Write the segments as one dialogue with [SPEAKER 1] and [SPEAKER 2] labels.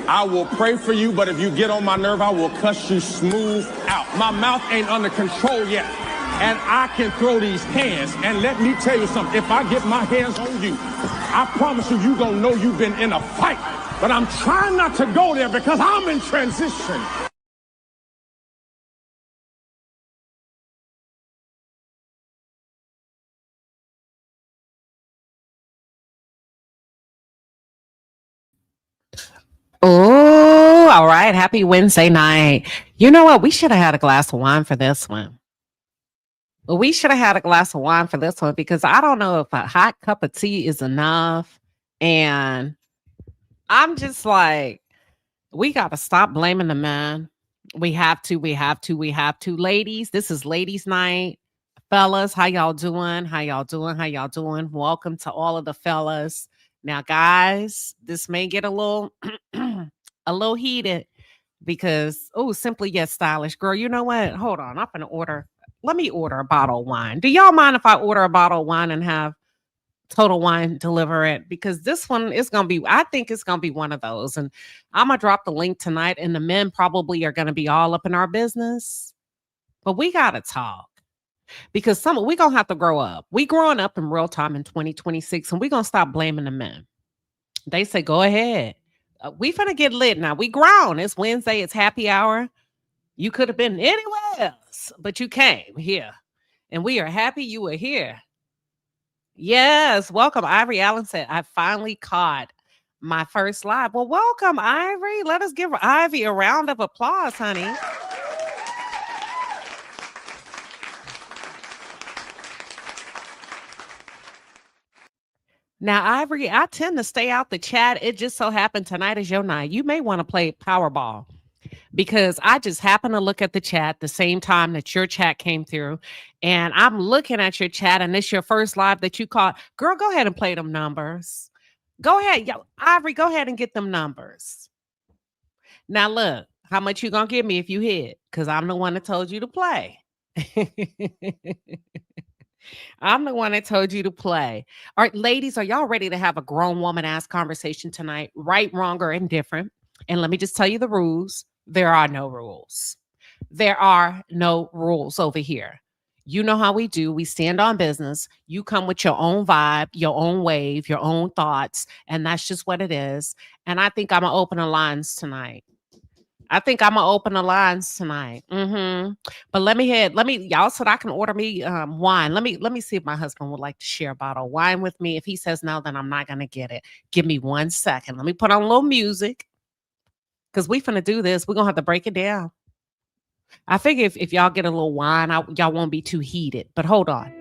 [SPEAKER 1] I will pray for you, but if you get on my nerve, I will cuss you smooth out. My mouth ain't under control yet, and I can throw these hands. And let me tell you something, if I get my hands on you, I promise you, you gonna know you've been in a fight. But I'm trying not to go there because I'm in transition.
[SPEAKER 2] Oh, all right. Happy Wednesday night. You know what? We should have had a glass of wine for this one. Well, we should have had a glass of wine for this one because I don't know if a hot cup of tea is enough. And I'm just like, we got to stop blaming the men. We have to. Ladies, this is ladies' night. Fellas, how y'all doing? Welcome to all of the fellas. Now, guys, this may get a little a little heated because simply yet stylish. Girl, you know what? Hold on. I'm gonna order. Let me order a bottle of wine. Do y'all mind if I order a bottle of wine and have Total Wine deliver it? Because this one is gonna be, I think it's gonna be one of those. And I'm gonna drop the link tonight, and the men probably are gonna be all up in our business. But we gotta talk. Because we gonna have to grow up. We growing up in real time in 2026, and we gonna stop blaming the men. They say, go ahead. We finna get lit now. We grown. It's Wednesday. It's happy hour. You could have been anywhere else, but you came here. And we are happy you were here. Yes, welcome. Ivory Allen said, I finally caught my first live. Well, welcome, Ivory. Let us give Ivy a round of applause, honey. Now, Ivory, I tend to stay out the chat. It just so happened tonight is your night. You may want to play Powerball because I just happened to look at the chat the same time that your chat came through. And I'm looking at your chat, and it's your first live that you caught. Girl, go ahead and play them numbers. Go ahead. Yo, Ivory, go ahead and get them numbers. Now, look, how much you going to give me if you hit? Because I'm the one that told you to play. I'm the one that told you to play. All right, ladies, are y'all ready to have a grown woman ass conversation tonight? Right, wrong, or indifferent? And let me just tell you the rules. There are no rules. There are no rules over here. You know how we do. We stand on business. You come with your own vibe, your own wave, your own thoughts. And that's just what it is. And I think I'm going to open the lines tonight. But let me y'all said I can order me wine. Let me see if my husband would like to share a bottle of wine with me. If he says no, then I'm not gonna get it. Give me 1 second. Let me put on a little music because we finna do this. We're gonna have to break it down. I figure if y'all get a little wine, y'all won't be too heated. But hold on.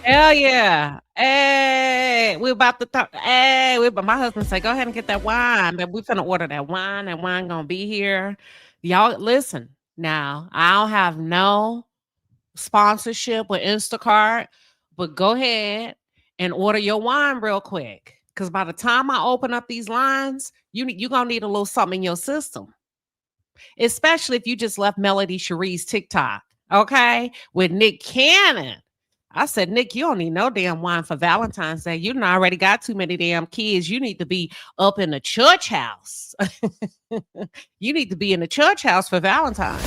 [SPEAKER 2] Hell yeah. Hey, we're about to talk. Hey, my husband say, go ahead and get that wine. But we're finna order that wine. That wine gonna be here. Y'all listen. Now, I don't have no sponsorship with Instacart, but go ahead and order your wine real quick. Because by the time I open up these lines, you're gonna need a little something in your system. Especially if you just left Melody Cherie's TikTok, okay? With Nick Cannon. I said, Nick, you don't need no damn wine for Valentine's Day. You done already got too many damn kids. You need to be up in the church house. You need to be in the church house for Valentine's.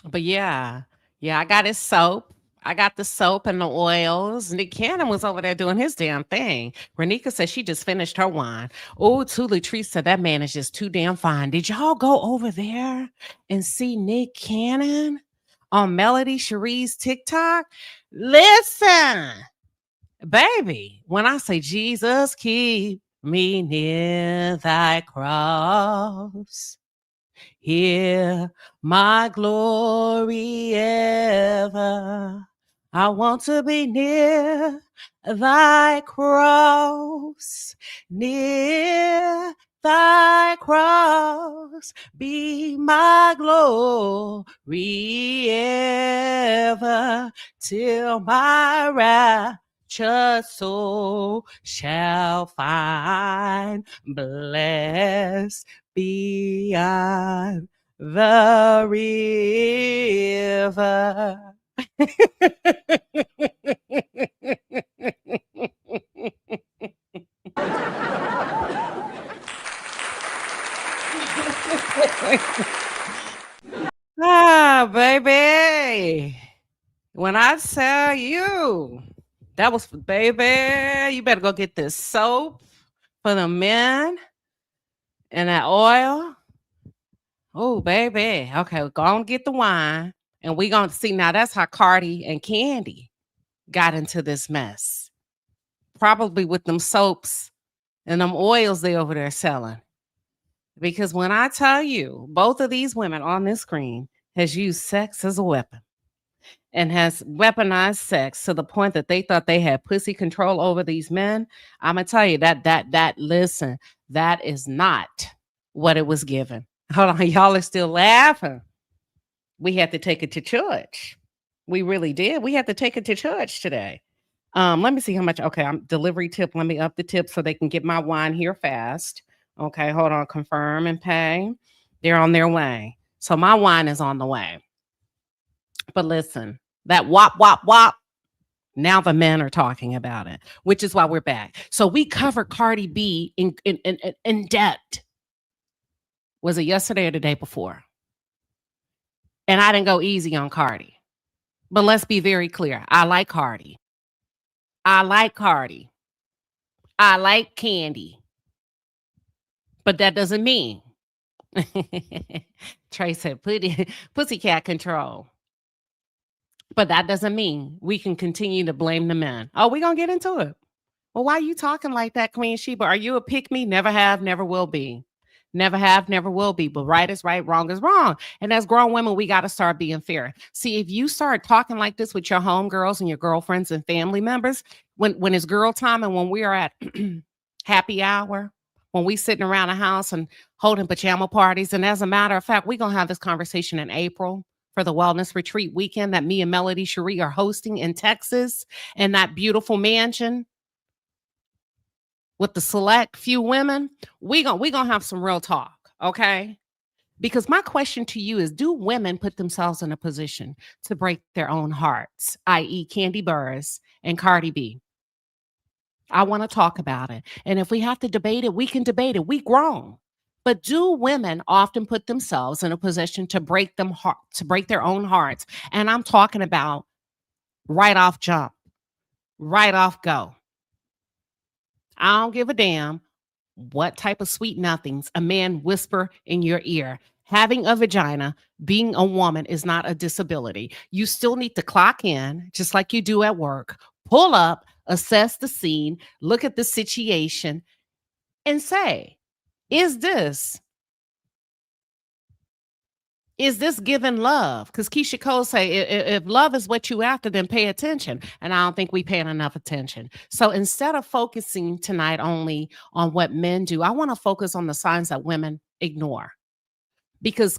[SPEAKER 2] But yeah, I got his soap. I got the soap and the oils. Nick Cannon was over there doing his damn thing. Renika said she just finished her wine. Oh, Tula Tree said that man is just too damn fine. Did y'all go over there and see Nick Cannon on Melody Cherie's TikTok? Listen, baby, when I say Jesus, keep me near thy cross. Hear my glory ever. I want to be near thy cross, near thy cross, be my glory ever, till my raptured soul shall find blessed beyond the river. Baby. When I tell you that was baby, you better go get this soap for the men and that oil. Oh, baby. Okay, go on get the wine. And we gonna see now that's how Cardi and Kandi got into this mess. Probably with them soaps and them oils they over there selling. Because when I tell you, both of these women on this screen has used sex as a weapon and has weaponized sex to the point that they thought they had pussy control over these men. I'm gonna tell you that listen, that is not what it was given. Hold on, y'all are still laughing. We had to take it to church. We really did. We had to take it to church today. Let me see how much. Okay, I'm delivery tip. Let me up the tip so they can get my wine here fast. Okay, hold on. Confirm and pay. They're on their way. So my wine is on the way. But listen, that wop, wop, wop. Now the men are talking about it, which is why we're back. So we covered Cardi B in depth. Was it yesterday or the day before? And I didn't go easy on Cardi. But let's be very clear. I like Cardi. I like Cardi. I like Kandi. But that doesn't mean. Trey said, pussycat control. But that doesn't mean we can continue to blame the men. Oh, we're going to get into it. Well, why are you talking like that, Queen Sheba? Are you a pick-me? Never have, never will be. Never have, never will be. But right is right, wrong is wrong. And as grown women, we got to start being fair. See, if you start talking like this with your homegirls and your girlfriends and family members, when it's girl time and when we are at happy hour, when we sitting around the house and holding pajama parties, and as a matter of fact, we're going to have this conversation in April for the wellness retreat weekend that me and Melody Cherie are hosting in Texas in that beautiful mansion with the select few women. We gonna have some real talk, okay? Because my question to you is, do women put themselves in a position to break their own hearts, i.e. Kandi Burruss and Cardi B? I want to talk about it. And if we have to debate it, we can debate it. We grown. But do women often put themselves in a position to break their own hearts? And I'm talking about right off jump, right off go. I don't give a damn what type of sweet nothings a man whisper in your ear. Having a vagina, being a woman is not a disability. You still need to clock in, just like you do at work, pull up, assess the scene, look at the situation, and say, is this giving love? Because Keisha Cole say, if love is what you after, then pay attention. And I don't think we paying enough attention. So instead of focusing tonight only on what men do, I want to focus on the signs that women ignore. Because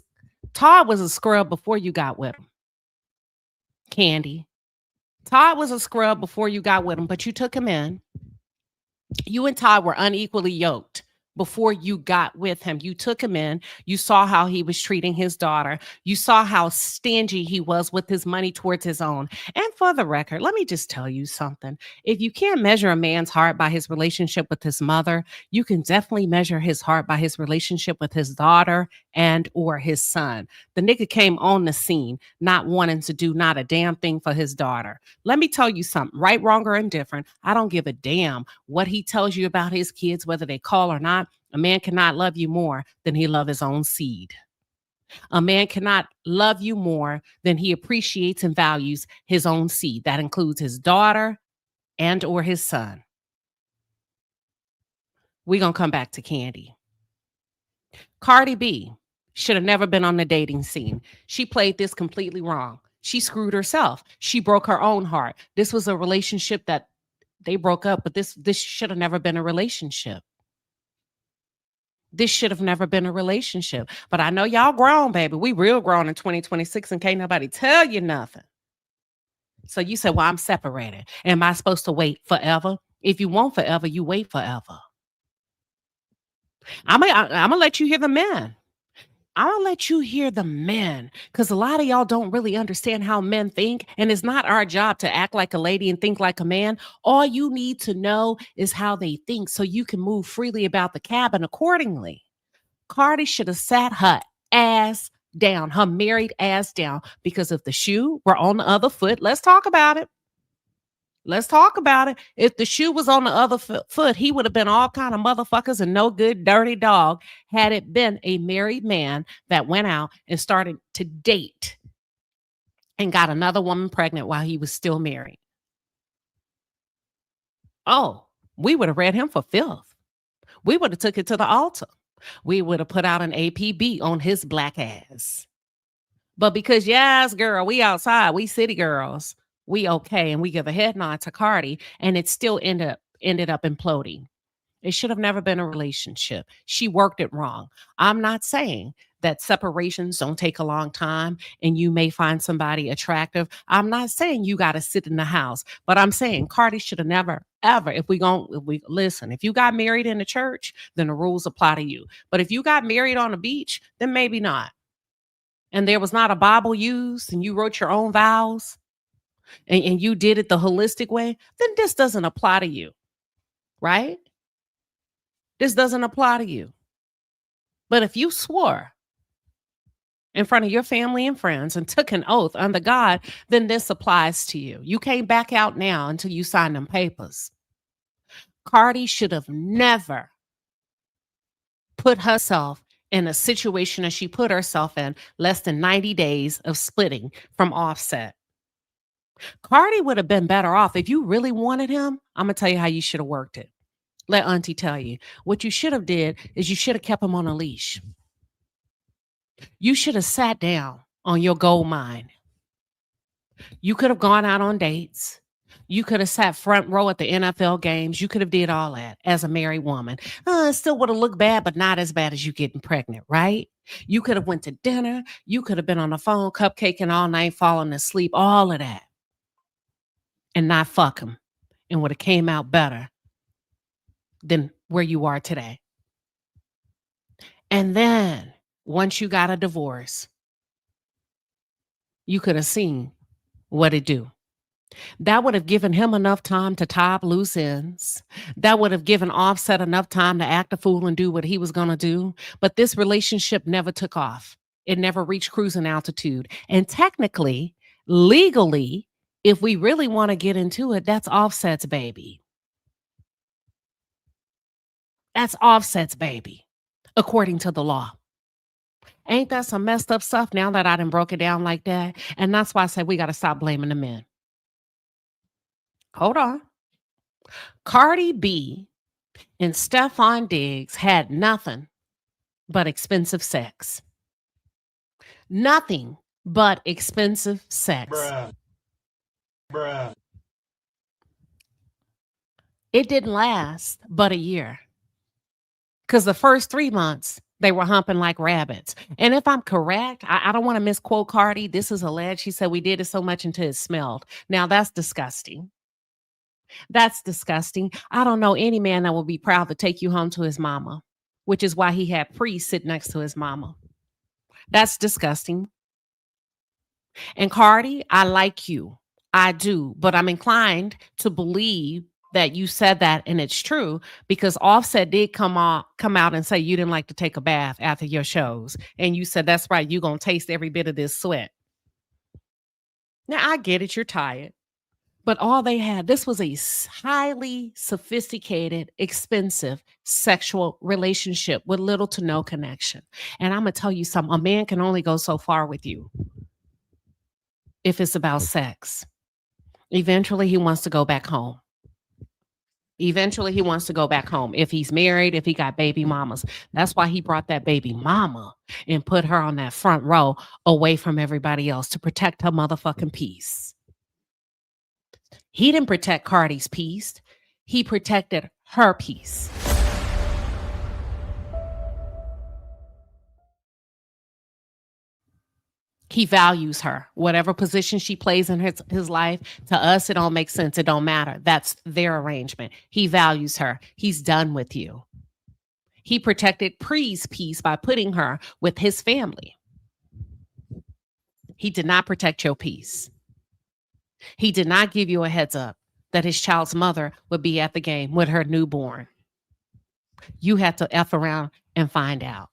[SPEAKER 2] Todd was a scrub before you got with him. Kandi. Todd was a scrub before you got with him, but you took him in. You and Todd were unequally yoked before you got with him. You took him in. You saw how he was treating his daughter. You saw how stingy he was with his money towards his own. And for the record, let me just tell you something. If you can't measure a man's heart by his relationship with his mother, you can definitely measure his heart by his relationship with his daughter and or his son. The nigga came on the scene not wanting to do not a damn thing for his daughter. Let me tell you something, right, wrong, or indifferent. I don't give a damn what he tells you about his kids, whether they call or not. A man cannot love you more than he loves his own seed. A man cannot love you more than he appreciates and values his own seed. That includes his daughter and or his son. We're going to come back to Kandi. Cardi B should have never been on the dating scene. She played this completely wrong. She screwed herself. She broke her own heart. This was a relationship that they broke up, but this should have never been a relationship. This should have never been a relationship. But I know y'all grown, baby. We real grown in 2026 and can't nobody tell you nothing. So you said, well, I'm separated. Am I supposed to wait forever? If you want forever, you wait forever. I'm gonna let you hear the men. I'm gonna let you hear the men, because a lot of y'all don't really understand how men think, and it's not our job to act like a lady and think like a man. All you need to know is how they think so you can move freely about the cabin accordingly. Cardi should have sat her ass down, her married ass down, because if the shoe were on the other foot, let's talk about it. Let's talk about it. If the shoe was on the other foot, he would have been all kind of motherfuckers and no good dirty dog had it been a married man that went out and started to date and got another woman pregnant while he was still married. Oh, we would have read him for filth. We would have took it to the altar. We would have put out an APB on his black ass. But because, yes, girl, we outside, we city girls, we okay, and we give a head nod to Cardi, and it still ended up imploding. It should have never been a relationship. She worked it wrong. I'm not saying that separations don't take a long time and you may find somebody attractive. I'm not saying you got to sit in the house, but I'm saying Cardi should have never, ever, if we listen, if you got married in the church, then the rules apply to you. But if you got married on a beach, then maybe not. And there was not a Bible used and you wrote your own vows and you did it the holistic way, then this doesn't apply to you, right? This doesn't apply to you. But if you swore in front of your family and friends and took an oath under God, then this applies to you. You can't back out now until you sign them papers. Cardi should have never put herself in a situation as she put herself in less than 90 days of splitting from Offset. Cardi would have been better off. If you really wanted him, I'm going to tell you how you should have worked it. Let auntie tell you. What you should have did is you should have kept him on a leash. You should have sat down on your gold mine. You could have gone out on dates. You could have sat front row at the NFL games. You could have did all that as a married woman. It still would have looked bad, but not as bad as you getting pregnant, right? You could have went to dinner. You could have been on the phone cupcaking all night, falling asleep, all of that. And not fuck him. And would have came out better than where you are today. And then once you got a divorce, you could have seen what it do. That would have given him enough time to tie up loose ends. That would have given Offset enough time to act a fool and do what he was going to do. But this relationship never took off. It never reached cruising altitude. And technically, legally, if we really want to get into it, that's Offset's baby. That's Offset's baby, according to the law. Ain't that some messed up stuff now that I done broke it down like that? And that's why I say we got to stop blaming the men. Hold on. Cardi B and Stephon Diggs had nothing but expensive sex. Nothing but expensive sex.
[SPEAKER 3] Bruh.
[SPEAKER 2] It didn't last but a year. Because the first 3 months, they were humping like rabbits. And if I'm correct, I don't want to misquote Cardi. This is alleged. She said we did it so much until it smelled. Now, that's disgusting. That's disgusting. I don't know any man that will be proud to take you home to his mama, which is why he had Priest sit next to his mama. That's disgusting. And Cardi, I like you. I do. But I'm inclined to believe that you said that and it's true, because Offset did come out and say you didn't like to take a bath after your shows. And you said, that's right, you're going to taste every bit of this sweat. Now, I get it. You're tired. But all they had, this was a highly sophisticated, expensive sexual relationship with little to no connection. And I'm going to tell you something. A man can only go so far with you if it's about sex. Eventually, he wants to go back home. Eventually, he wants to go back home. If he's married, if he got baby mamas. That's why he brought that baby mama and put her on that front row away from everybody else to protect her motherfucking peace. He didn't protect Cardi's peace. He protected her peace. He values her. Whatever position she plays in his life, to us, it don't make sense. It don't matter. That's their arrangement. He values her. He's done with you. He protected Pre's peace by putting her with his family. He did not protect your peace. He did not give you a heads up that his child's mother would be at the game with her newborn. You had to F around and find out.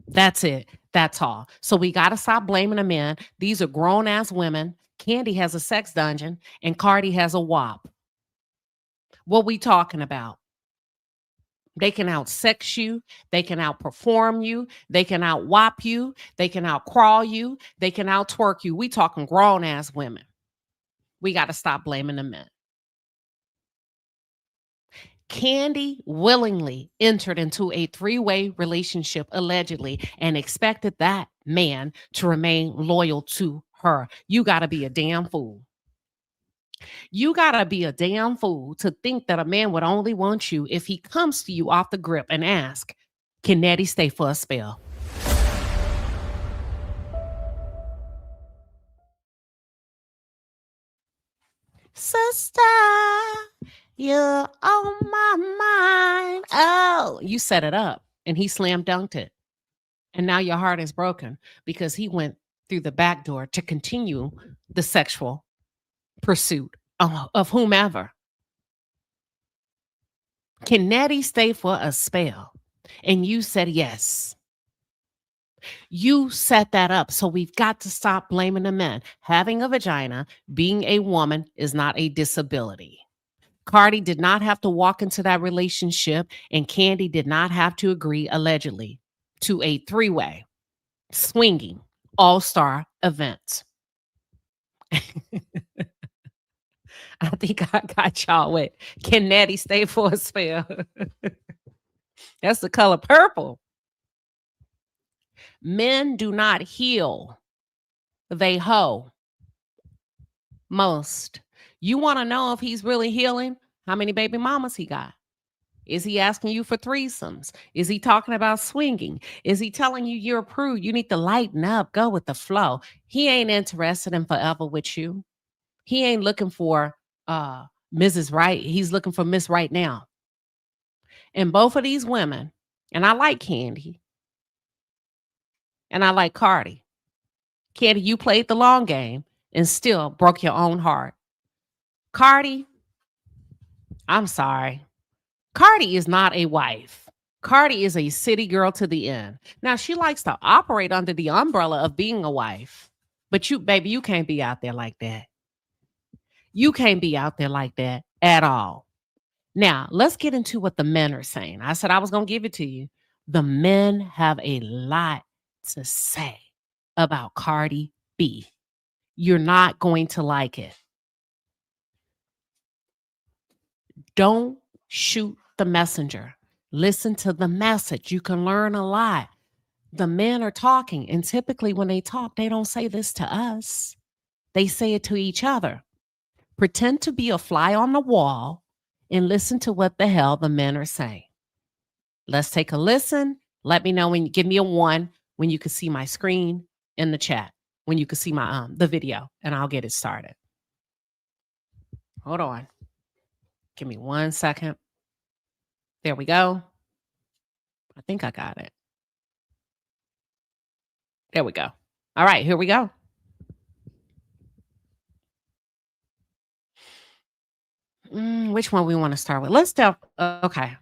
[SPEAKER 2] That's it. That's all. So we got to stop blaming the men. These are grown-ass women. Kandi has a sex dungeon and Cardi has a WAP. What we talking about? They can out-sex you. They can outperform you. They can out-WAP you. They can out-crawl you. They can out-twerk you. We talking grown-ass women. We got to stop blaming the men. Kandi willingly entered into a three-way relationship, allegedly, and expected that man to remain loyal to her. You got to be a damn fool. You got to be a damn fool to think that a man would only want you if he comes to you off the grip and ask, can Nettie stay for a spell? Sister, you're on my mind. Oh, you set it up and he slam dunked it. And now your heart is broken because he went through the back door to continue the sexual pursuit of whomever. Can Nettie stay for a spell? And you said yes. You set that up. So we've got to stop blaming the men. Having a vagina, being a woman, is not a disability. Cardi did not have to walk into that relationship, and Kandi did not have to agree, allegedly, to a three-way swinging all-star event. I think I got y'all with, can Nettie stay for a spell? That's the color purple. Men do not heal. They hoe. Most. You want to know if he's really healing? How many baby mamas he got? Is he asking you for threesomes? Is he talking about swinging? Is he telling you you're a prude? You need to lighten up, go with the flow. He ain't interested in forever with you. He ain't looking for Mrs. Right. He's looking for Miss Right now. And both of these women, and I like Kandi, and I like Cardi. Kandi, you played the long game and still broke your own heart. Cardi, I'm sorry. Cardi is not a wife. Cardi is a city girl to the end. Now, she likes to operate under the umbrella of being a wife. But you, baby, you can't be out there like that. You can't be out there like that at all. Now, let's get into what the men are saying. I said I was going to give it to you. The men have a lot to say about Cardi B. You're not going to like it. Don't shoot the messenger. Listen to the message. You can learn a lot. The men are talking, and typically when they talk, they don't say this to us. They say it to each other. Pretend to be a fly on the wall and listen to what the hell the men are saying. Let's take a listen. Let me know when you give me a 1 when you can see my screen in the chat, when you can see my the video, and I'll get it started. Hold on. Give me 1 second. There we go. I think I got it. There we go. All right, here we go. Which one we want to start with? Let's start. Okay.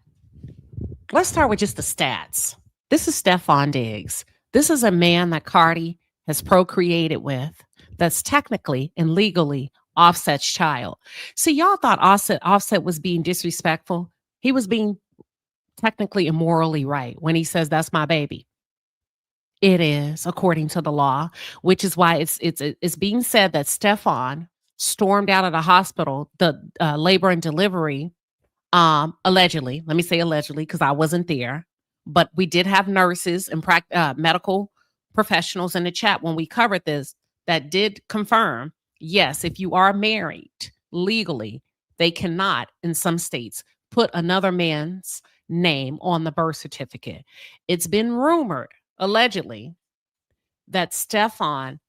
[SPEAKER 2] Let's start with just the stats. This is Stephon Diggs. This is a man that Cardi has procreated with. That's technically and legally Offset's child. See, y'all thought Offset was being disrespectful. He was being technically and morally right when he says that's my baby. It is according to the law, which is why it's being said that Stephon stormed out of the hospital, the labor and delivery, allegedly. Let me say allegedly because I wasn't there, but we did have nurses and medical professionals in the chat when we covered this that did confirm, yes, if you are married legally, they cannot in some states put another man's name on the birth certificate. It's been rumored, allegedly, that Stephon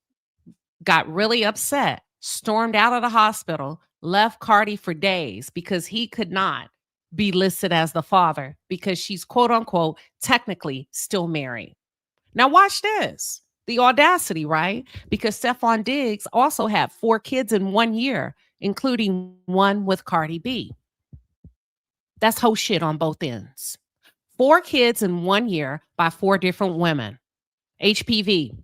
[SPEAKER 2] got really upset, stormed out of the hospital, left Cardi for days because he could not be listed as the father because she's quote unquote technically still married. Now watch this. The audacity, right? Because Stephon Diggs also had 4 kids in 1 year, including one with Cardi B. That's whole shit on both ends. 4 kids in 1 year by 4 different women. HPV.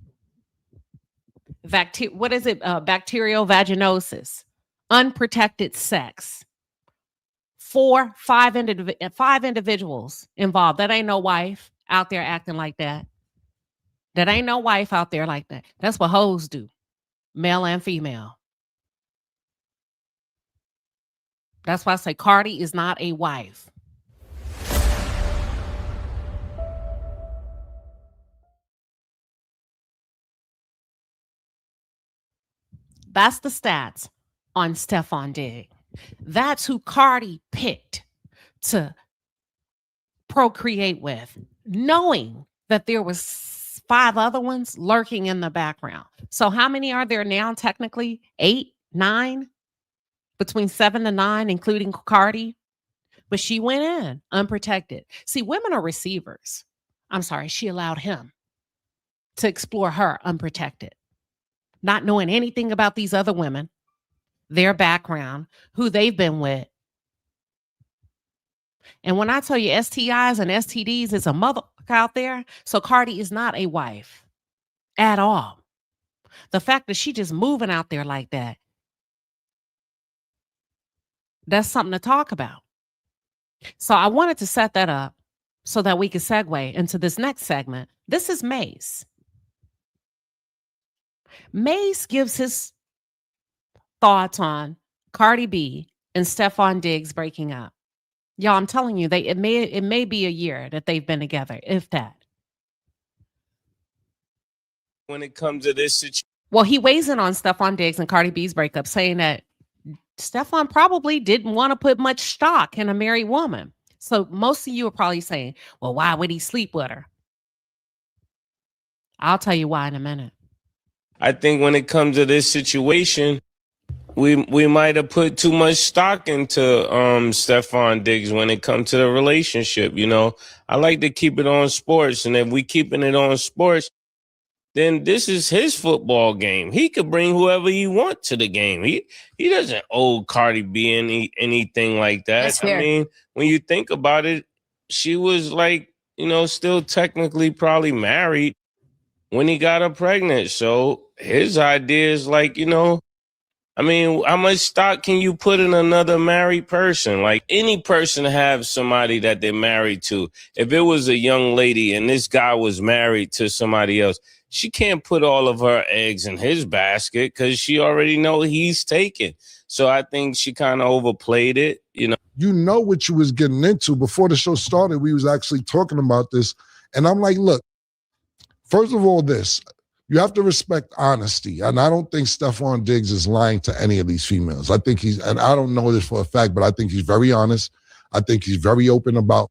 [SPEAKER 2] What is it? Bacterial vaginosis. Unprotected sex. 5 individuals involved. That ain't no wife out there acting like that. That ain't no wife out there like that. That's what hoes do, male and female. That's why I say Cardi is not a wife. That's the stats on Stephon Diggs. That's who Cardi picked to procreate with, knowing that there was 5 other ones lurking in the background. So how many are there now technically? 8, 9? Between 7 to 9, including Cardi. But she went in unprotected. See, women are receivers. I'm sorry, she allowed him to explore her unprotected, not knowing anything about these other women, their background, who they've been with. And when I tell you STIs and STDs is a mother out there, so Cardi is not a wife at all. The fact that she just moving out there like that, that's something to talk about. So I wanted to set that up so that we could segue into this next segment. This is Mace. Mace gives his thoughts on Cardi B and Stephon Diggs breaking up. Y'all, I'm telling you, it may be a year that they've been together, if that.
[SPEAKER 4] When it comes to this situation,
[SPEAKER 2] well, he weighs in on Stephon Diggs and Cardi B's breakup, saying that Stephon probably didn't want to put much stock in a married woman. So most of you are probably saying, well, why would he sleep with her? I'll tell you why in a minute.
[SPEAKER 4] I think when it comes to this situation, we might have put too much stock into Stephon Diggs when it comes to the relationship. You know, I like to keep it on sports, and if we keeping it on sports, then this is his football game. He could bring whoever he wants to the game. He doesn't owe Cardi B anything like that. I mean, when you think about it, she was like, you know, still technically probably married when he got her pregnant. So his idea is like, you know, I mean, how much stock can you put in another married person? Like any person have somebody that they're married to. If it was a young lady and this guy was married to somebody else, she can't put all of her eggs in his basket because she already know he's taken. So I think she kind of overplayed it, you know.
[SPEAKER 5] You know what you was getting into. Before the show started, we was actually talking about this. And I'm like, look, first of all, you have to respect honesty. And I don't think Stephon Diggs is lying to any of these females. I think and I don't know this for a fact, but I think he's very honest. I think he's very open about,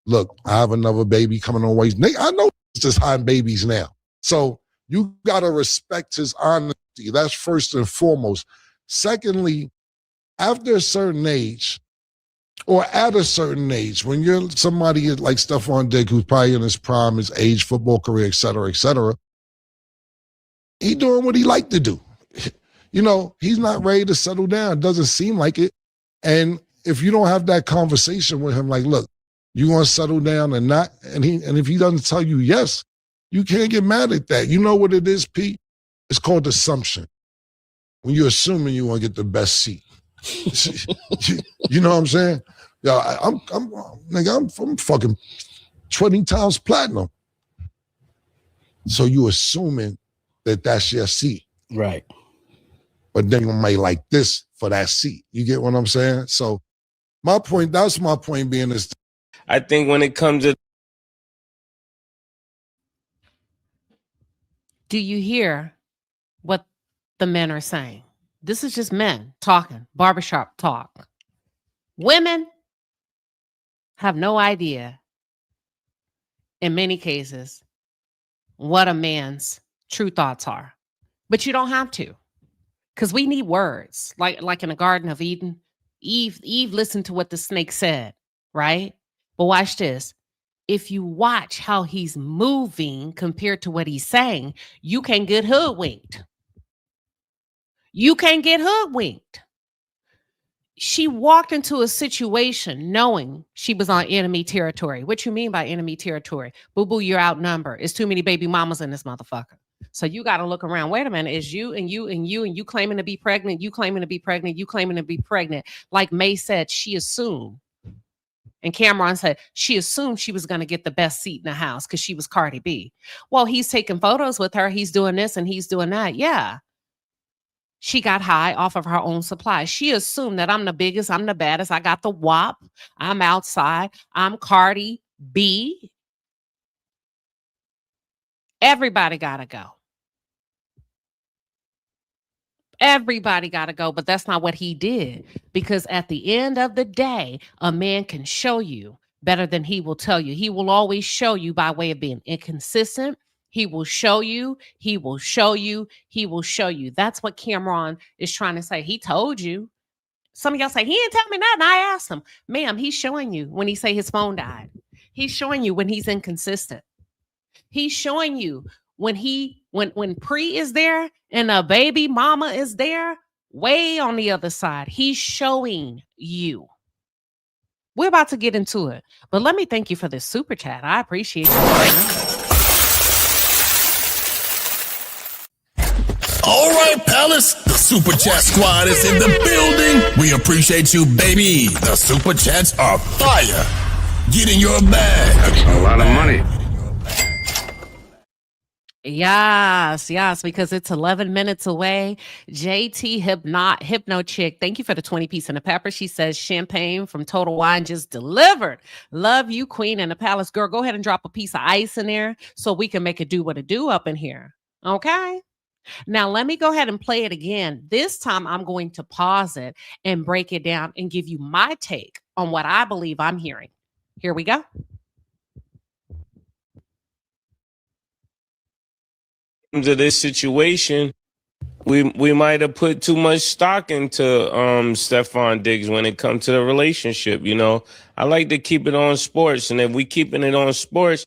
[SPEAKER 5] look, I have another baby coming on ways. I know he's just hiding babies now. So you got to respect his honesty. That's first and foremost. Secondly, after a certain age, or at a certain age, when you're somebody like Stephon Diggs, who's probably in his prime, his age, football career, et cetera, he doing what he like to do. You know, he's not ready to settle down. Doesn't seem like it. And if you don't have that conversation with him, like, look, you want to settle down or not? And if he doesn't tell you yes, you can't get mad at that. You know what it is, Pete? It's called assumption. When you're assuming you want to get the best seat. You know what I'm saying? Yeah, I'm fucking 20 times platinum. So you assuming that that's your seat.
[SPEAKER 6] Right.
[SPEAKER 5] But then you might like this for that seat. You get what I'm saying? So that's my point being is.
[SPEAKER 4] I think when it comes to.
[SPEAKER 2] Do you hear what the men are saying? This is just men talking, barbershop talk. Women have no idea, in many cases, what a man's true thoughts are. But you don't have to, because we need words. Like in the Garden of Eden, Eve listened to what the snake said, right? But watch this. If you watch how he's moving compared to what he's saying, you can get hoodwinked. You can get hoodwinked. She walked into a situation knowing she was on enemy territory. What you mean by enemy territory? Boo-boo, you're outnumbered. It's too many baby mamas in this motherfucker. So you got to look around. Wait a minute. Is you and you and you and you claiming to be pregnant? You claiming to be pregnant? You claiming to be pregnant? Like May said, she assumed. And Cameron said she assumed she was going to get the best seat in the house because she was Cardi B. Well, he's taking photos with her. He's doing this and he's doing that. Yeah. She got high off of her own supply. She assumed that I'm the biggest, I'm the baddest. I got the WAP. I'm outside. I'm Cardi B. Everybody got to go. Everybody got to go, but that's not what he did. Because at the end of the day, a man can show you better than he will tell you. He will always show you by way of being inconsistent. He will show you, he will show you, he will show you. That's what Cameron is trying to say. He told you. Some of y'all say, he didn't tell me nothing. I asked him. Ma'am, he's showing you when he say his phone died. He's showing you when he's inconsistent. He's showing you when Pre is there and a baby mama is there, way on the other side. He's showing you. We're about to get into it. But let me thank you for this super chat. I appreciate you.
[SPEAKER 7] All right, Palace, the Super Chat Squad is in the building. We appreciate you, baby. The Super Chats are fire. Get in your bag.
[SPEAKER 8] That's a lot of money.
[SPEAKER 2] Yes, because it's 11 minutes away. JT Hypno Chick, thank you for the 20 piece and the pepper. She says champagne from Total Wine just delivered. Love you, Queen and the Palace. Girl, go ahead and drop a piece of ice in there so we can make it do what it do up in here. Okay? Now, let me go ahead and play it again. This time, I'm going to pause it and break it down and give you my take on what I believe I'm hearing. Here we go.
[SPEAKER 4] Into this situation, we might have put too much stock into Stephon Diggs when it comes to the relationship. You know, I like to keep it on sports, and if we keeping it on sports,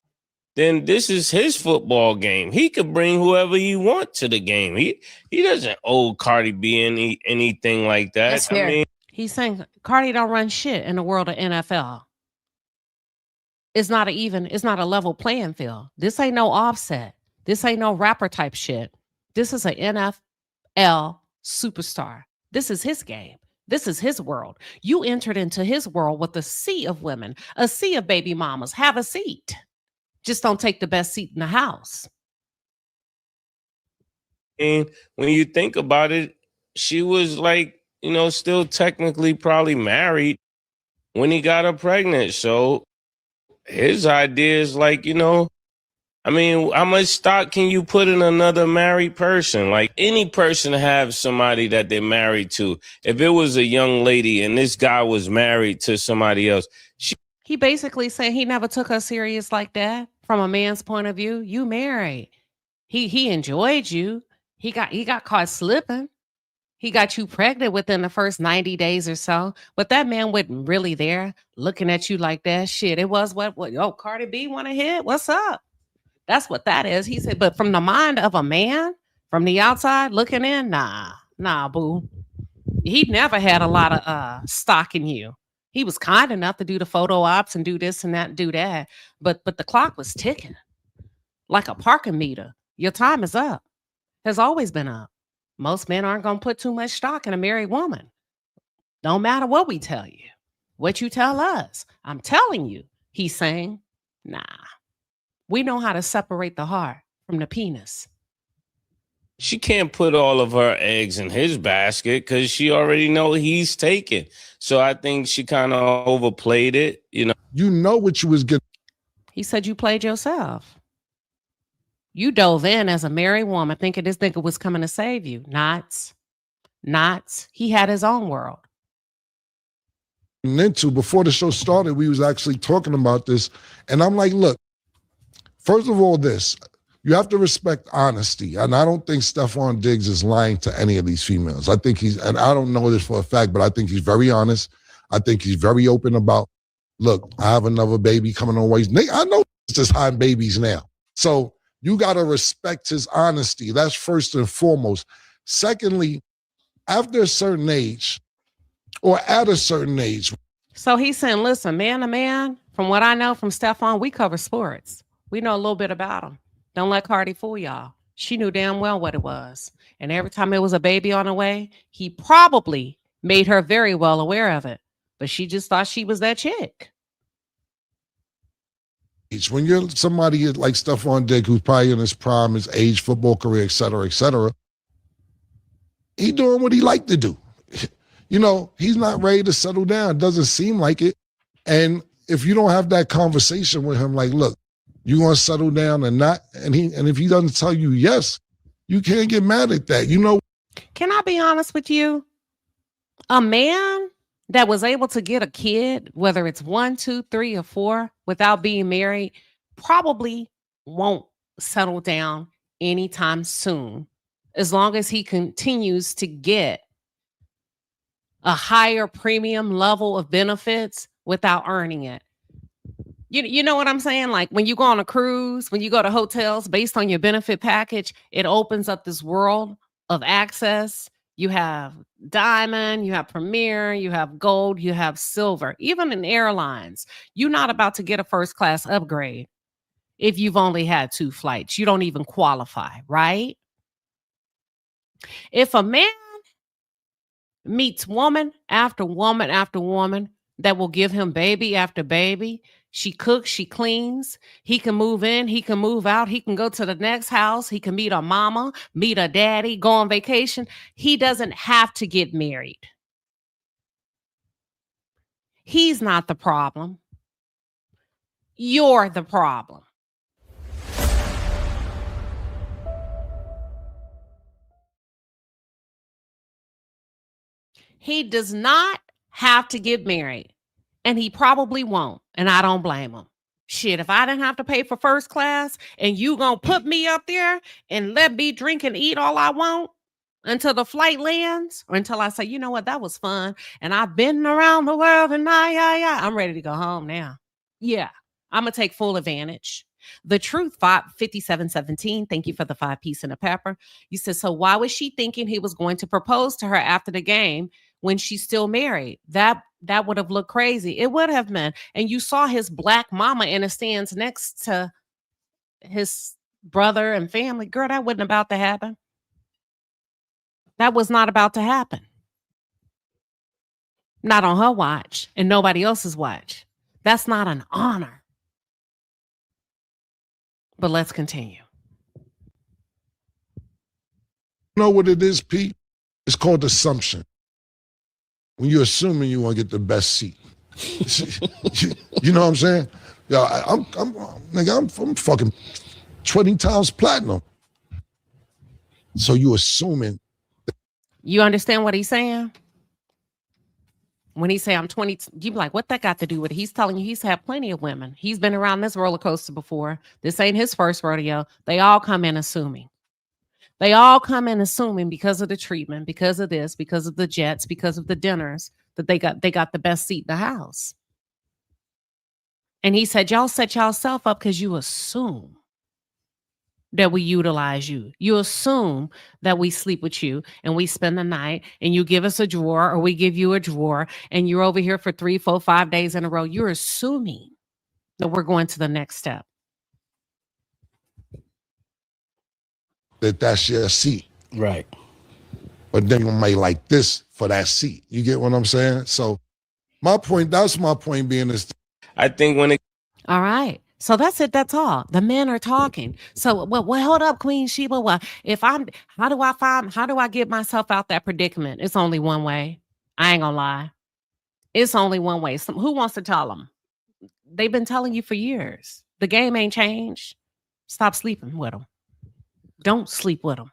[SPEAKER 4] then this is his football game. He could bring whoever he wants to the game. He doesn't owe Cardi B anything like that.
[SPEAKER 2] That's fair. I mean, he's saying Cardi don't run shit in the world of NFL. It's not a level playing field. This ain't no Offset. This ain't no rapper type shit. This is an NFL superstar. This is his game. This is his world. You entered into his world with a sea of women, a sea of baby mamas. Have a seat. Just don't take the best seat in the house.
[SPEAKER 4] And when you think about it, she was like, you know, still technically probably married when he got her pregnant. So his idea is like, you know, I mean, how much stock can you put in another married person? Like any person have somebody that they're married to. If it was a young lady and this guy was married to somebody else,
[SPEAKER 2] he basically said he never took her serious like that. From a man's point of view, you married. He enjoyed you. He got caught slipping. He got you pregnant within the first 90 days or so. But that man wasn't really there looking at you like that. Shit, it was what Cardi B want to hit? What's up? That's what that is. He said, but from the mind of a man, from the outside looking in, nah, boo. he never had a lot of stock in you. He was kind enough to do the photo ops and do this and that and do that. But the clock was ticking like a parking meter. Your time is up. Has always been up. Most men aren't going to put too much stock in a married woman. Don't matter what we tell you. What you tell us. I'm telling you, he's saying, nah. We know how to separate the heart from the penis.
[SPEAKER 4] She can't put all of her eggs in his basket because she already know he's taken. So I think she kind of overplayed it, you know.
[SPEAKER 5] You know what you was getting.
[SPEAKER 2] He said you played yourself. You dove in as a married woman thinking this nigga was coming to save you. Not. He had his own world.
[SPEAKER 5] Into before the show started, we was actually talking about this. And I'm like, look, first of all, this, you have to respect honesty. And I don't think Stephon Diggs is lying to any of these females. I think and I don't know this for a fact, but I think he's very honest. I think he's very open about, look, I have another baby coming on ways. I know it's just hiding babies now. So you got to respect his honesty. That's first and foremost. Secondly, after a certain age or at a certain age.
[SPEAKER 2] So he's saying, listen, man to man, from what I know from Stephon, we cover sports. We know a little bit about him. Don't let Cardi fool y'all. She knew damn well what it was. And every time it was a baby on the way, he probably made her very well aware of it. But she just thought she was that chick.
[SPEAKER 5] When you're somebody like Stephon Diggs, who's probably in his prime, his age, football career, et cetera, he doing what he like to do. You know, he's not ready to settle down. Doesn't seem like it. And if you don't have that conversation with him, like, look, you want to settle down and not, and if he doesn't tell you yes, you can't get mad at that. You know.
[SPEAKER 2] Can I be honest with you? A man that was able to get a kid, whether it's 1, 2, 3, or 4, without being married, probably won't settle down anytime soon, as long as he continues to get a higher premium level of benefits without earning it. You know what I'm saying? Like when you go on a cruise, when you go to hotels based on your benefit package, it opens up this world of access. You have diamond, you have premier, you have gold, you have silver. Even in airlines, you're not about to get a first class upgrade if you've only had 2 flights. You don't even qualify, right? If a man meets woman after woman after woman that will give him baby after baby, she cooks, she cleans, he can move in, he can move out, he can go to the next house, he can meet a mama, meet a daddy, go on vacation. He doesn't have to get married. He's not the problem. You're the problem. He does not have to get married, and he probably won't, and I don't blame him. Shit, if I didn't have to pay for first class and you gonna put me up there and let me drink and eat all I want until the flight lands, or until I say, you know what, that was fun, and I've been around the world, and I'm ready to go home now. Yeah, I'm gonna take full advantage. The Truth 5717, thank you for the 5-piece and a pepper. You said, so why was she thinking he was going to propose to her after the game when she's still married? That would have looked crazy. It would have been. And you saw his black mama in the stands next to his brother and family. Girl, that wasn't about to happen. That was not about to happen. Not on her watch and nobody else's watch. That's not an honor. But let's continue.
[SPEAKER 5] You know what it is, Pete? It's called assumption. When you're assuming you want to get the best seat. You know what I'm saying? Yeah, I'm fucking 20 times platinum. So you assuming.
[SPEAKER 2] You understand what he's saying? When he say I'm 20, you be like, what that got to do with it? He's telling you he's had plenty of women. He's been around this roller coaster before. This ain't his first rodeo. They all come in assuming. They all come in assuming because of the treatment, because of this, because of the jets, because of the dinners, that they got the best seat in the house. And he said, y'all set yourself up because you assume. that we utilize you. You assume that we sleep with you and we spend the night and you give us a drawer or we give you a drawer and you're over here for 3, 4, 5 days in a row. You're assuming that we're going to the next step.
[SPEAKER 5] That's your seat.
[SPEAKER 6] Right.
[SPEAKER 5] But then you might like this for that seat. You get what I'm saying? So that's my point being is
[SPEAKER 4] I think when it
[SPEAKER 2] All right. So that's it. That's all. The men are talking. So, well, hold up, Queen Sheba. Well, how do I get myself out that predicament? It's only one way. I ain't gonna lie. It's only one way. Who wants to tell them? They've been telling you for years. The game ain't changed. Stop sleeping with them. Don't sleep with them.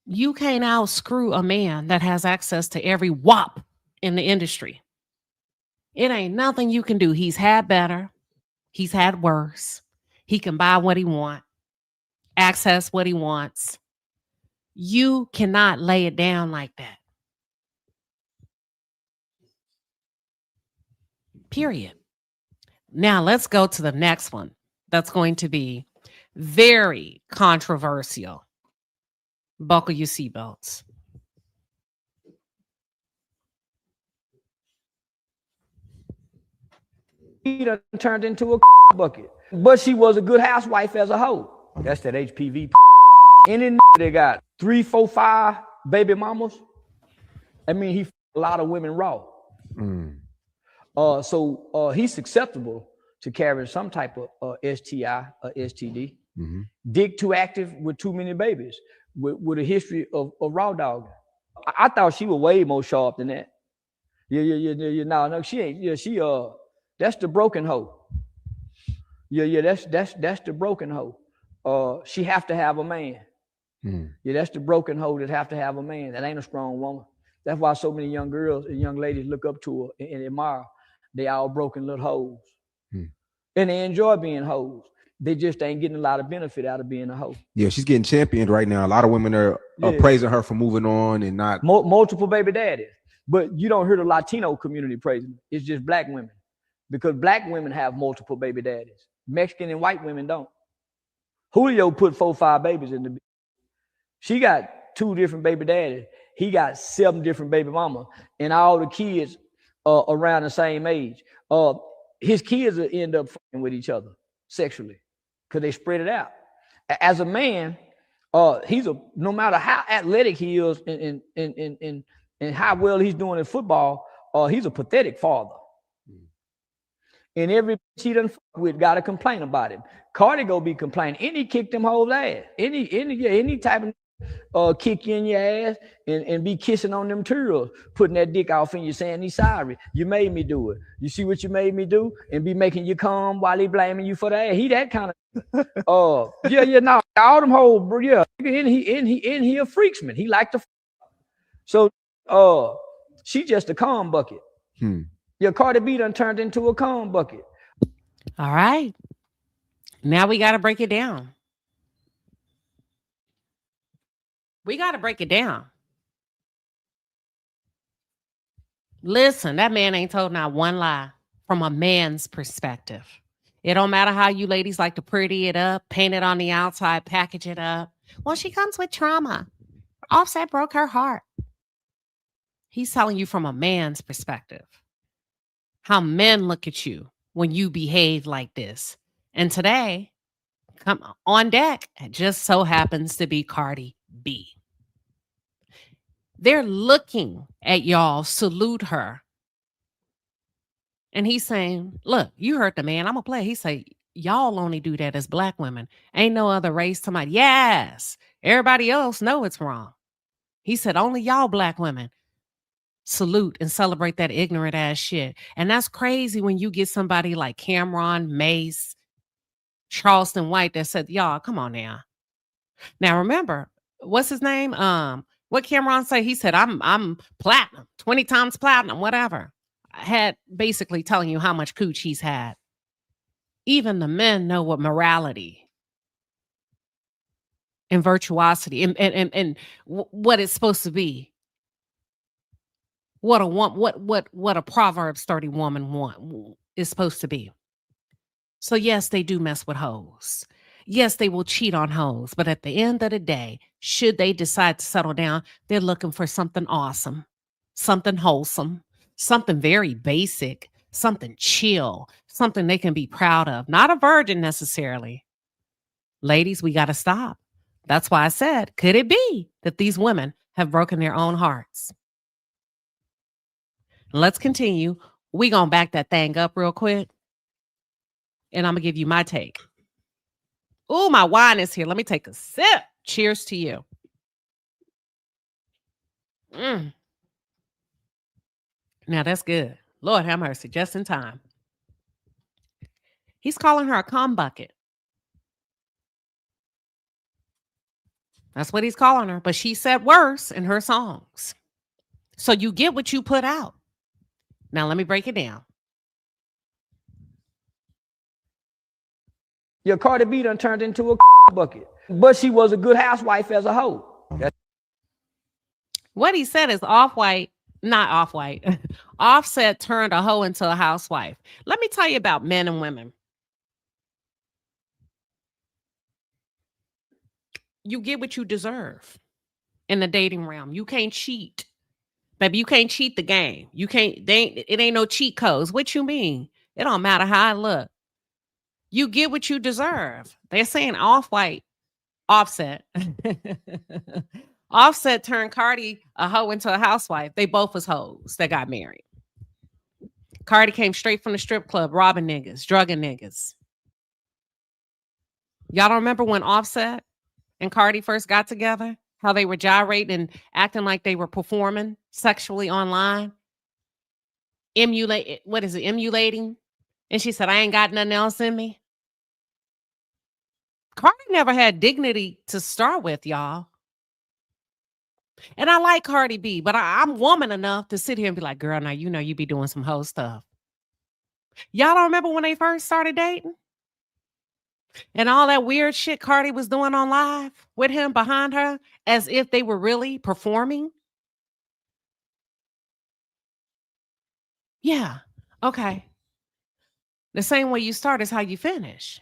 [SPEAKER 2] You can't outscrew a man that has access to every WAP in the industry. It ain't nothing you can do. He's had better. He's had worse. He can buy what he wants, access what he wants. You cannot lay it down like that. Period. Now let's go to the next one. That's going to be very controversial. Buckle your seatbelts.
[SPEAKER 8] He done turned into a bucket. But she was a good housewife as a hoe. That's that HPV. And then they got 3, 4, 5 baby mamas. I mean, he a lot of women raw. So he's susceptible to carrying some type of STI or STD. Dick too active with too many babies with a history of raw dog. I thought she was way more sharp than that. Yeah. No, she ain't. Yeah, she that's the broken hoe. Yeah, that's the broken hoe. She have to have a man. Yeah, that's the broken hoe that have to have a man. That ain't a strong woman. That's why so many young girls and young ladies look up to her and admire. They all broken little hoes. And they enjoy being hoes. They just ain't getting a lot of benefit out of being a hoe.
[SPEAKER 6] Yeah, she's getting championed right now. A lot of women are praising her for moving on and not
[SPEAKER 8] multiple baby daddies. But you don't hear the Latino community praising it. It's just black women. Because black women have multiple baby daddies. Mexican and white women don't. Julio put 4, 5 babies in the. She got 2 different baby daddies. He got 7 different baby mamas. And all the kids around the same age. His kids will end up fucking with each other sexually. Because they spread it out. As a man, no matter how athletic he is and how well he's doing in football, he's a pathetic father. And every bitch he done fuck with got to complain about him. Cardi go be complaining. Any kick them whole ass. Any type of kick you in your ass and be kissing on them turtles, putting that dick off in you saying he's sorry. You made me do it. You see what you made me do? And be making you come while he blaming you for that. He that kind of no, all them whole bro, yeah. And he a freaksman. He like to so she just a calm bucket. Your Cardi B done turned into a calm bucket.
[SPEAKER 2] All right. Now we got to break it down. We got to break it down. Listen, that man ain't told not one lie from a man's perspective. It don't matter how you ladies like to pretty it up, paint it on the outside, package it up. Well, she comes with trauma. Offset broke her heart. He's telling you from a man's perspective. How men look at you when you behave like this. And today, come on deck, it just so happens to be Cardi B. They're looking at y'all, salute her. And he's saying, look, you heard the man, I'm going to play. He say, y'all only do that as black women. Ain't no other race to my, yes, everybody else know it's wrong. He said, only y'all black women salute and celebrate that ignorant ass shit. And that's crazy when you get somebody like Cameron, Mace, Charleston White that said, y'all, come on now. Now remember, what's his name? What Cameron say? He said, I'm platinum, 20 times platinum, whatever. I had basically telling you how much cooch he's had. Even the men know what morality and virtuosity and what it's supposed to be. What a Proverbs 30 woman is supposed to be. So yes, they do mess with hoes. Yes, they will cheat on hoes. But at the end of the day, should they decide to settle down, they're looking for something awesome, something wholesome, something very basic, something chill, something they can be proud of. Not a virgin necessarily. Ladies, we got to stop. That's why I said, could it be that these women have broken their own hearts? Let's continue. We gonna back that thing up real quick. And I'm gonna give you my take. Oh, my wine is here. Let me take a sip. Cheers to you. Now that's good. Lord have mercy, just in time. He's calling her a cum bucket. That's what he's calling her. But she said worse in her songs. So you get what you put out. Now let me break it down.
[SPEAKER 8] Your Cardi B done turned into a bucket. But she was a good housewife as a hoe.
[SPEAKER 2] What he said is off-white, not off-white. Offset turned a hoe into a housewife. Let me tell you about men and women. You get what you deserve in the dating realm. You can't cheat. Baby, you can't cheat the game. You can't, it ain't no cheat codes. What you mean? It don't matter how I look. You get what you deserve. They're saying off-white, Offset. Offset turned Cardi a hoe into a housewife. They both was hoes that got married. Cardi came straight from the strip club, robbing niggas, drugging niggas. Y'all don't remember when Offset and Cardi first got together? How they were gyrating and acting like they were performing sexually online? Emulating? And she said, I ain't got nothing else in me. Cardi never had dignity to start with, y'all. And I like Cardi B, but I'm woman enough to sit here and be like, girl, now you know you be doing some hoe stuff. Y'all don't remember when they first started dating? And all that weird shit Cardi was doing on live with him behind her as if they were really performing? Yeah. Okay. The same way you start is how you finish.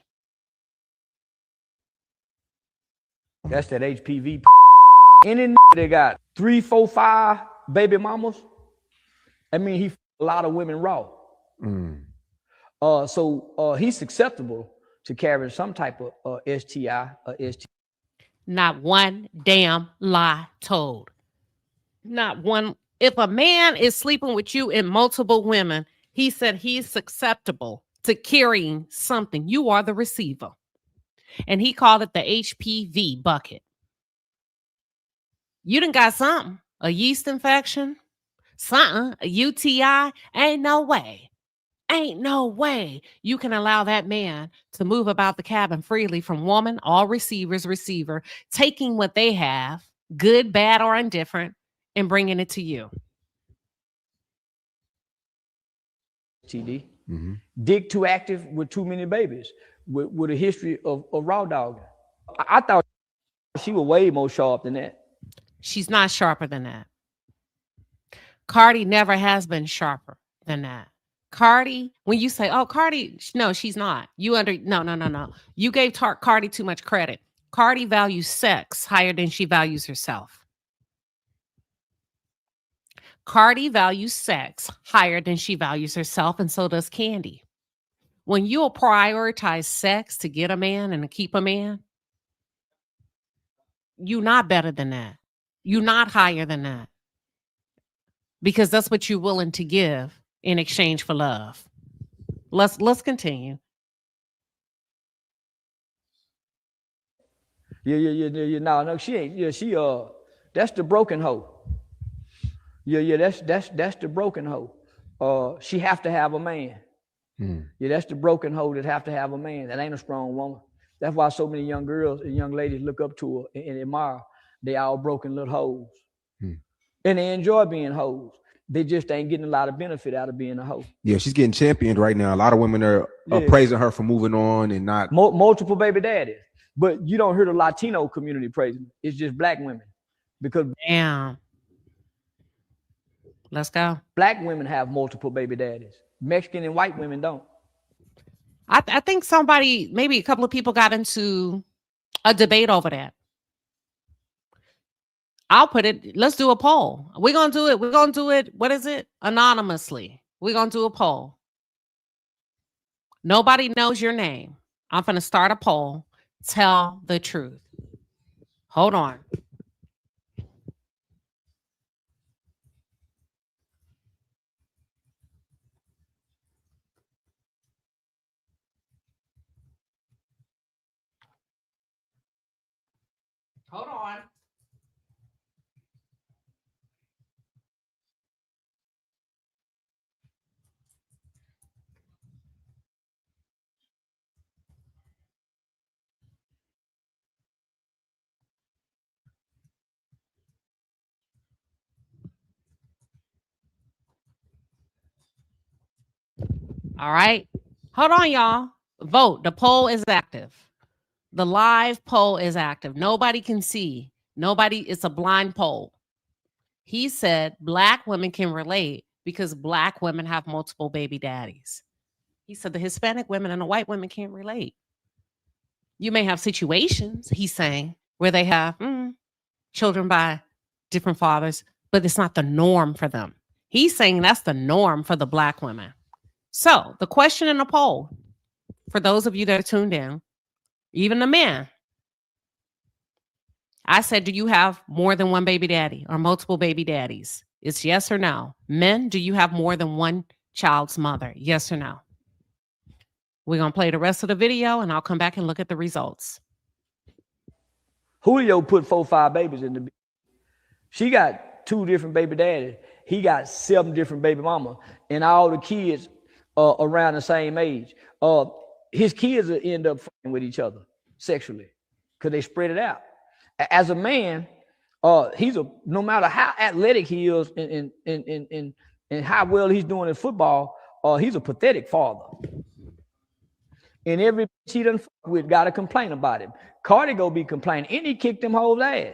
[SPEAKER 8] That's that HPV. Any that got 3, 4, 5 baby mamas, I mean, he a lot of women raw. So he's acceptable to carry some type of STI or STI.
[SPEAKER 2] Not one damn lie told. Not one. If a man is sleeping with you and multiple women, he said he's susceptible to carrying something. You are the receiver. And he called it the HPV bucket. You done got something, a yeast infection, something, a UTI. Ain't no way you can allow that man to move about the cabin freely from woman, all receiver, taking what they have, good, bad, or indifferent, and bringing it to you.
[SPEAKER 8] TD. Dick too active with too many babies, with a history of raw dogging. I thought she was way more sharp than that.
[SPEAKER 2] She's not sharper than that. Cardi never has been sharper than that. Cardi, when you say, oh, Cardi, no, she's not. No. You gave Cardi too much credit. Cardi values sex higher than she values herself. Cardi values sex higher than she values herself, and so does Kandi. When you'll prioritize sex to get a man and to keep a man, you're not better than that. You're not higher than that. Because that's what you're willing to give in exchange for love. Let's continue.
[SPEAKER 8] Yeah. No, she ain't. Yeah, she that's the broken hoe. Yeah, that's the broken hoe. She have to have a man. Yeah, that's the broken hoe that have to have a man. That ain't a strong woman. That's why so many young girls and young ladies look up to her and admire. They all broken little hoes. And they enjoy being hoes. They just ain't getting a lot of benefit out of being a hoe.
[SPEAKER 6] Yeah, she's getting championed right now. A lot of women are praising her for moving on and not
[SPEAKER 8] multiple baby daddies. But you don't hear the Latino community praising. It's just black women. Because
[SPEAKER 2] damn. Let's go.
[SPEAKER 8] Black women have multiple baby daddies. Mexican and white women don't.
[SPEAKER 2] I think maybe a couple of people got into a debate over that. I'll put it, let's do a poll. We're going to do it, what is it? Anonymously. We're going to do a poll. Nobody knows your name. I'm going to start a poll. Tell the truth. Hold on. Hold on. All right. Hold on, y'all. Vote. The poll is active. The live poll is active. Nobody can see. It's a blind poll. He said Black women can relate because Black women have multiple baby daddies. He said the Hispanic women and the white women can't relate. You may have situations, he's saying, where they have children by different fathers, but it's not the norm for them. He's saying that's the norm for the Black women. So the question in the poll, for those of you that are tuned in, even the men, I said, do you have more than one baby daddy or multiple baby daddies? It's yes or no. Men, do you have more than one child's mother? Yes or no? We're going to play the rest of the video and I'll come back and look at the results.
[SPEAKER 8] Julio put 4 or 5 babies in the. She got 2 different baby daddies. He got 7 different baby mamas, and all the kids around the same age. His kids will end up fighting with each other sexually because they spread it out. As a man, no matter how athletic he is and how well he's doing in football, he's a pathetic father. And every bitch he done fuck with got to complain about him. Cardi go be complaining. And he kicked them whole ass.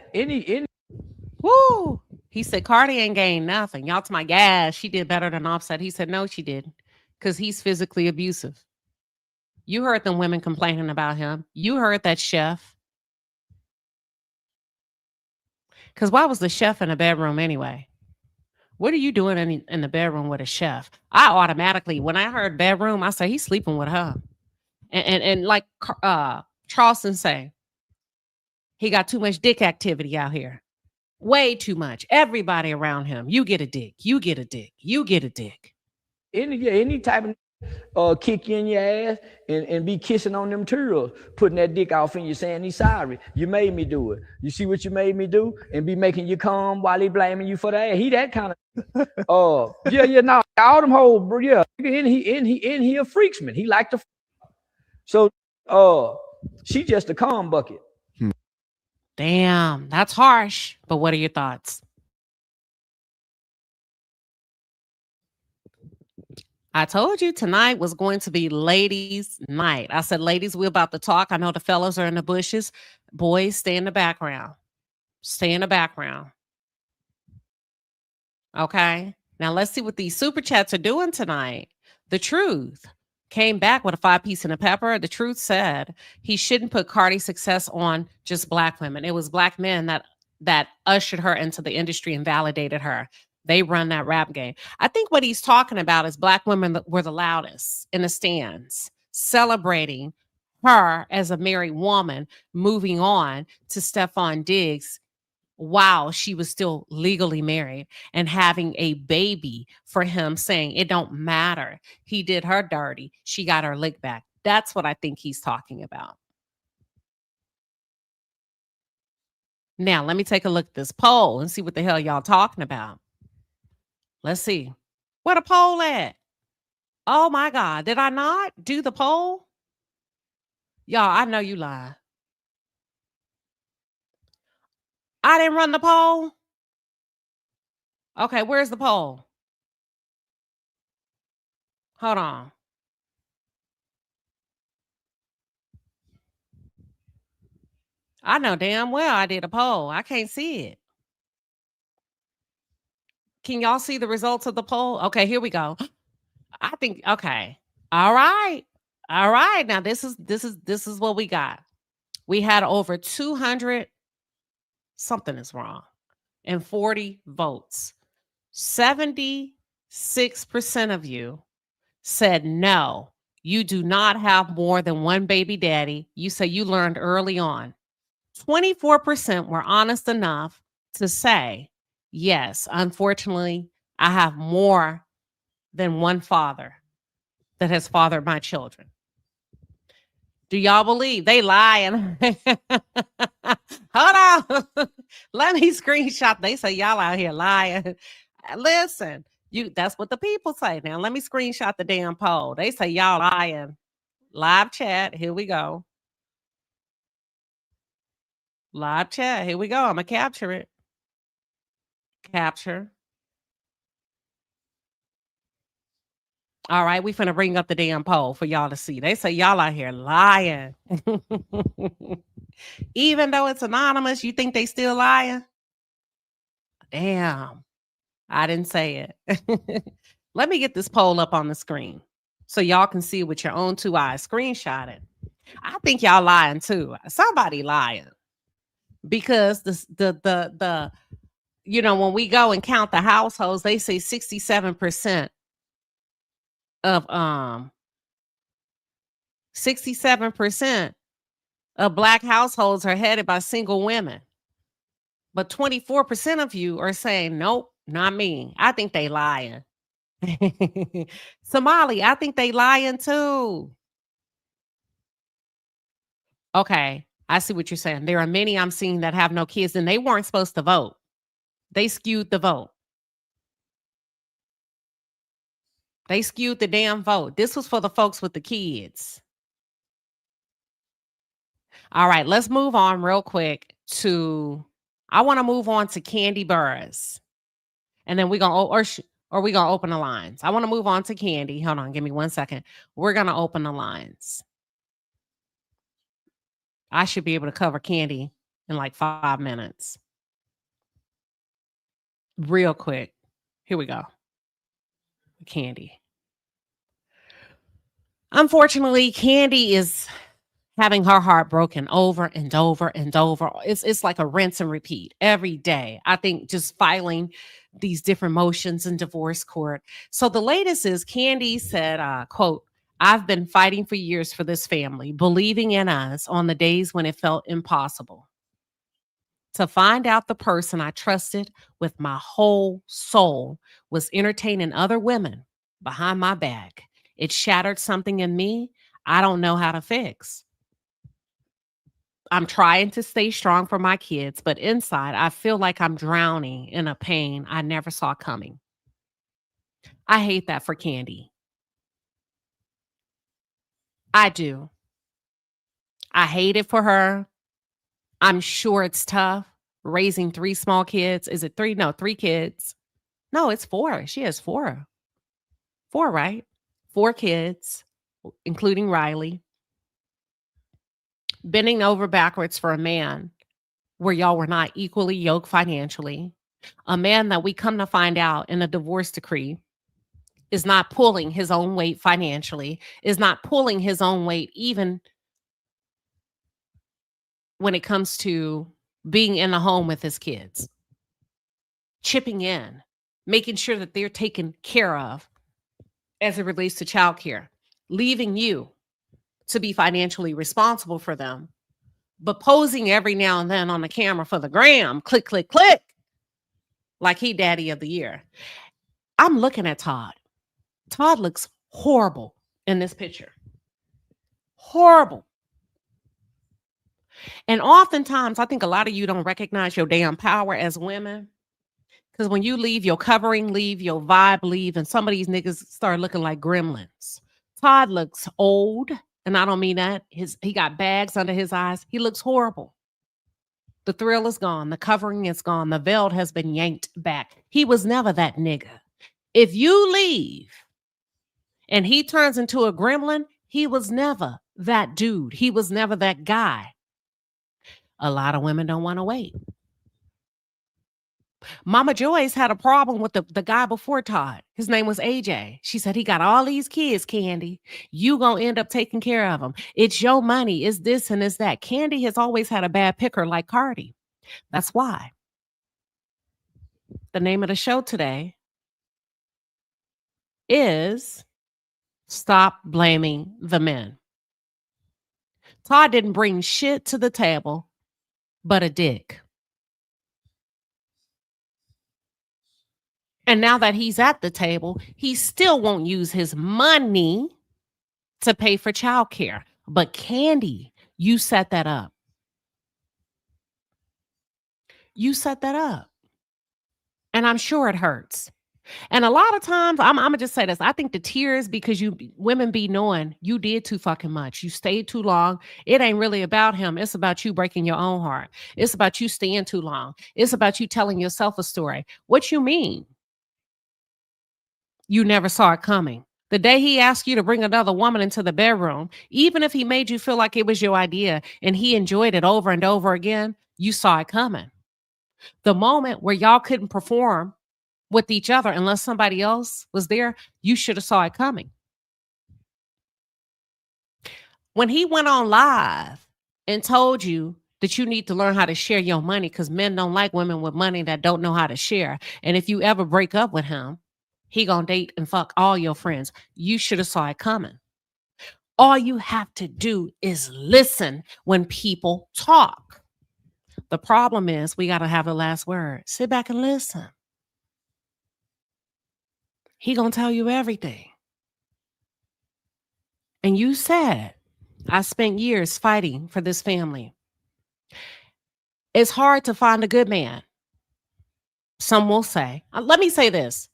[SPEAKER 2] Woo! He said Cardi ain't gained nothing. Y'all to my gas. She did better than Offset. He said no, she didn't. Because he's physically abusive. You heard them women complaining about him. You heard that chef. Because why was the chef in the bedroom anyway? What are you doing in the bedroom with a chef? I automatically, when I heard bedroom, I said he's sleeping with her. And like Charleston say, he got too much dick activity out here. Way too much. Everybody around him. You get a dick. You get a dick. You get a dick.
[SPEAKER 8] Any type of kick you in your ass and be kissing on them turtles, putting that dick off in you saying he's sorry. You made me do it. You see what you made me do? And be making you come while he blaming you for that. He that kind of no, all them whole and he a freaksman. He like to so she just a calm bucket.
[SPEAKER 2] Damn, that's harsh. But what are your thoughts? I told you tonight was going to be ladies' night. I said, ladies, we're about to talk. I know the fellas are in the bushes. Boys, stay in the background. Stay in the background. Okay. Now let's see what these super chats are doing tonight. The Truth came back with a 5-piece and a pepper. The Truth said he shouldn't put Cardi's success on just Black women. It was Black men that ushered her into the industry and validated her. They run that rap game. I think what he's talking about is Black women that were the loudest in the stands, celebrating her as a married woman, moving on to Stephon Diggs while she was still legally married and having a baby for him, saying it don't matter. He did her dirty. She got her lick back. That's what I think he's talking about. Now, let me take a look at this poll and see what the hell y'all talking about. Let's see. Where the poll at? Oh my God. Did I not do the poll? Y'all, I know you lie. I didn't run the poll. Okay, where's the poll? Hold on. I know damn well I did a poll. I can't see it. Can y'all see the results of the poll? Okay, here we go. I think, okay. All right. All right. Now this is what we got. We had over 200. Something is wrong. And 40 votes. 76% of you said no. You do not have more than one baby daddy. You say you learned early on. 24% were honest enough to say, yes, unfortunately, I have more than one father that has fathered my children. Do y'all believe they lying? Hold on. Let me screenshot. They say y'all out here lying. Listen, that's what the people say. Now let me screenshot the damn poll. They say y'all lying. Live chat. Here we go. Live chat. Here we go. I'm gonna capture it. Capture. All right, we finna bring up the damn poll for y'all to see. They say y'all out here lying. Even though it's anonymous, you think they still lying? Damn, I didn't say it. Let me get this poll up on the screen so y'all can see with your own two eyes. Screenshot it. I think y'all lying too. Somebody lying. Because the you know, when we go and count the households, they say 67% of 67% of Black households are headed by single women. But 24% of you are saying, nope, not me. I think they lying. Somali, I think they lying too. Okay, I see what you're saying. There are many I'm seeing that have no kids and they weren't supposed to vote. They skewed the vote. They skewed the damn vote. This was for the folks with the kids. All right, let's move on real quick to, I want to move on to Kandi Burruss. And then we're going to, or we going to open the lines. I want to move on to Kandi. Hold on, give me 1 second. We're going to open the lines. I should be able to cover Kandi in like 5 minutes. Real quick. Here we go. Kandi. Unfortunately, Kandi is having her heart broken over and over and over. It's like a rinse and repeat every day. I think just filing these different motions in divorce court. So the latest is Kandi said, quote, I've been fighting for years for this family, believing in us on the days when it felt impossible. To find out the person I trusted with my whole soul was entertaining other women behind my back. It shattered something in me I don't know how to fix. I'm trying to stay strong for my kids, but inside I feel like I'm drowning in a pain I never saw coming. I hate that for Kandi. I do. I hate it for her. I'm sure it's tough raising 3 small kids. Is it 3? No, 3 kids. No, it's 4. She has 4. 4, right? 4 kids, including Riley. Bending over backwards for a man where y'all were not equally yoked financially. A man that we come to find out in a divorce decree is not pulling his own weight financially, is not pulling his own weight even when it comes to being in the home with his kids. Chipping in, making sure that they're taken care of as it relates to childcare, leaving you to be financially responsible for them, but posing every now and then on the camera for the gram, click, click, click, like he daddy of the year. I'm looking at Todd. Todd looks horrible in this picture. Horrible. And oftentimes, I think a lot of you don't recognize your damn power as women. Because when you leave, your covering leave, your vibe leave, and some of these niggas start looking like gremlins. Todd looks old, and I don't mean that. He got bags under his eyes. He looks horrible. The thrill is gone. The covering is gone. The veil has been yanked back. He was never that nigga. If you leave and he turns into a gremlin, he was never that dude. He was never that guy. A lot of women don't want to wait. Mama Joyce had a problem with the guy before Todd. His name was AJ. She said, he got all these kids, Kandi. You gonna end up taking care of them. It's your money. It's this and it's that. Kandi has always had a bad picker like Cardi. That's why. The name of the show today is Stop Blaming the Men. Todd didn't bring shit to the table but a dick. And now that he's at the table, he still won't use his money to pay for childcare. But Kandi, you set that up. You set that up. And I'm sure it hurts. And a lot of times, I'm gonna just say this. I think the tears, because you women be knowing you did too fucking much. You stayed too long. It ain't really about him. It's about you breaking your own heart. It's about you staying too long. It's about you telling yourself a story. What you mean? You never saw it coming. The day he asked you to bring another woman into the bedroom, even if he made you feel like it was your idea and he enjoyed it over and over again, you saw it coming. The moment where y'all couldn't perform with each other unless somebody else was there, you should have saw it coming. When he went on live and told you that you need to learn how to share your money because men don't like women with money that don't know how to share. And if you ever break up with him, he gonna date and fuck all your friends. You should have saw it coming. All you have to do is listen when people talk. The problem is we got to have the last word. Sit back and listen. He gonna tell you everything. And you said, I spent years fighting for this family. It's hard to find a good man. Some will say, let me say this.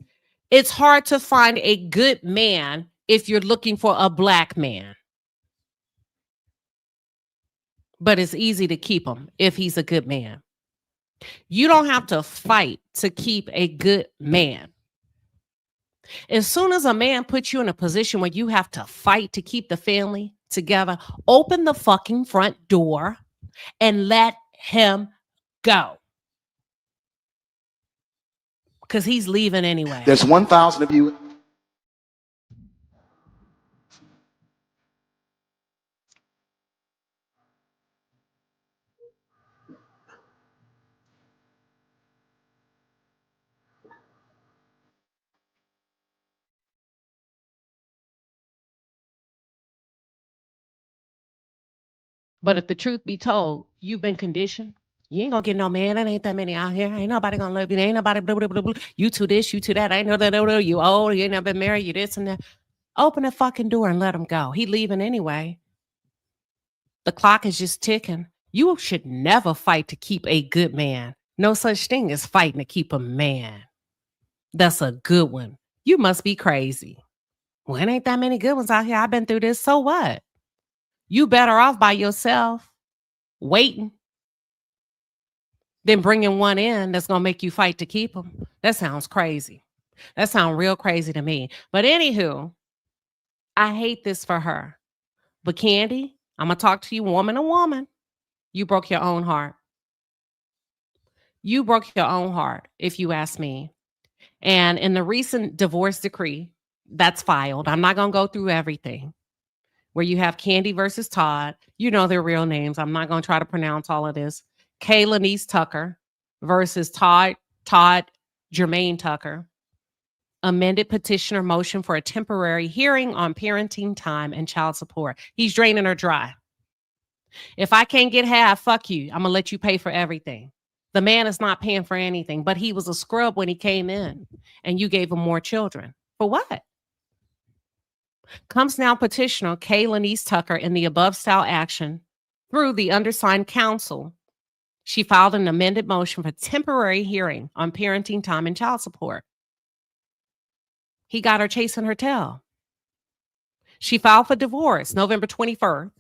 [SPEAKER 2] It's hard to find a good man if you're looking for a black man. But it's easy to keep him if he's a good man. You don't have to fight to keep a good man. As soon as a man puts you in a position where you have to fight to keep the family together, open the fucking front door and let him go. Because he's leaving anyway.
[SPEAKER 9] There's 1,000 of you.
[SPEAKER 2] But if the truth be told, you've been conditioned. You ain't gonna get no man. There ain't that many out here. Ain't nobody gonna love you. There ain't nobody blah, blah, blah, blah. You to this, you to that. I ain't know that. You old. You ain't never been married. You this and that. Open the fucking door and let him go. He leaving anyway. The clock is just ticking. You should never fight to keep a good man. No such thing as fighting to keep a man. That's a good one. You must be crazy. Well, it ain't that many good ones out here. I've been through this. So what? You better off by yourself, waiting, than bringing one in that's going to make you fight to keep them. That sounds crazy. That sounds real crazy to me. But anywho, I hate this for her. But Kandi, I'm going to talk to you woman to woman. You broke your own heart. You broke your own heart, if you ask me. And in the recent divorce decree that's filed, I'm not going to go through everything, where you have Kandi versus Todd. You know their real names. I'm not going to try to pronounce all of this. Kaylanese Tucker versus Todd Jermaine Tucker. Amended petitioner motion for a temporary hearing on parenting time and child support. He's draining her dry. If I can't get half, fuck you. I'm going to let you pay for everything. The man is not paying for anything, but he was a scrub when he came in and you gave him more children. For what? Comes now petitioner Kaylanese Tucker in the above style action through the undersigned counsel. She filed an amended motion for temporary hearing on parenting time and child support. He got her chasing her tail. She filed for divorce November 21st,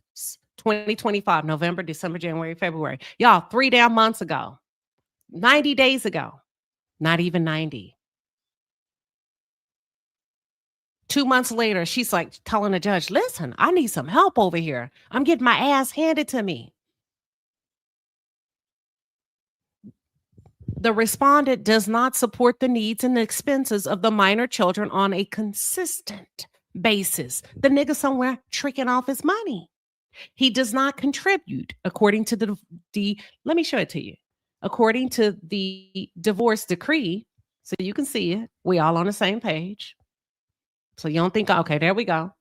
[SPEAKER 2] 2025, November, December, January, February. Y'all, 3 damn months ago, 90 days ago, not even 90. 2 months later, she's like telling the judge, listen, I need some help over here. I'm getting my ass handed to me. The respondent does not support the needs and the expenses of the minor children on a consistent basis. The nigga somewhere tricking off his money. He does not contribute, according to the let me show it to you. According to the divorce decree, so you can see it. We all on the same page. So you don't think, okay, there we go.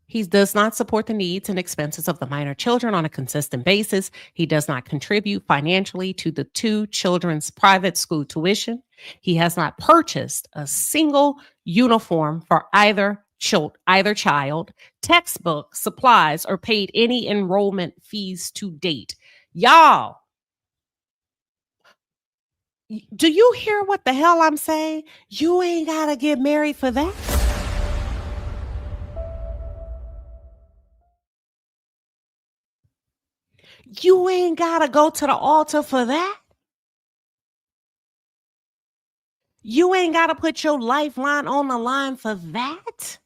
[SPEAKER 2] He does not support the needs and expenses of the minor children on a consistent basis. He does not contribute financially to the two children's private school tuition. He has not purchased a single uniform for either child, textbook, supplies, or paid any enrollment fees to date. Y'all, do you hear what the hell I'm saying? You ain't got to get married for that. You ain't got to go to the altar for that. You ain't got to put your lifeline on the line for that.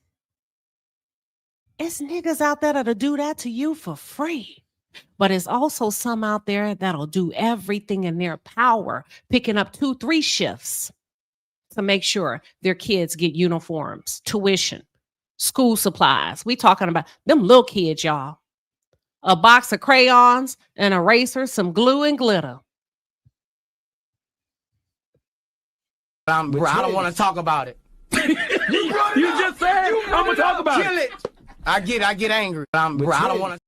[SPEAKER 2] It's niggas out there that'll do that to you for free. But it's also some out there that'll do everything in their power, picking up 2-3 shifts to make sure their kids get uniforms, tuition, school supplies. We talking about them little kids, y'all. A box of crayons, an eraser, some glue and glitter.
[SPEAKER 9] I don't want to talk about it.
[SPEAKER 3] You just said I'm gonna talk about
[SPEAKER 9] Kill
[SPEAKER 3] it.
[SPEAKER 9] I get angry. I don't want to.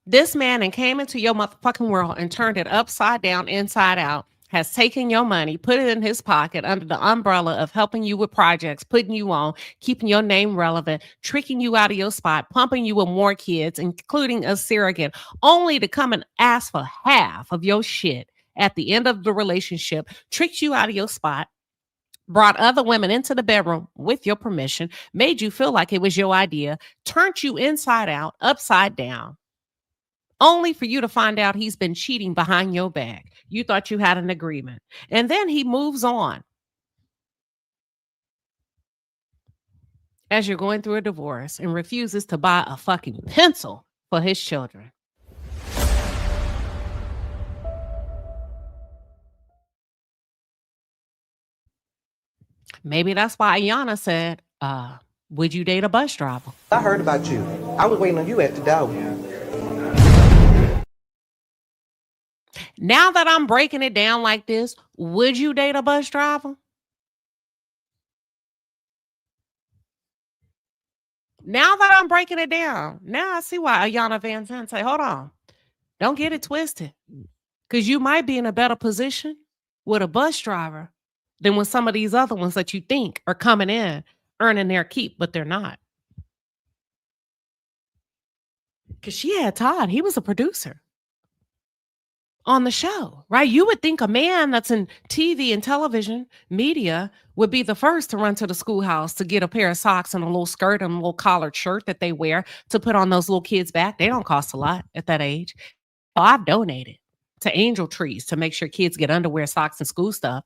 [SPEAKER 2] This man and came into your motherfucking world and turned it upside down, inside out, has taken your money, put it in his pocket under the umbrella of helping you with projects, putting you on, keeping your name relevant, tricking you out of your spot, pumping you with more kids, including a surrogate, only to come and ask for half of your shit at the end of the relationship, tricked you out of your spot, brought other women into the bedroom with your permission, made you feel like it was your idea, turned you inside out, upside down, only for you to find out he's been cheating behind your back. You thought you had an agreement. And then he moves on. As you're going through a divorce and refuses to buy a fucking pencil for his children. Maybe that's why Ayana said, would you date a bus driver?
[SPEAKER 10] I heard about you. I was waiting on you at the door.
[SPEAKER 2] Now that I'm breaking it down like this, would you date a bus driver? Now that I'm breaking it down, now I see why Ayana Van Zandt say, hold on, don't get it twisted. Because you might be in a better position with a bus driver than with some of these other ones that you think are coming in, earning their keep, but they're not. Because she had Todd. He was a producer on the show, right? You would think a man that's in TV and television media would be the first to run to the schoolhouse to get a pair of socks and a little skirt and a little collared shirt that they wear to put on those little kids' back. They don't cost a lot at that age. So I've donated to Angel Trees to make sure kids get underwear, socks, and school stuff.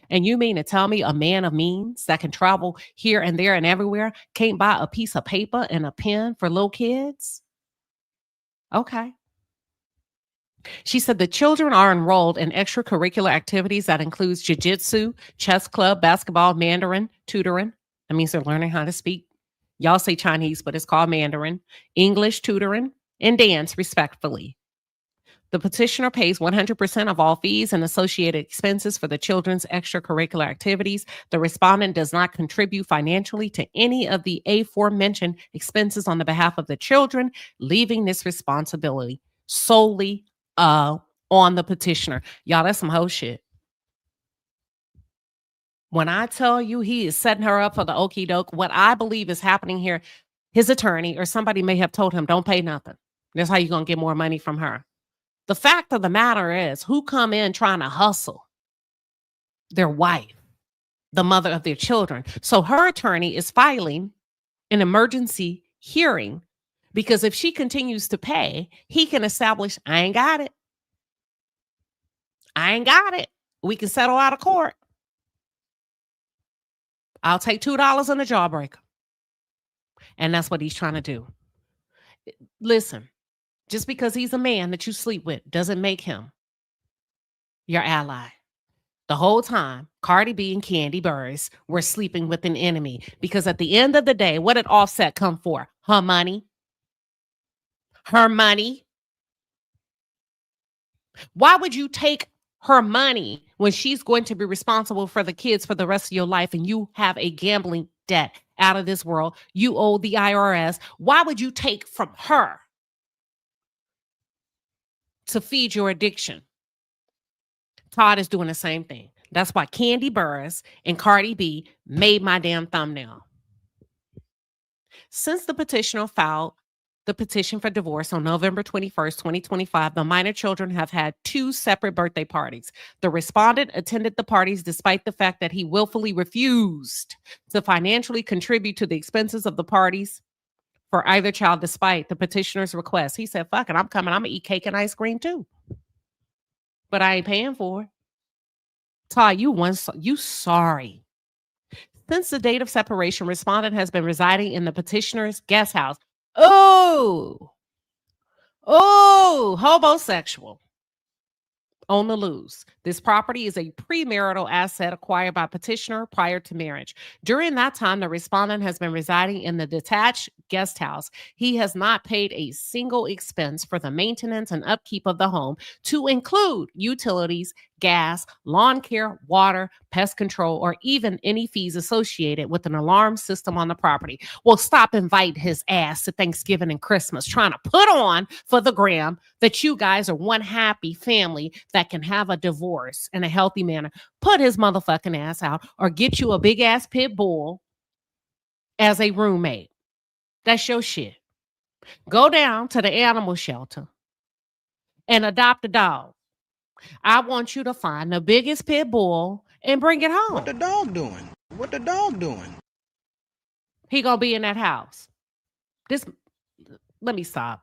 [SPEAKER 2] And you mean to tell me a man of means that can travel here and there and everywhere can't buy a piece of paper and a pen for little kids? Okay. She said the children are enrolled in extracurricular activities that includes jiu-jitsu, chess club, basketball, Mandarin, tutoring. That means they're learning how to speak. Y'all say Chinese, but it's called Mandarin, English tutoring, and dance, respectively. The petitioner pays 100% of all fees and associated expenses for the children's extracurricular activities. The respondent does not contribute financially to any of the aforementioned expenses on the behalf of the children, leaving this responsibility solely on the petitioner. Y'all, that's some hoe shit. When I tell you he is setting her up for the okie doke, what I believe is happening here, his attorney or somebody may have told him, don't pay nothing. That's how you're going to get more money from her. The fact of the matter is, who come in trying to hustle? Their wife, the mother of their children. So her attorney is filing an emergency hearing because if she continues to pay, he can establish, I ain't got it. I ain't got it. We can settle out of court. I'll take $2 on the jawbreaker. And that's what he's trying to do. Listen, just because he's a man that you sleep with doesn't make him your ally. The whole time, Cardi B and Kandi Burruss were sleeping with an enemy because at the end of the day, what did Offset come for? Her money. Her money. Why would you take her money when she's going to be responsible for the kids for the rest of your life and you have a gambling debt out of this world? You owe the IRS. Why would you take from her to feed your addiction? Todd is doing the same thing. That's why Kandi Burruss and Cardi B made my damn thumbnail. Since the petitioner filed the petition for divorce on November 21st, 2025, the minor children have had 2 separate birthday parties. The respondent attended the parties despite the fact that he willfully refused to financially contribute to the expenses of the parties for either child despite the petitioner's request. He said, fuck it, I'm coming. I'm going to eat cake and ice cream too. But I ain't paying for it. Ty, you sorry. Since the date of separation, respondent has been residing in the petitioner's guest house. Oh, homosexual. On the loose. This property is a premarital asset acquired by petitioner prior to marriage. During that time, the respondent has been residing in the detached guest house. He has not paid a single expense for the maintenance and upkeep of the home, to include utilities, gas, lawn care, water, pest control, or even any fees associated with an alarm system on the property. Well, stop inviting his ass to Thanksgiving and Christmas, trying to put on for the gram that you guys are one happy family that can have a divorce in a healthy manner. Put his motherfucking ass out, or get you a big ass pit bull as a roommate. That's your shit. Go down to the animal shelter and adopt a dog. I want you to find the biggest pit bull and bring it home.
[SPEAKER 11] What the dog doing? What the dog doing?
[SPEAKER 2] He gonna be in that house. Let me stop.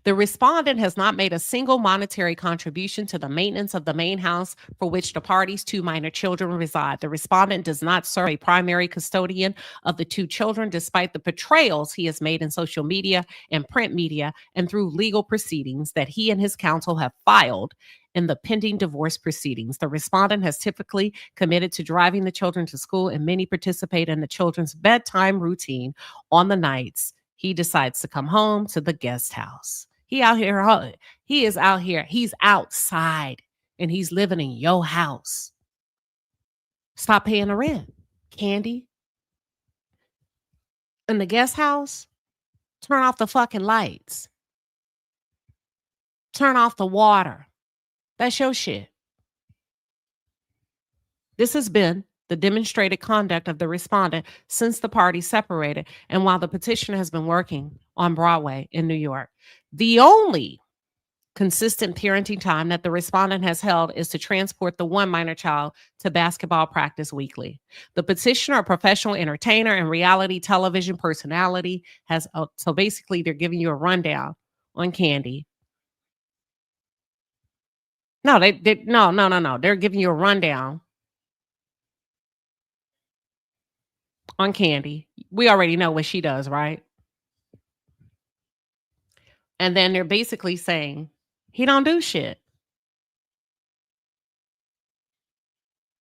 [SPEAKER 2] The respondent has not made a single monetary contribution to the maintenance of the main house for which the parties' 2 minor children reside. The respondent does not serve a primary custodian of the 2 children, despite the portrayals he has made in social media and print media and through legal proceedings that he and his counsel have filed in the pending divorce proceedings. The respondent has typically committed to driving the children to school, and many participate in the children's bedtime routine on the nights he decides to come home to the guest house. He is out here. He's outside and he's living in your house. Stop paying the rent, Kandi. In the guest house, turn off the fucking lights. Turn off the water. That's your shit. This has been the demonstrated conduct of the respondent since the parties separated, and while the petitioner has been working on Broadway in New York. The only consistent parenting time that the respondent has held is to transport the 1 minor child to basketball practice weekly. The petitioner, a professional entertainer and reality television personality, has so basically they're giving you a rundown on Kandi. No, no. They're giving you a rundown on Kandi. We already know what she does, right? And then they're basically saying he don't do shit.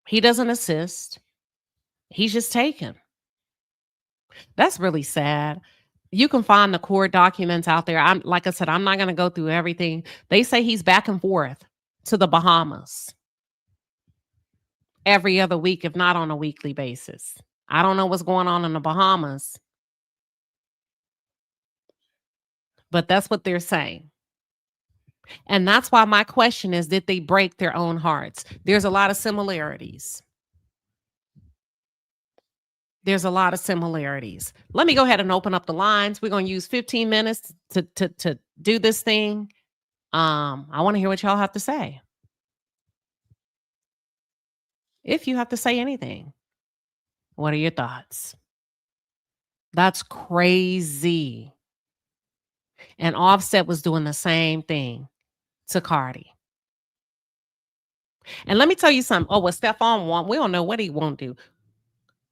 [SPEAKER 2] He doesn't assist. He's just taken. That's really sad. You can find the court documents out there. Like I said, I'm not going to go through everything. They say he's back and forth to the Bahamas every other week, if not on a weekly basis. I don't know what's going on in the Bahamas, but that's what they're saying. And that's why my question is, did they break their own hearts? There's a lot of similarities. There's a lot of similarities. Let me go ahead and open up the lines. We're going to use 15 minutes to do this thing. I want to hear what y'all have to say. If you have to say anything. What are your thoughts? That's crazy. And Offset was doing the same thing to Cardi. And let me tell you something. Oh, what Stephon want, we don't know what he won't do.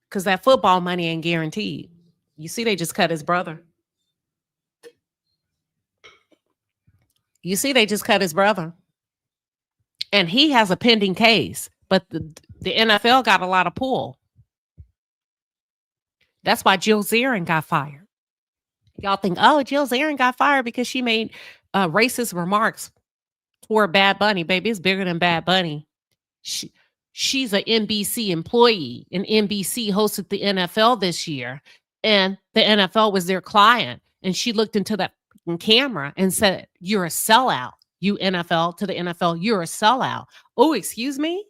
[SPEAKER 2] Because that football money ain't guaranteed. You see, they just cut his brother You see, they just cut his brother. And he has a pending case. But the NFL got a lot of pull. That's why Jill Zarin got fired. Y'all think, oh, Jill Zarin got fired because she made racist remarks toward Bad Bunny. Baby, it's bigger than Bad Bunny. She's an NBC employee, and NBC hosted the NFL this year, and the NFL was their client. And she looked into that camera and said, "You're a sellout, you NFL," to the NFL, "You're a sellout." Oh, excuse me?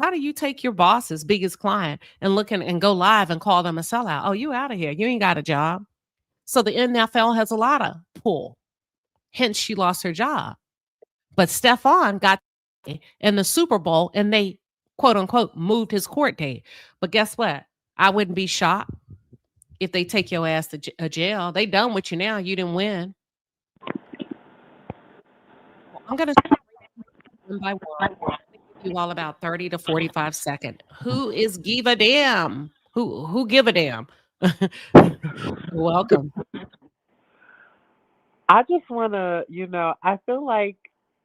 [SPEAKER 2] How do you take your boss's biggest client and look and go live and call them a sellout? Oh, you out of here. You ain't got a job. So the NFL has a lot of pull. Hence, she lost her job. But Stephon got in the Super Bowl, and they, quote unquote, moved his court date. But guess what? I wouldn't be shocked if they take your ass to jail. They done with you now. You didn't win. I'm going to one by one. You all about 30 to 45 seconds. Who is give a damn? Who give a damn? Welcome.
[SPEAKER 12] I just want to, I feel like,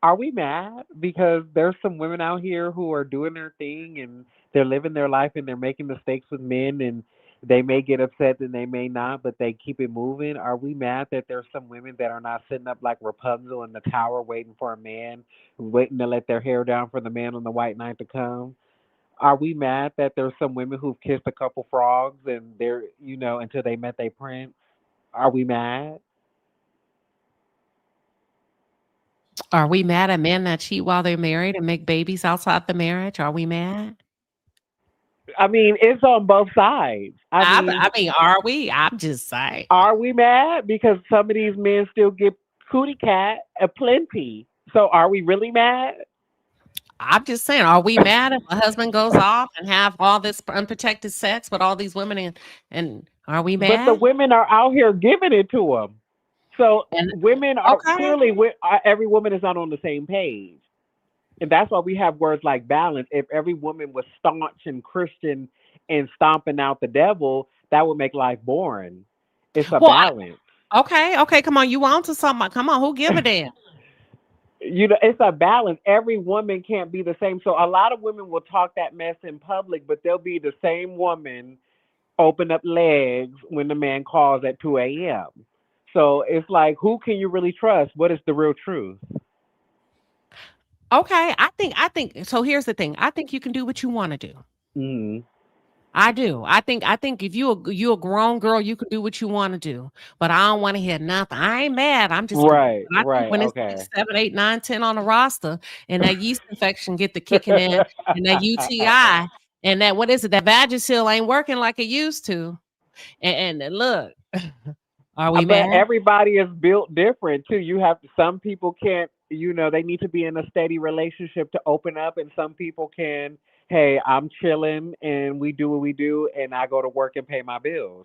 [SPEAKER 12] are we mad? Because there's some women out here who are doing their thing and they're living their life and they're making mistakes with men and they may get upset and they may not, but they keep it moving. Are we mad that there's some women that are not sitting up like Rapunzel in the tower waiting for a man, waiting to let their hair down for the man on the white knight to come? Are we mad that there's some women who've kissed a couple frogs and they're, until they met their prince? Are we mad?
[SPEAKER 2] Are we mad at men that cheat while they're married and make babies outside the marriage? Are we mad?
[SPEAKER 12] I mean, it's on both sides.
[SPEAKER 2] I mean, are we? I'm just saying.
[SPEAKER 12] Are we mad? Because some of these men still get cootie cat aplenty. So are we really mad?
[SPEAKER 2] I'm just saying, are we mad if a husband goes off and have all this unprotected sex with all these women and are we mad?
[SPEAKER 12] But the women are out here giving it to them. So women are clearly, every woman is not on the same page. And that's why we have words like balance. If every woman was staunch and Christian and stomping out the devil, that would make life boring. It's a balance.
[SPEAKER 2] Okay. Come on. You want to something? Come on. Who give a damn?
[SPEAKER 12] It's a balance. Every woman can't be the same. So a lot of women will talk that mess in public, but they'll be the same woman open up legs when the man calls at 2 a.m. So it's like, who can you really trust? What is the real truth?
[SPEAKER 2] Okay, I think. So here's the thing. I think you can do what you want to do.
[SPEAKER 12] Mm-hmm.
[SPEAKER 2] I do. I think if you a grown girl, you can do what you want to do. But I don't want to hear nothing. I ain't mad. I'm just
[SPEAKER 12] right.
[SPEAKER 2] When it's 7, 8, 9, 10 on the roster, and that yeast infection get the kicking in, and that UTI, and that what is it? That Vagisil ain't working like it used to. And look, are we mad?
[SPEAKER 12] Everybody is built different too. Some people can't. They need to be in a steady relationship to open up, and some people can. Hey, I'm chilling and we do what we do and I go to work and pay my bills.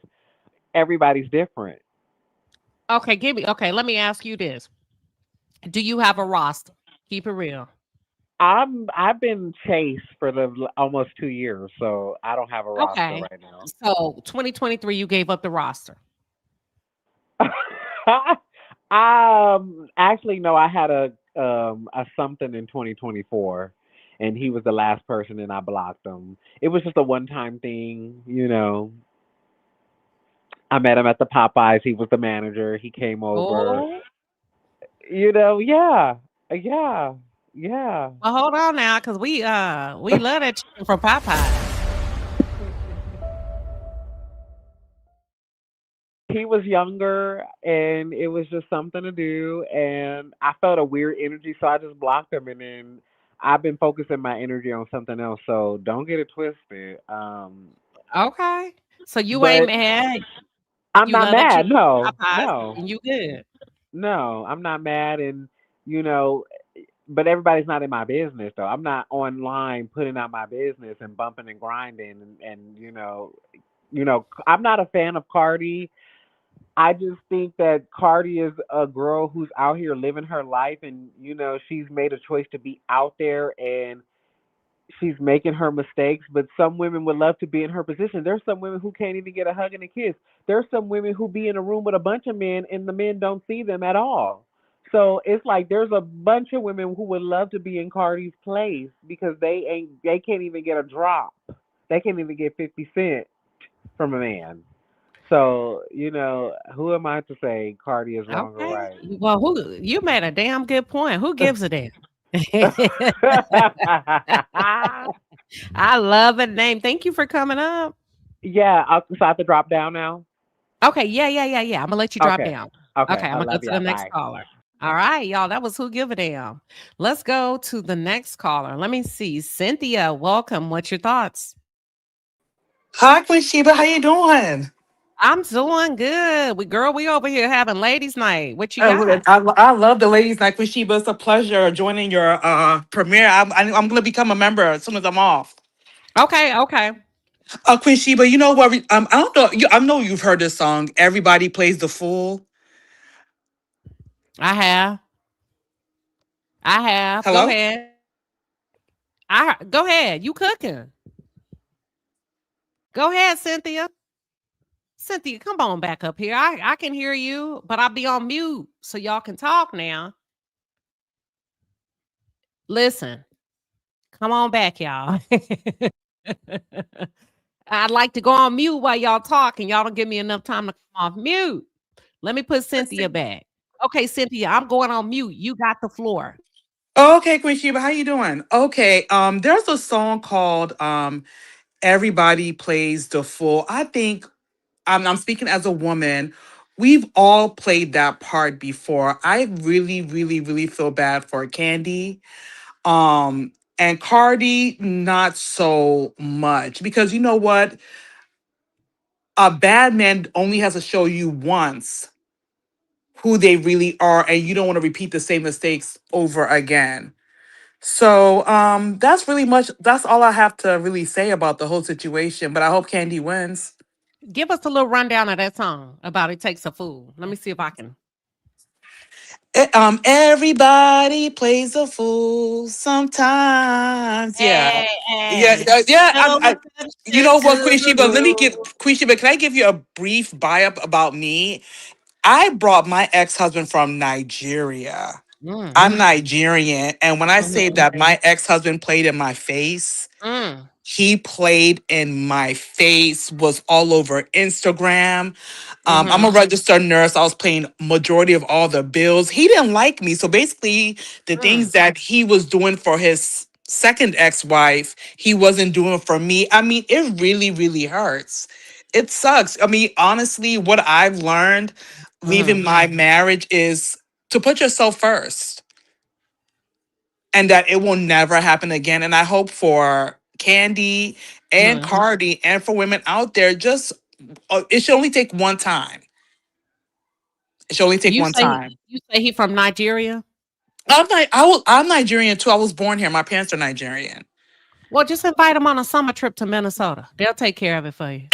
[SPEAKER 12] Everybody's different.
[SPEAKER 2] Okay, let me ask you this. Do you have a roster? Keep it real.
[SPEAKER 12] I've been chased for almost 2 years, so I don't have a roster right now.
[SPEAKER 2] So 2023, you gave up the roster.
[SPEAKER 12] Actually, no, I had a something in 2024. And he was the last person, and I blocked him. It was just a one-time thing, I met him at the Popeyes. He was the manager. He came over.
[SPEAKER 2] Oh.
[SPEAKER 12] Yeah.
[SPEAKER 2] Well, hold on now, because we love that chicken from Popeyes.
[SPEAKER 12] He was younger, and it was just something to do. And I felt a weird energy, so I just blocked him, and then I've been focusing my energy on something else, so don't get it twisted.
[SPEAKER 2] Okay. So you ain't mad?
[SPEAKER 12] I'm not mad. No.
[SPEAKER 2] And you good?
[SPEAKER 12] No, I'm not mad, and but everybody's not in my business though. I'm not online putting out my business and bumping and grinding, and I'm not a fan of Cardi. I just think that Cardi is a girl who's out here living her life, and she's made a choice to be out there, and she's making her mistakes. But some women would love to be in her position. There's some women who can't even get a hug and a kiss. There's some women who be in a room with a bunch of men, and the men don't see them at all. So it's like there's a bunch of women who would love to be in Cardi's place because they can't even get a drop. They can't even get 50 cents from a man. So, who am I to say Cardi is wrong or
[SPEAKER 2] Okay.
[SPEAKER 12] right?
[SPEAKER 2] Well, you made a damn good point. Who gives a damn? I love the name. Thank you for coming up.
[SPEAKER 12] Yeah, so I have to drop down now.
[SPEAKER 2] Okay, yeah. I'm gonna let you drop
[SPEAKER 12] Okay.
[SPEAKER 2] down.
[SPEAKER 12] Okay.
[SPEAKER 2] Okay, I'm
[SPEAKER 12] I
[SPEAKER 2] gonna go
[SPEAKER 12] love
[SPEAKER 2] to the
[SPEAKER 12] y'all.
[SPEAKER 2] next
[SPEAKER 12] Bye.
[SPEAKER 2] caller. All right, y'all. That was Who Give a Damn. Let's go to the next caller. Let me see. Cynthia, welcome. What's your thoughts?
[SPEAKER 13] Hi, Queen Sheba. How you doing?
[SPEAKER 2] I'm doing good. We over here having ladies' night. What you
[SPEAKER 13] Look,
[SPEAKER 2] got?
[SPEAKER 13] I love the ladies' night, Queen Sheba. It's a pleasure joining your premiere. I'm going to become a member as soon as I'm off.
[SPEAKER 2] Okay.
[SPEAKER 13] Queen Sheba, you know what? I don't know. I know you've heard this song. Everybody plays the fool.
[SPEAKER 2] I have. Go
[SPEAKER 13] Hello.
[SPEAKER 2] ahead. Go ahead. You cooking? Go ahead, Cynthia. Cynthia, come on back up here. I can hear you, but I'll be on mute so y'all can talk now. Listen, come on back, y'all. I'd like to go on mute while y'all talking. Y'all don't give me enough time to come off mute. Let me put Cynthia back. Okay, Cynthia, I'm going on mute. You got the floor.
[SPEAKER 13] Okay, Queen Sheba, how you doing? Okay. There's a song called "Everybody Plays the Fool." I think I'm speaking as a woman. We've all played that part before. I really, really, really feel bad for Kandi. And Cardi, not so much. Because you know what? A bad man only has to show you once who they really are, and you don't want to repeat the same mistakes over again. So that's all I have to really say about the whole situation. But I hope Kandi wins.
[SPEAKER 2] Give us a little rundown of that song about It Takes a Fool. Let me see if I can.
[SPEAKER 13] Everybody plays a fool sometimes. Yeah, yeah,
[SPEAKER 2] Hey.
[SPEAKER 13] yeah.
[SPEAKER 2] No
[SPEAKER 13] You
[SPEAKER 2] exception
[SPEAKER 13] know what,
[SPEAKER 2] to
[SPEAKER 13] Queen
[SPEAKER 2] the
[SPEAKER 13] Sheba? Let me get
[SPEAKER 2] rule.
[SPEAKER 13] Queen Sheba. Can I give you a brief buy-up about me? I brought my ex-husband from Nigeria.
[SPEAKER 2] Mm,
[SPEAKER 13] I'm Nigerian, and when I say
[SPEAKER 2] mhm,
[SPEAKER 13] that my ex-husband played in my face,
[SPEAKER 2] mm,
[SPEAKER 13] he played in my face, was all over Instagram. I'm a
[SPEAKER 2] mhm,
[SPEAKER 13] registered nurse. I was paying majority of all the bills. He didn't like me. So basically, the
[SPEAKER 2] mm,
[SPEAKER 13] things that he was doing for his second ex-wife, he wasn't doing for me. I mean, it really, really hurts. It sucks. I mean, honestly, what I've learned leaving
[SPEAKER 2] mhm.
[SPEAKER 13] my marriage is to put yourself first and that it will never happen again. And I hope for Kandi and
[SPEAKER 2] Mhm.
[SPEAKER 13] Cardi and for women out there, just it should only take one time. It should only take
[SPEAKER 2] You
[SPEAKER 13] one
[SPEAKER 2] say
[SPEAKER 13] time.
[SPEAKER 2] you say he from Nigeria?
[SPEAKER 13] I'm Nigerian too. I was born here. My parents are Nigerian.
[SPEAKER 2] Well, just invite him on a summer trip to Minnesota. They'll take care of it for you.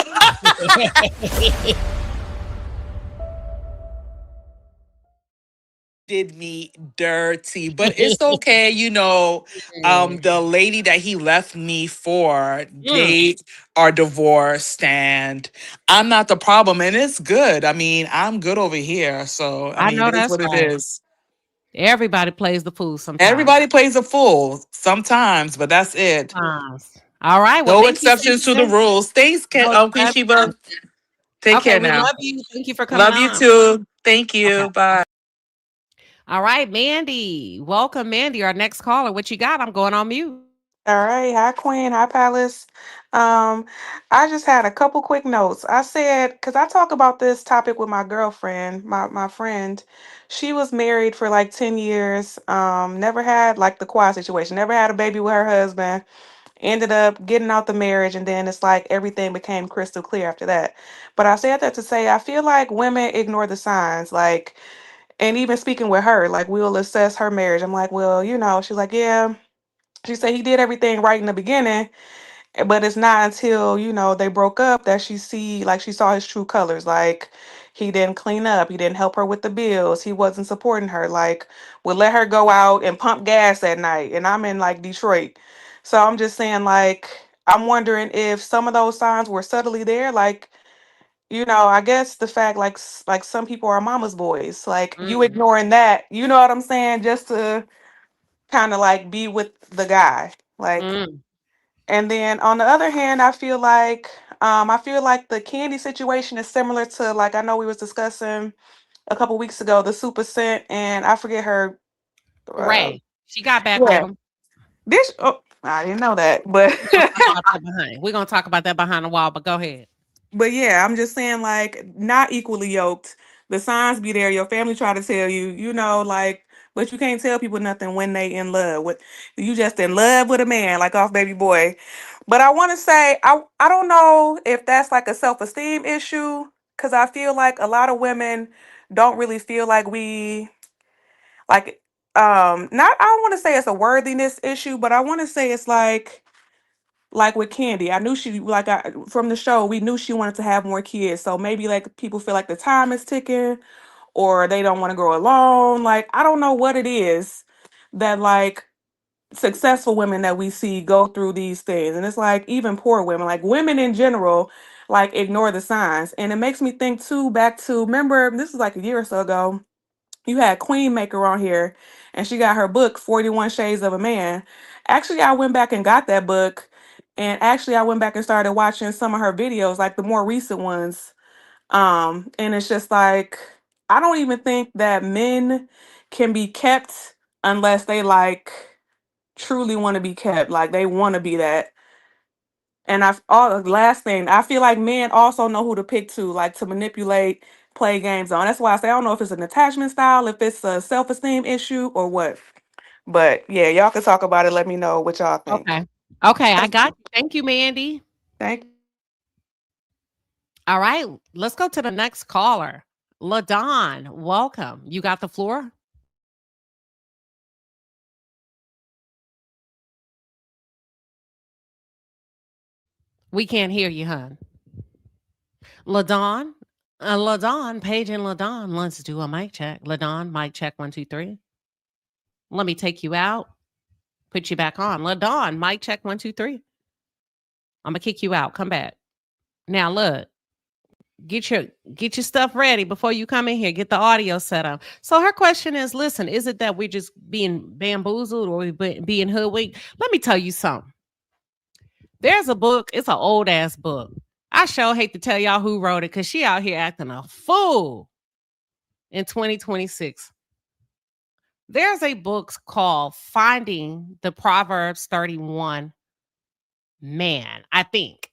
[SPEAKER 13] Did me dirty, but it's okay. The lady that he left me for,
[SPEAKER 2] Mm,
[SPEAKER 13] they are divorced, and I'm not the problem, and it's good. I mean, I'm good over here, so I
[SPEAKER 2] I
[SPEAKER 13] mean,
[SPEAKER 2] know
[SPEAKER 13] it is
[SPEAKER 2] that's
[SPEAKER 13] what it
[SPEAKER 2] right.
[SPEAKER 13] is.
[SPEAKER 2] Everybody plays the fool sometime.
[SPEAKER 13] Everybody plays a fool sometimes, but that's it.
[SPEAKER 2] Sometimes. All right. Well,
[SPEAKER 13] No
[SPEAKER 2] thank you,
[SPEAKER 13] exceptions to the
[SPEAKER 2] Cynthia.
[SPEAKER 13] rules. Thanks,
[SPEAKER 2] No
[SPEAKER 13] Queen
[SPEAKER 2] exception.
[SPEAKER 13] Sheba. Take
[SPEAKER 2] Okay,
[SPEAKER 13] care
[SPEAKER 2] we
[SPEAKER 13] now.
[SPEAKER 2] love you. Thank you for coming
[SPEAKER 13] Love you
[SPEAKER 2] on.
[SPEAKER 13] too. Thank
[SPEAKER 2] Okay.
[SPEAKER 13] you. Bye.
[SPEAKER 2] All right, Mandy. Welcome, Mandy. Our next caller. What you got? I'm going on mute.
[SPEAKER 14] All right, hi Queen, hi Palace. Um, I just had a couple quick notes. I said, because I talk about this topic with my girlfriend, my friend. She was married for like 10 years, never had like the quad situation, never had a baby with her husband, ended up getting out the marriage, and then it's like everything became crystal clear after that. But I said that to say I feel like women ignore the signs, like, and even speaking with her, like we'll assess her marriage. I'm like, well, she's like, yeah. She said he did everything right in the beginning, but it's not until, they broke up that she saw his true colors. Like he didn't clean up, he didn't help her with the bills, he wasn't supporting her, like would let her go out and pump gas at night. And I'm in like Detroit. So I'm just saying, like, I'm wondering if some of those signs were subtly there, like you know, I guess the fact like some people are mama's boys, like you
[SPEAKER 2] Mm,
[SPEAKER 14] ignoring that, you know what I'm saying, just to kind of like be with the guy, like.
[SPEAKER 2] mm.
[SPEAKER 14] And then on the other hand, I feel like the Candy situation is similar to, like, I know we was discussing a couple weeks ago the Super Scent, and I forget her. Uh,
[SPEAKER 2] Ray, she got back with
[SPEAKER 14] yeah,
[SPEAKER 2] him.
[SPEAKER 14] this. Oh, I didn't know that, but
[SPEAKER 2] We're gonna talk about that behind. We're gonna talk about that behind the wall. But go ahead.
[SPEAKER 14] but yeah, I'm just saying, like, not equally yoked. The signs be there. Your family try to tell you, you know, like, but you can't tell people nothing when they in love with you. Just in love with a man, like off Baby Boy. But I want to say, I don't know if that's like a self esteem issue, because I feel like a lot of women don't really feel like we like not. I don't want to say it's a worthiness issue, but I want to say it's like with Candy, I knew she from the show, we knew she wanted to have more kids. So maybe like people feel like the time is ticking or they don't want to grow alone. Like I don't know what it is that like successful women that we see go through these things. And it's like even poor women, like women in general, like ignore the signs. And it makes me think too back to, remember, this was like a year or so ago, you had Queen Maker on here and she got her book 41 Shades of a Man. Actually, I went back and got that book, and actually I went back and started watching some of her videos, like the more recent ones. And it's just like I don't even think that men can be kept unless they like truly want to be kept, like they want to be that. And all the last thing, I feel like men also know who to pick to, like to manipulate, play games on. That's why I say I don't know if it's an attachment style, if it's a self-esteem issue or what. But yeah, y'all can talk about it. Let me know what y'all think.
[SPEAKER 2] Okay. Okay, I
[SPEAKER 14] Thank
[SPEAKER 2] got
[SPEAKER 14] you.
[SPEAKER 2] you. Thank you, Mandy.
[SPEAKER 14] Thank
[SPEAKER 2] All right, let's go to the next caller. LaDon, welcome. You got the floor? We can't hear you, hon. LaDon? LaDon, Paige and LaDon, let's do a mic check. LaDon, mic check 1, 2, 3. Let me take you out, put you back on. LaDon, mic check 1, 2, 3. I'm gonna kick you out. Come back. Now look, get your stuff ready before you come in here. Get the audio set up. So her question is, listen, is it that we're just being bamboozled or we being hoodwinked? Let me tell you something. There's a book. It's an old ass book. I sure hate to tell y'all who wrote it because she out here acting a fool in 2026. There's a book called Finding the Proverbs 31 Man, I think.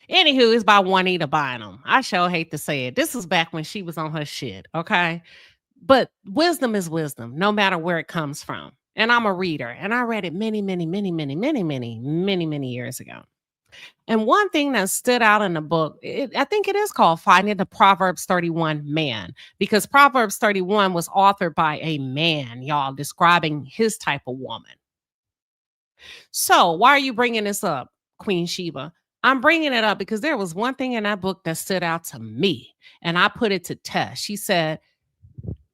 [SPEAKER 2] Anywho, it's by Juanita Bynum. I sure hate to say it. This was back when she was on her shit, okay? But wisdom is wisdom, no matter where it comes from. And I'm a reader, and I read it many, many, many, many, many, many, many, many years ago. And one thing that stood out in the book, I think it is called Finding the Proverbs 31 Man, because Proverbs 31 was authored by a man, y'all, describing his type of woman. So why are you bringing this up, Queen Sheba? I'm bringing it up because there was one thing in that book that stood out to me, and I put it to test. She said,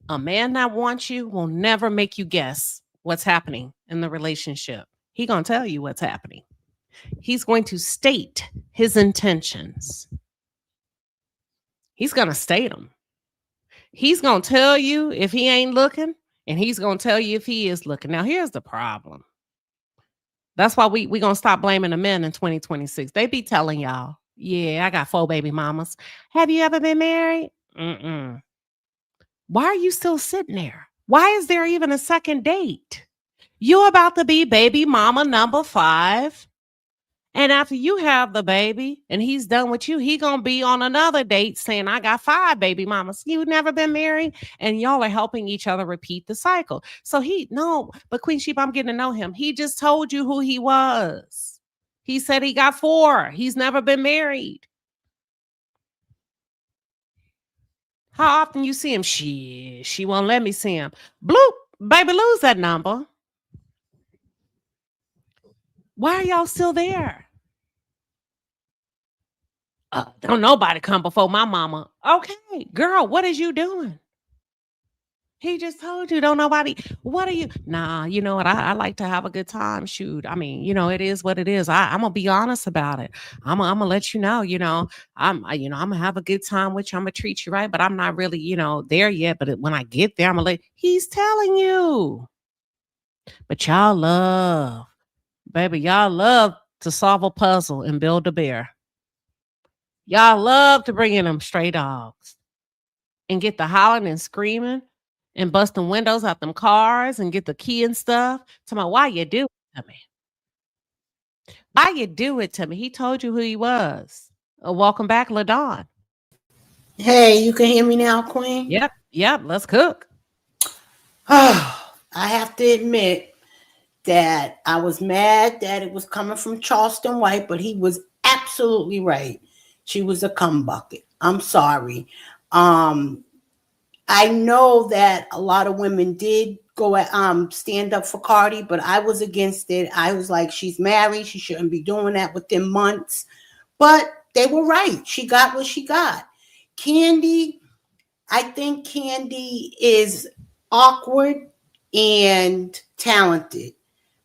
[SPEAKER 2] a man that wants you will never make you guess what's happening in the relationship. He gonna tell you what's happening. He's going to state his intentions. He's gonna state them. He's gonna tell you if he ain't looking, and he's gonna tell you if he is looking. Now, here's the problem. That's why we gonna stop blaming the men in 2026. They be telling y'all, yeah, I got 4 baby mamas. Have you ever been married? Mm-mm. Why are you still sitting there? Why is there even a second date? You're about to be baby mama number 5. And after you have the baby and he's done with you, he gonna be on another date saying, I got 5 baby mamas. You've never been married? And y'all are helping each other repeat the cycle. So but Queen Sheba, I'm getting to know him. He just told you who he was. He said he got 4. He's never been married. How often you see him? She won't let me see him. Bloop, baby, lose that number. Why are y'all still there? Don't nobody come before my mama. Okay, girl, what is you doing? He just told you, don't nobody. What are you? Nah, you know what? I like to have a good time. Shoot. I mean, you know, it is what it is. I'm gonna be honest about it. I'm gonna let you know, I'm gonna have a good time with you. I'm gonna treat you right, but I'm not really, there yet. But when I get there, I'm gonna he's telling you. But y'all love to solve a puzzle and build a bear. Y'all love to bring in them stray dogs and get the hollering and screaming and busting windows out them cars and get the key and stuff. Tell me, why you do it to me? Why you do it to me? He told you who he was. Welcome back, LaDawn.
[SPEAKER 15] Hey, you can hear me now, Queen?
[SPEAKER 2] Yep. Let's cook.
[SPEAKER 15] Oh, I have to admit that I was mad that it was coming from Charleston White, but he was absolutely right. She was a cum bucket. I'm sorry. I know that a lot of women did go stand up for Cardi, but I was against it. I was like, she's married. She shouldn't be doing that within months. But they were right. She got what she got. Kandi, I think Kandi is awkward and talented.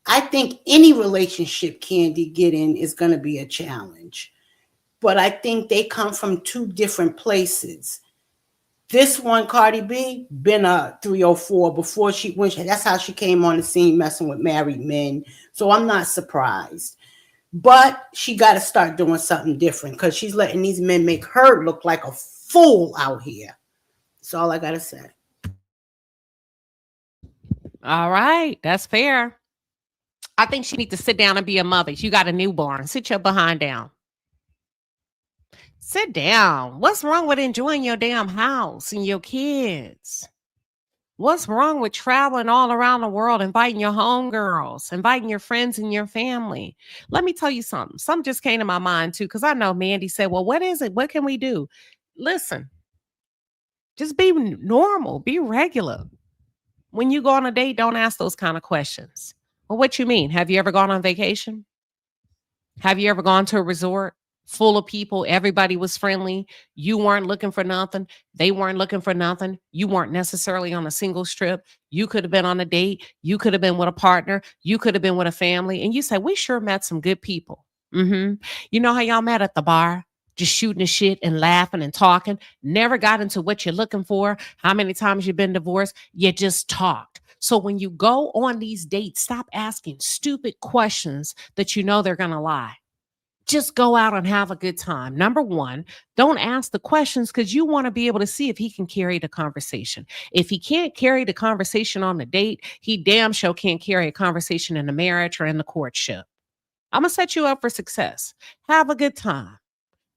[SPEAKER 15] I think any relationship Kandi get in is going to be a challenge. But I think they come from two different places. This one, Cardi B, been a 304 before that's how she came on the scene messing with married men. So I'm not surprised. But she got to start doing something different because she's letting these men make her look like a fool out here. That's all I got to say.
[SPEAKER 2] All right. That's fair. I think she needs to sit down and be a mother. You got a newborn. Sit your behind down. Sit down. What's wrong with enjoying your damn house and your kids? What's wrong with traveling all around the world, inviting your homegirls, inviting your friends and your family? Let me tell you something. Something just came to my mind too, because I know Mandy said, well, what is it? What can we do? Listen, just be normal, be regular. When you go on a date, don't ask those kind of questions. Well, what you mean? Have you ever gone on vacation? Have you ever gone to a resort full of people? Everybody was friendly. You weren't looking for nothing. They weren't looking for nothing. You weren't necessarily on a single trip. You could have been on a date. You could have been with a partner. You could have been with a family. And you say, we sure met some good people. You know how y'all met at the bar? Just shooting the shit and laughing and talking. Never got into what you're looking for. How many times you've been divorced? You just talked. So when you go on these dates, stop asking stupid questions that you know they're going to lie. Just go out and have a good time. Number one, don't ask the questions because you want to be able to see if he can carry the conversation. If he can't carry the conversation on the date, he damn sure can't carry a conversation in the marriage or in the courtship. I'm going to set you up for success. Have a good time.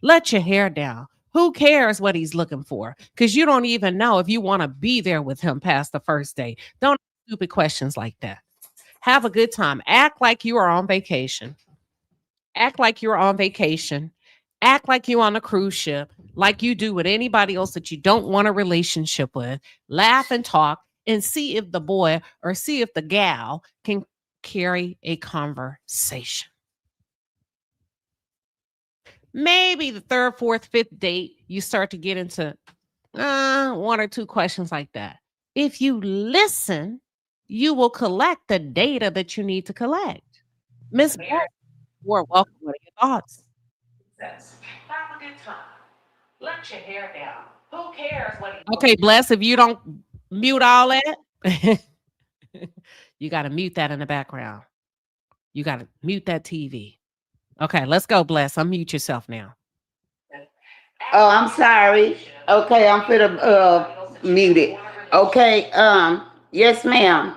[SPEAKER 2] Let your hair down. Who cares what he's looking for? Because you don't even know if you want to be there with him past the first day. Don't ask stupid questions like that. Have a good time. Act like you are on vacation. Act like you're on vacation. Act like you're on a cruise ship, like you do with anybody else that you don't want a relationship with. Laugh and talk and see if the boy or see if the gal can carry a conversation. Maybe the third, fourth, fifth date, you start to get into one or two questions like that. If you listen, you will collect the data that you need to collect. Miss Moore, welcome. What are your thoughts? Have a good time. Let your hair down. Who cares what he Okay, Bless, if you don't mute all that, you got to mute that in the background. You got to mute that TV. Okay, let's go, Bless. Unmute yourself now.
[SPEAKER 16] Oh, I'm sorry. Okay, I'm finna mute it. Okay, yes, ma'am.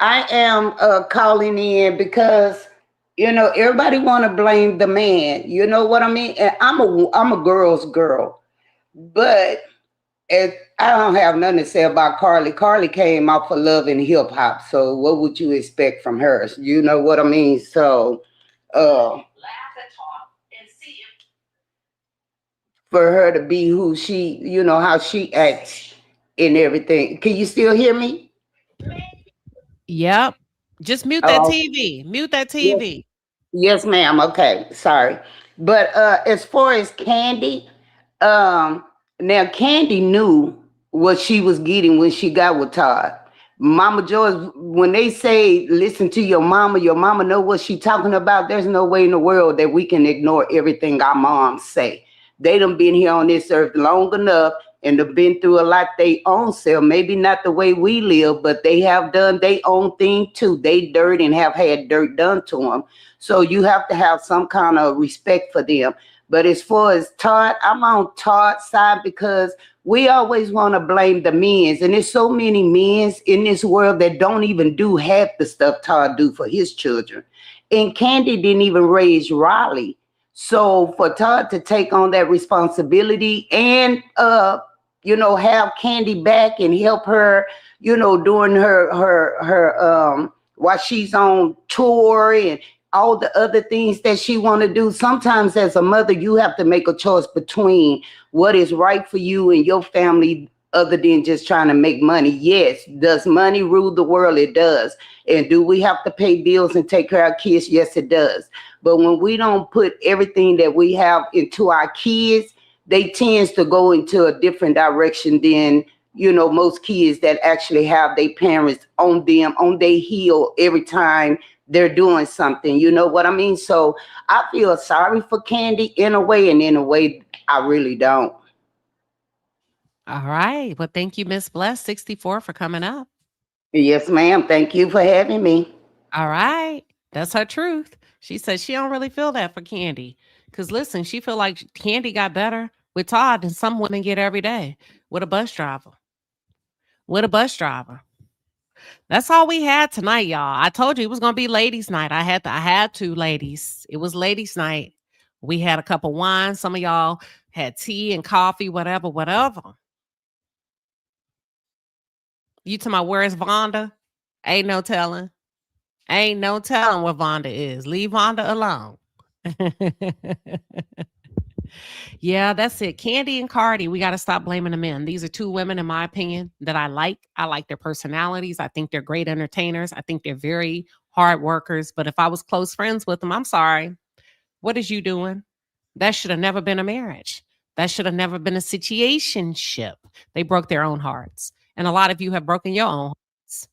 [SPEAKER 16] I am calling in because everybody want to blame the man. You know what I mean? And I'm a girl's girl, but I don't have nothing to say about Carly. Carly came off of Love and Hip Hop, so what would you expect from her? You know what I mean? So, for her to be who she, how she acts and everything. Can you still hear me?
[SPEAKER 2] Yep. Just mute that TV. Mute that TV.
[SPEAKER 16] Yes, ma'am. Okay. Sorry. But as far as Kandi, now Kandi knew what she was getting when she got with Todd. Mama Joyce, when they say listen to your mama know what she talking about. There's no way in the world that we can ignore everything our moms say. They done been here on this earth long enough and have been through a lot they own self. Maybe not the way we live, but they have done their own thing too. They dirt and have had dirt done to them. So you have to have some kind of respect for them. But as far as Todd, I'm on Todd's side because we always want to blame the men's, and there's so many men's in this world that don't even do half the stuff Todd do for his children. And Kandi didn't even raise Riley. So for Todd to take on that responsibility and have Kandi back and help her, during her while she's on tour and all the other things that she want to do. Sometimes as a mother, you have to make a choice between what is right for you and your family other than just trying to make money. Yes, does money rule the world? It does. And do we have to pay bills and take care of our kids? Yes, it does. But when we don't put everything that we have into our kids, they tend to go into a different direction than most kids that actually have their parents on them, on their heel every time they're doing something. You know what I mean? So I feel sorry for Kandi in a way, and in a way I really don't.
[SPEAKER 2] All right. Well, thank you, Miss Bless 64 for coming up.
[SPEAKER 16] Yes, ma'am. Thank you for having me.
[SPEAKER 2] All right. That's her truth. She said she don't really feel that for Kandi. Because listen, she feel like Kandi got better with Todd than some women get every day with a bus driver. With a bus driver. That's all we had tonight, y'all. I told you it was gonna be ladies' night. I had to, ladies. It was ladies' night. We had a cup of wine. Some of y'all had tea and coffee, whatever. You talking about where's Vonda? Ain't no telling. Ain't no telling where Vonda is. Leave Vonda alone. Yeah, that's it. Kandi and Cardi, we got to stop blaming the men. These are two women, in my opinion, that I like. I like their personalities. I think they're great entertainers. I think they're very hard workers. But if I was close friends with them, I'm sorry. What is you doing? That should have never been a marriage. That should have never been a situationship. They broke their own hearts. And a lot of you have broken your own hearts.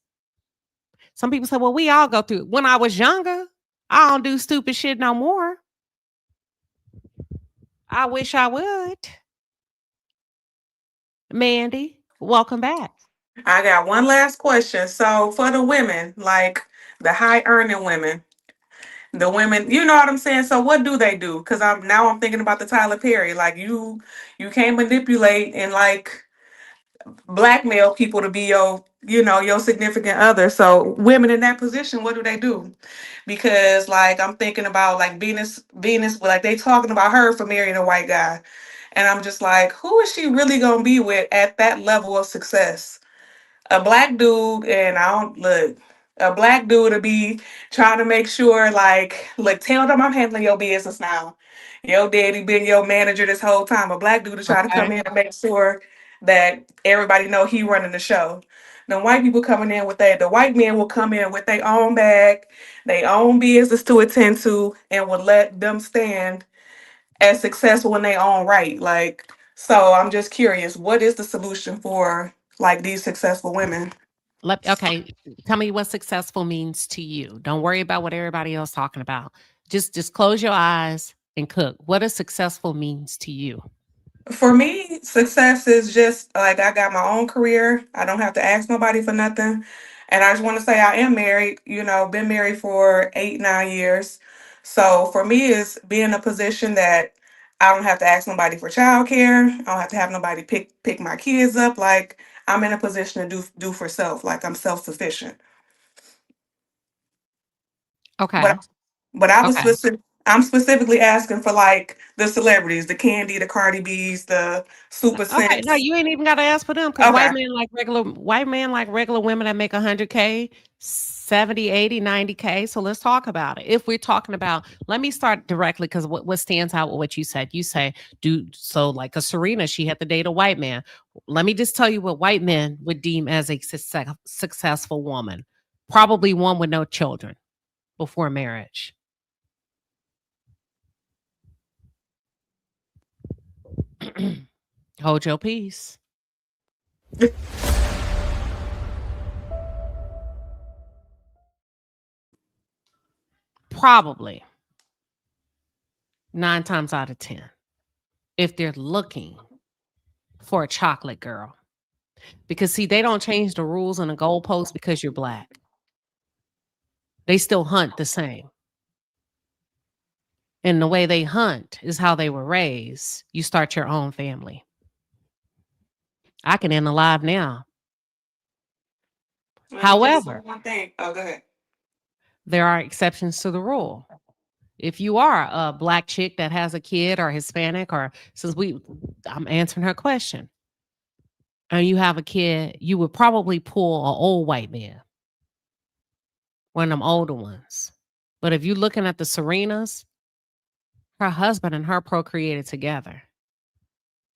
[SPEAKER 2] Some people say, well, we all go through it. When I was younger, I don't do stupid shit no more. I wish I would. Mandy, welcome back.
[SPEAKER 14] I got one last question. So for the women, like the high earning women, the women, you know what I'm saying? So what do they do? Because I'm thinking about the Tyler Perry. Like you can't manipulate and like blackmail people to be your significant other. So women in that position, what do they do? Because like I'm thinking about like Venus, like they talking about her for marrying a white guy. And I'm just like, who is she really gonna be with at that level of success? A black dude, and I don't look a black dude to be trying to make sure, like, look, tell them I'm handling your business now. Your daddy been your manager this whole time. A black dude to try to come in and make sure that everybody know he running the show. The white people coming in with that, the white men will come in with their own bag, their own business to attend to, and will let them stand as successful in their own right. Like, so I'm just curious, what is the solution for like these successful women?
[SPEAKER 2] Okay, tell me what successful means to you. Don't worry about what everybody else talking about. Just close your eyes and cook. What does successful means to you?
[SPEAKER 14] For me, success is just like I got my own career. I don't have to ask nobody for nothing. And I just want to say I am married, been married for 8, 9 years. So for me, is being in a position that I don't have to ask nobody for childcare. I don't have to have nobody pick my kids up. Like I'm in a position to do for self. Like I'm self-sufficient.
[SPEAKER 2] Okay.
[SPEAKER 14] But I'm specifically asking for like the celebrities, the Kandi, the Cardi B's, the Super
[SPEAKER 2] Okay, no,
[SPEAKER 14] Sense.
[SPEAKER 2] you ain't even got to ask for them because
[SPEAKER 14] Okay.
[SPEAKER 2] white men like regular women that make 100K, 70, 80, 90K. So let's talk about it. If we're talking about, let me start directly because what stands out with what you said. You say, so like a Serena, she had to date a white man. Let me just tell you what white men would deem as a successful woman. Probably one with no children before marriage. Hold your peace. Probably 9 times out of 10, if they're looking for a chocolate girl. Because see, they don't change the rules on the goalpost because you're black. They still hunt the same. And the way they hunt is how they were raised. You start your own family. I can end a live now. However,
[SPEAKER 14] one thing. Oh, go ahead.
[SPEAKER 2] there are exceptions to the rule. If you are a black chick that has a kid or Hispanic, or I'm answering her question, and you have a kid, you would probably pull an old white man, one of them older ones. But if you're looking at the Serenas, her husband and her procreated together.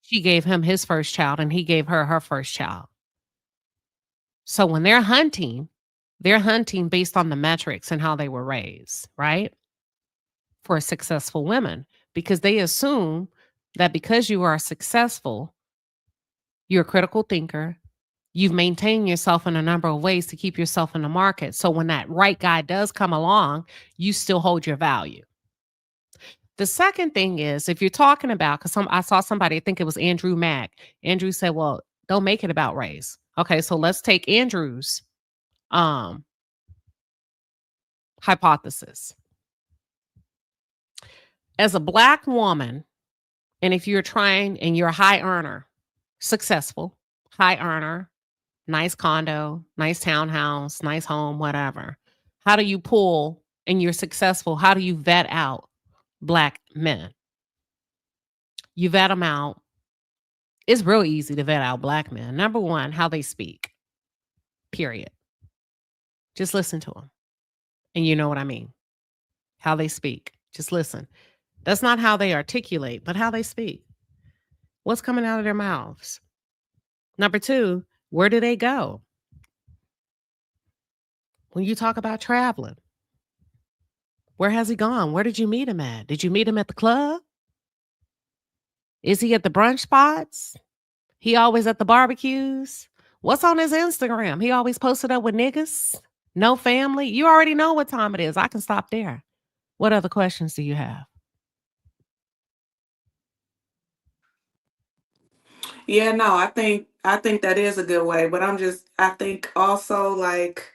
[SPEAKER 2] She gave him his first child and he gave her her first child. So when they're hunting based on the metrics and how they were raised, right? For successful women, because they assume that because you are successful, you're a critical thinker, you've maintained yourself in a number of ways to keep yourself in the market. So when that right guy does come along, you still hold your value. The second thing is, if you're talking about, because I saw somebody, I think it was Andrew Mack. Andrew said, well, don't make it about race. Okay, so let's take Andrew's hypothesis. As a black woman, and if you're trying and you're a high earner, successful, high earner, nice condo, nice townhouse, nice home, whatever, how do you pull and you're successful? How do you vet out black men? You vet them out. It's real easy to vet out black men. Number one, how they speak. Period. Just listen to them. And you know what I mean. How they speak. Just listen. That's not how they articulate, but how they speak. What's coming out of their mouths? Number two, where do they go? When you talk about traveling, where has he gone? Where did you meet him at? Did you meet him at the club? Is he at the brunch spots? He always at the barbecues? What's on his Instagram? He always posted up with niggas? No family? You already know what time it is. I can stop there. What other questions do you have?
[SPEAKER 14] Yeah, no, I think that is a good way, but I think also like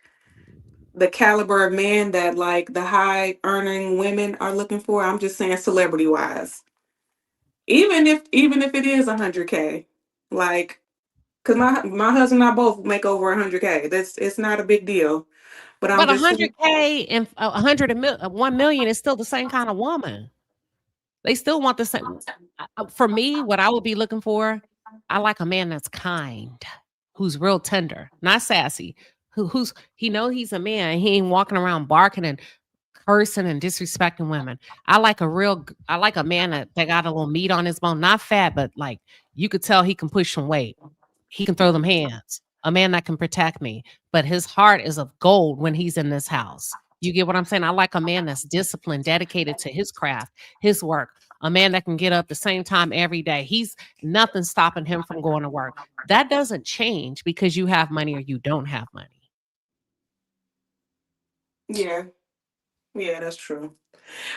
[SPEAKER 14] the caliber of men that like the high earning women are looking for. I'm just saying celebrity wise. Even if it is 100K, like, cause my husband and I both make over 100K. It's not a big deal. But I'm
[SPEAKER 2] But
[SPEAKER 14] just saying,
[SPEAKER 2] 100K and 1 million is still the same kind of woman. They still want the same. For me, what I would be looking for, I like a man that's kind, who's real tender, not sassy, who's he know he's a man. He ain't walking around barking and cursing and disrespecting women. I like a man that got a little meat on his bone, not fat, but like you could tell he can push some weight. He can throw them hands. A man that can protect me, but his heart is of gold when he's in this house. You get what I'm saying? I like a man that's disciplined, dedicated to his craft, his work. A man that can get up the same time every day. He's nothing stopping him from going to work. That doesn't change because you have money or you don't have money.
[SPEAKER 14] yeah, that's true.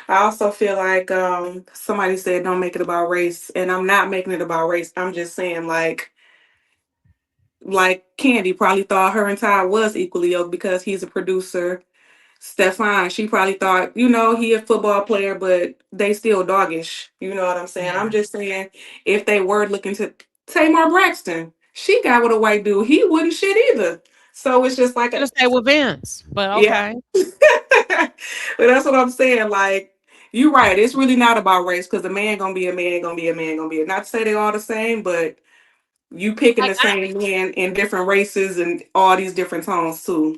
[SPEAKER 14] I also feel like somebody said don't make it about race, and I'm not making it about race. I'm just saying like Kandi probably thought her and Ty was equally yoked because he's a producer. Stefan, she probably thought, he a football player, but they still doggish. You know what I'm saying? I'm just saying, if they were looking to Tamar Braxton, she got with a white dude, he wouldn't shit either. So it's just like
[SPEAKER 2] I'm gonna stay with Vince, but
[SPEAKER 14] yeah.
[SPEAKER 2] okay.
[SPEAKER 14] But that's what I'm saying. Like, you're right. It's really not about race because a man gonna be a man, gonna be a man, gonna be a. Not to say they all the same, but you picking the same man in different races and all these different tones too.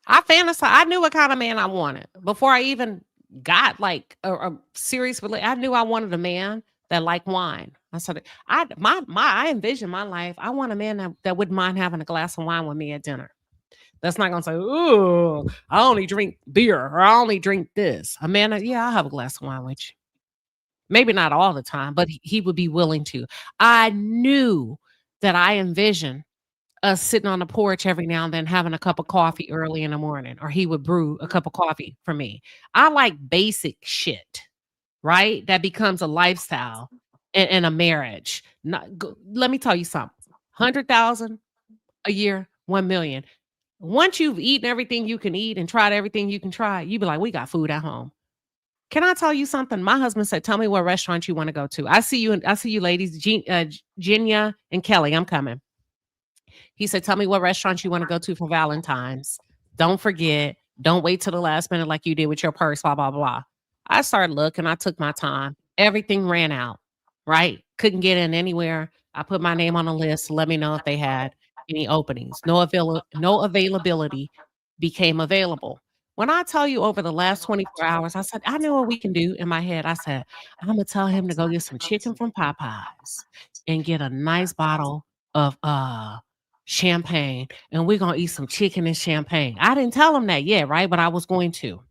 [SPEAKER 2] I fantasized. I knew what kind of man I wanted before I even got like a serious relationship. I knew I wanted a man that liked wine. I said, I envision my life. I want a man that wouldn't mind having a glass of wine with me at dinner. That's not gonna say, "Oh, I only drink beer," or "I only drink this." A man, I'll have a glass of wine with you. Maybe not all the time, but he would be willing to. I knew that I envisioned us sitting on the porch every now and then having a cup of coffee early in the morning, or he would brew a cup of coffee for me. I like basic shit, right? That becomes a lifestyle in a marriage. Let me tell you something. 100,000 a year, 1 million. Once you've eaten everything you can eat and tried everything you can try, you be like, we got food at home. Can I tell you something? My husband said, tell me what restaurant you want to go to. I see you ladies, Genia and Kelly, I'm coming. He said, tell me what restaurant you want to go to for Valentine's. Don't forget. Don't wait till the last minute like you did with your purse, blah, blah, blah. I started looking. I took my time. Everything ran out, right? Couldn't get in anywhere. I put my name on a list to let me know if they had any openings. No availability became available. When I tell you over the last 24 hours, I said, I know what we can do in my head. I said, I'm going to tell him to go get some chicken from Popeyes and get a nice bottle of champagne, and we're gonna eat some chicken and champagne. I didn't tell him that yet, right? But I was going to.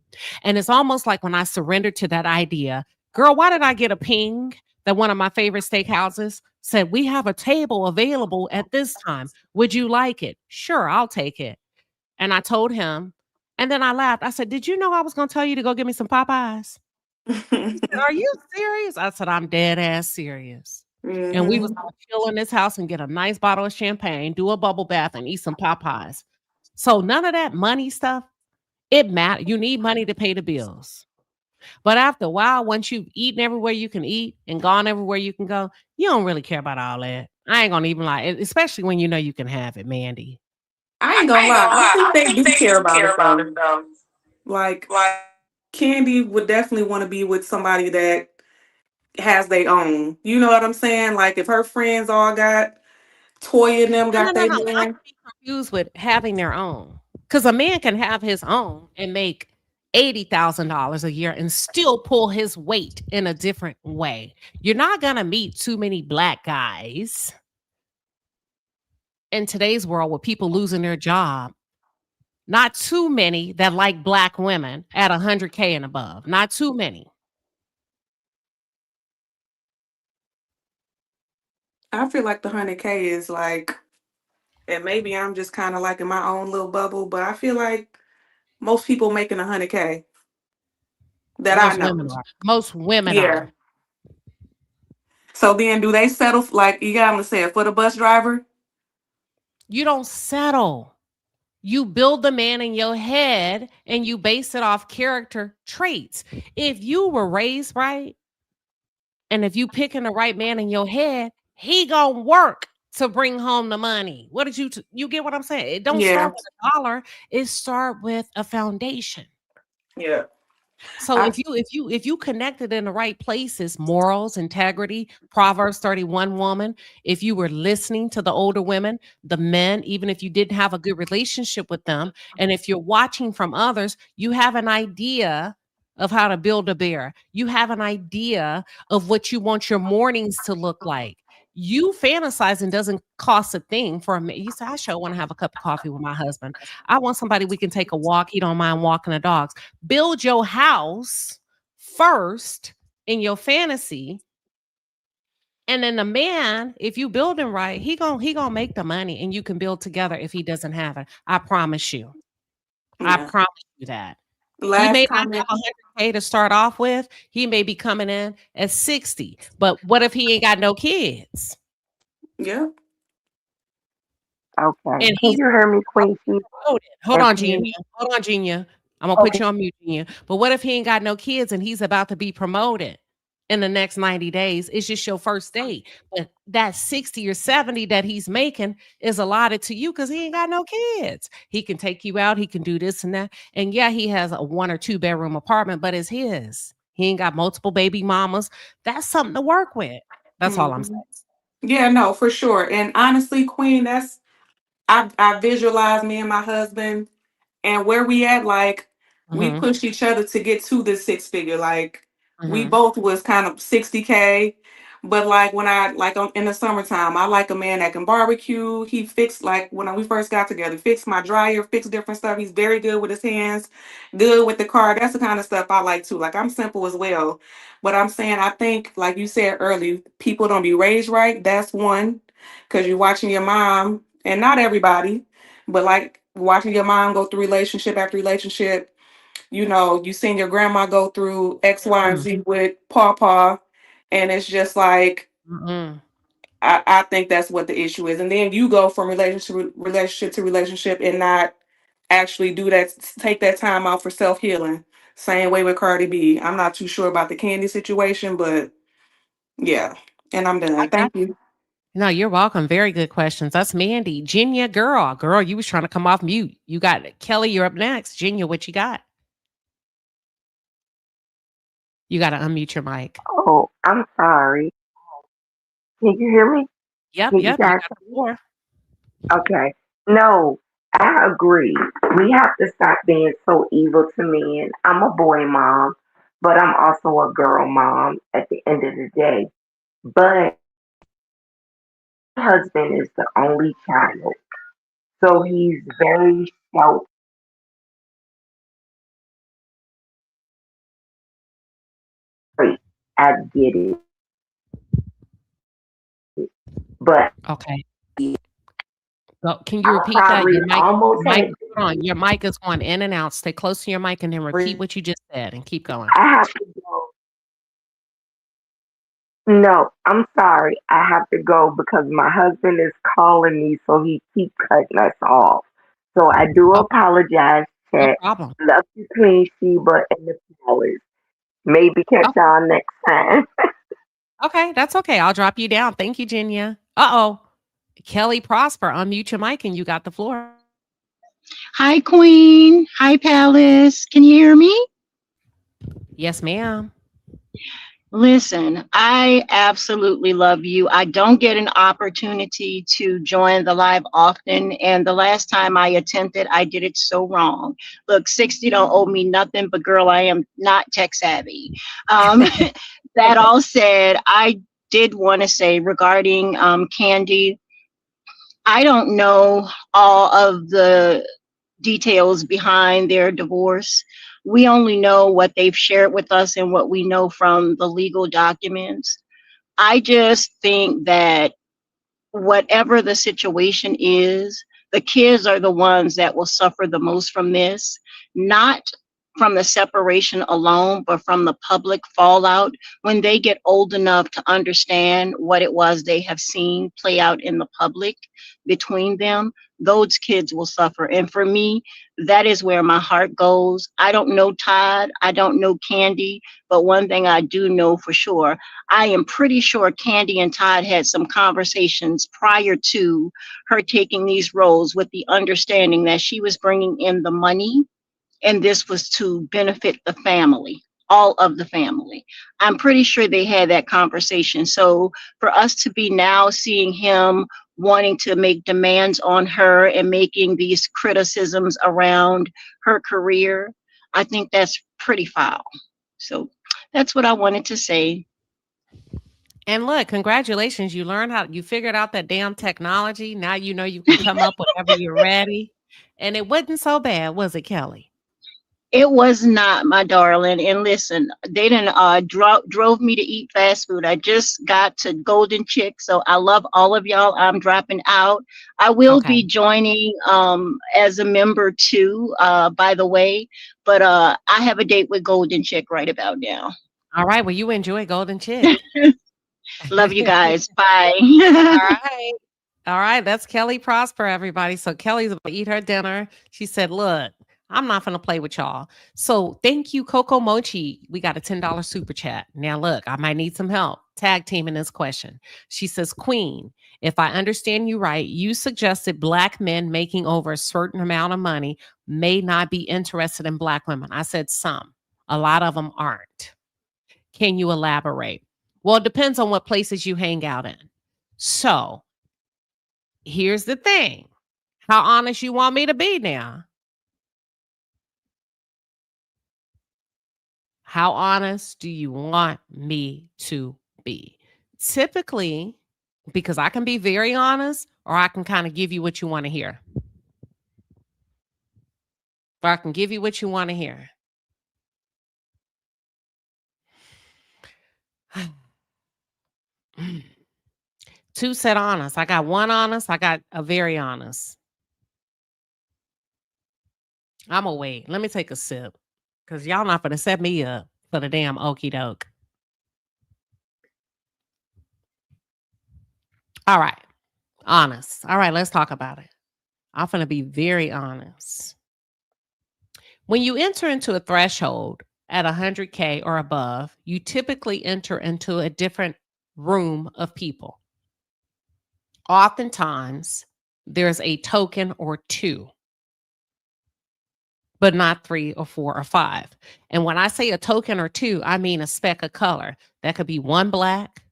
[SPEAKER 2] And it's almost like when I surrendered to that idea, girl, why did I get a ping that one of my favorite steakhouses said, we have a table available at this time. Would you like it? Sure, I'll take it. And I told him, and then I laughed. I said, did you know I was gonna tell you to go get me some Popeyes? He said, are you serious? I said, I'm dead ass serious. And we was gonna chill in this house and get a nice bottle of champagne, do a bubble bath, and eat some Popeyes. So none of that money stuff, it matters. You need money to pay the bills. But after a while, once you've eaten everywhere you can eat and gone everywhere you can go, you don't really care about all that. I ain't gonna even lie, especially when you know you can have it, Mandy.
[SPEAKER 14] I ain't gonna lie. I think they do care about it though. Like Kandi would definitely want to be with somebody that has their own. You know what I'm saying? Like if her friends all got Toya and them got
[SPEAKER 2] No.
[SPEAKER 14] their
[SPEAKER 2] Not to
[SPEAKER 14] man.
[SPEAKER 2] be confused with having their own. Because a man can have his own and make $80,000 a year and still pull his weight in a different way. You're not gonna meet too many black guys in today's world with people losing their job. Not too many that like black women at 100K and above. Not too many.
[SPEAKER 14] I feel like the 100K is like, and maybe I'm just kind of like in my own little bubble, but I feel like most people making 100K that I know.
[SPEAKER 2] Most women are.
[SPEAKER 14] So then do they settle like you got to say it for the bus driver?
[SPEAKER 2] You don't settle. You build the man in your head and you base it off character traits. If you were raised right, and if you picking the right man in your head, he gonna work to bring home the money. What did you get what I'm saying? It don't start with $1. It start with a foundation.
[SPEAKER 14] Yeah.
[SPEAKER 2] So if you connected in the right places, morals, integrity, Proverbs 31 woman, if you were listening to the older women, the men, even if you didn't have a good relationship with them, and if you're watching from others, you have an idea of how to build a bear. You have an idea of what you want your mornings to look like. You fantasizing doesn't cost a thing for a man. You say, I sure want to have a cup of coffee with my husband. I want somebody we can take a walk. He don't mind walking the dogs. Build your house first in your fantasy. And then the man, if you build him right, he gonna make the money and you can build together if he doesn't have it. I promise you. I promise you that. He may not have 100K to start off with. He may be coming in at 60. But what if he ain't got no kids?
[SPEAKER 14] Yeah.
[SPEAKER 17] Okay.
[SPEAKER 2] And
[SPEAKER 17] Can
[SPEAKER 2] he's
[SPEAKER 17] you hear me, Queen?
[SPEAKER 2] Hold on, Genia. I'm gonna put you on mute, Genia. But what if he ain't got no kids and he's about to be promoted in the next 90 days? It's just your first date. But that 60 or 70 that he's making is allotted to you because he ain't got no kids. He can take you out, he can do this and that. And yeah, he has a 1 or 2 bedroom apartment, but it's his. He ain't got multiple baby mamas. That's something to work with. That's all I'm saying.
[SPEAKER 14] Yeah, no, for sure. And honestly, Queen, that's I visualize me and my husband and where we at, like we pushed each other to get to this 6-figure. Like we both was kind of 60K. But like when I in the summertime, I like a man that can barbecue. He fixed like when we first got together, fixed my dryer, fixed different stuff. He's very good with his hands, good with the car. That's the kind of stuff I like too. Like I'm simple as well. But I'm saying I think, like you said earlier, people don't be raised right. That's one. Because you're watching your mom and not everybody, but like watching your mom go through relationship after relationship. You know, you seen your grandma go through X, Y, and
[SPEAKER 2] Mm.
[SPEAKER 14] Z with Pawpaw, and it's just like
[SPEAKER 2] Mm-mm.
[SPEAKER 14] I think that's what the issue is. And then you go from relationship to relationship and not actually do that, take that time out for self healing. Same way with Cardi B. I'm not too sure about the Kandi situation, but yeah. And I'm
[SPEAKER 2] I
[SPEAKER 14] done.
[SPEAKER 2] got
[SPEAKER 14] Thank you.
[SPEAKER 2] No, you're welcome. Very good questions. That's Mandy. Jenya, girl, you was trying to come off mute. You got it. Kelly, you're up next. Jenya, what you got? You got to unmute your mic.
[SPEAKER 17] Oh, I'm sorry. Can you hear me?
[SPEAKER 2] Yep,
[SPEAKER 17] Can you
[SPEAKER 2] yep. You
[SPEAKER 17] guys?
[SPEAKER 2] got the floor.
[SPEAKER 17] Okay. No, I agree. We have to stop being so evil to men. I'm a boy mom, but I'm also a girl mom at the end of the day. But my husband is the only child, so he's very self. I get it, but
[SPEAKER 2] Okay. So can you
[SPEAKER 17] I
[SPEAKER 2] repeat that?
[SPEAKER 17] probably
[SPEAKER 2] Your
[SPEAKER 17] almost
[SPEAKER 2] mic,
[SPEAKER 17] had.
[SPEAKER 2] hold on. Your mic is going in and out. Stay close to your mic and then repeat what you just said and keep going.
[SPEAKER 17] I have to go. No, I'm sorry. I have to go because my husband is calling me, so he keep cutting us off. So I do
[SPEAKER 2] Oh,
[SPEAKER 17] apologize,
[SPEAKER 2] no
[SPEAKER 17] chat.
[SPEAKER 2] problem.
[SPEAKER 17] Love you, Queen Sheba and the flowers. Maybe catch
[SPEAKER 2] Oh,
[SPEAKER 17] y'all next time.
[SPEAKER 2] okay. That's okay. I'll drop you down. Thank you, Jenya. Uh-oh. Kelly Prosper, unmute your mic and you got the floor.
[SPEAKER 18] Hi, Queen. Hi, Palace. Can you hear me?
[SPEAKER 2] Yes, ma'am.
[SPEAKER 18] Listen, I absolutely love you. I don't get an opportunity to join the live often. And the last time I attempted, I did it so wrong. Look, 60 don't owe me nothing, but girl, I am not tech savvy. That all said, I did want to say regarding Kandi, I don't know all of the details behind their divorce. We only know what they've shared with us and what we know from the legal documents. I just think that whatever the situation is, the kids are the ones that will suffer the most from this, not from the separation alone, but from the public fallout when they get old enough to understand what it was they have seen play out in the public between them. Those kids will suffer. And for me, that is where my heart goes. I don't know Todd, I don't know Kandi, but one thing I do know for sure, I am pretty sure Kandi and Todd had some conversations prior to her taking these roles with the understanding that she was bringing in the money and this was to benefit the family, all of the family. I'm pretty sure they had that conversation. So for us to be now seeing him wanting to make demands on her and making these criticisms around her career, I think that's pretty foul. So that's what I wanted to say.
[SPEAKER 2] And look, congratulations. You figured out that damn technology. Now you know you can come up whenever you're ready. And it wasn't so bad, was it, Kelly?
[SPEAKER 18] It was not, my darling. And listen, they didn't drove me to eat fast food. I just got to Golden Chick, so I love all of y'all. I'm dropping out. I will be joining as a member too, by the way. But I have a date with Golden Chick right about now.
[SPEAKER 2] All right. Well, you enjoy Golden Chick.
[SPEAKER 18] Love you guys. Bye.
[SPEAKER 2] All right. All right. That's Kelly Prosper, everybody. So Kelly's about to eat her dinner. She said, look, I'm not going to play with y'all. So thank you, Coco Mochi. We got a $10 super chat. Now, look, I might need some help tag teaming this question. She says, Queen, if I understand you right, you suggested Black men making over a certain amount of money may not be interested in Black women. I said some. A lot of them aren't. Can you elaborate? Well, it depends on what places you hang out in. So here's the thing. How honest you want me to be now? How honest do you want me to be? Typically, because I can be very honest, or I can kind of give you what you want to hear. Or I can give you what you want to hear. 2 said honest. I got 1 honest. I got a very honest. I'm going to wait. Let me take a sip. Because y'all not going to set me up for the damn okie doke. All right. Honest. All right, let's talk about it. I'm going to be very honest. When you enter into a threshold at 100K or above, you typically enter into a different room of people. Oftentimes, there's a token or 2, but not 3 or 4 or 5. And when I say a token or 2, I mean a speck of color. That could be 1 black,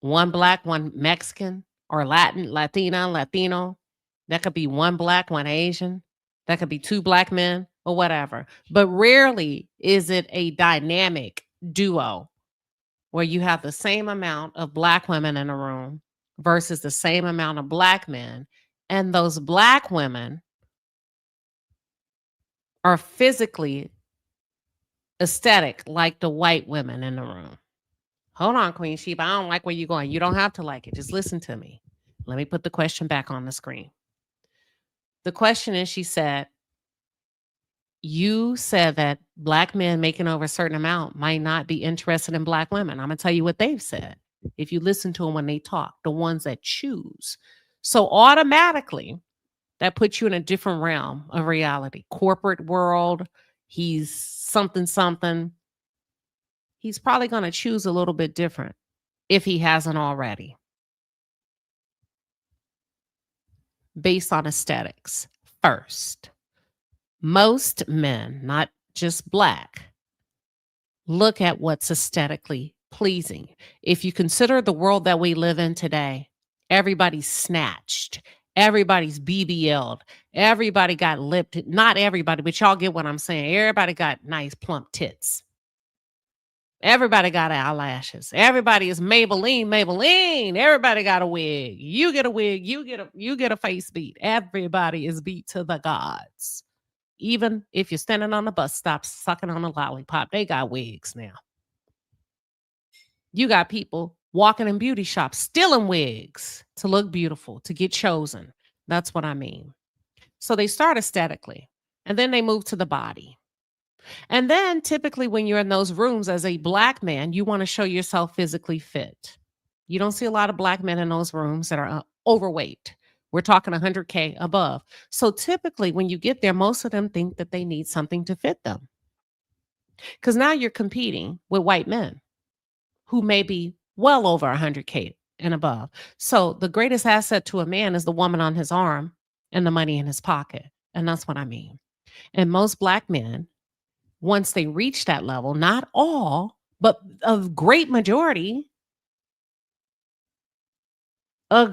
[SPEAKER 2] 1 Mexican, or Latino. That could be 1 black, 1 Asian. That could be 2 black men or whatever. But rarely is it a dynamic duo where you have the same amount of black women in a room versus the same amount of black men. And those black women are physically aesthetic like the white women in the room. Hold on, Queen Sheba. I don't like where you're going. You don't have to like it. Just listen to me. Let me put the question back on the screen. The question is, she said, you said that black men making over a certain amount might not be interested in black women. I'm going to tell you what they've said. If you listen to them when they talk, the ones that choose. So automatically, that puts you in a different realm of reality. Corporate world, he's something. He's probably going to choose a little bit different if he hasn't already. Based on aesthetics. First, most men, not just black, look at what's aesthetically pleasing. If you consider the world that we live in today, everybody's snatched. Everybody's BBL'd. Everybody got lipped. Not everybody, but y'all get what I'm saying. Everybody got nice plump tits. Everybody got eyelashes. Everybody is Maybelline. Everybody got a wig. You get a wig. You get a face beat. Everybody is beat to the gods. Even if you're standing on the bus stop sucking on a lollipop, they got wigs now. You got people walking in beauty shops, stealing wigs to look beautiful, to get chosen. That's what I mean. So they start aesthetically, and then they move to the body. And then typically when you're in those rooms as a black man, you want to show yourself physically fit. You don't see a lot of black men in those rooms that are overweight. We're talking 100K above. So typically when you get there, most of them think that they need something to fit them. Because now you're competing with white men who may be well over 100K and above. So the greatest asset to a man is the woman on his arm and the money in his pocket. And that's what I mean. And most black men, once they reach that level, not all, but a great majority, because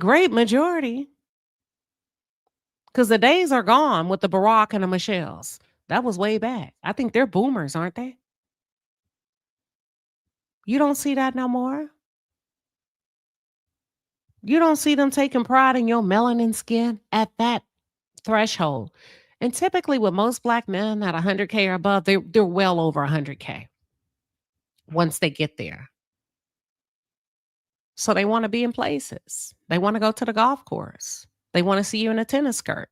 [SPEAKER 2] the days are gone with the Barack and the Michelles. That was way back. I think they're boomers, aren't they? You don't see that no more. You don't see them taking pride in your melanin skin at that threshold. And typically with most black men at 100K or above, they're well over 100K once they get there. So they want to be in places. They want to go to the golf course. They want to see you in a tennis skirt.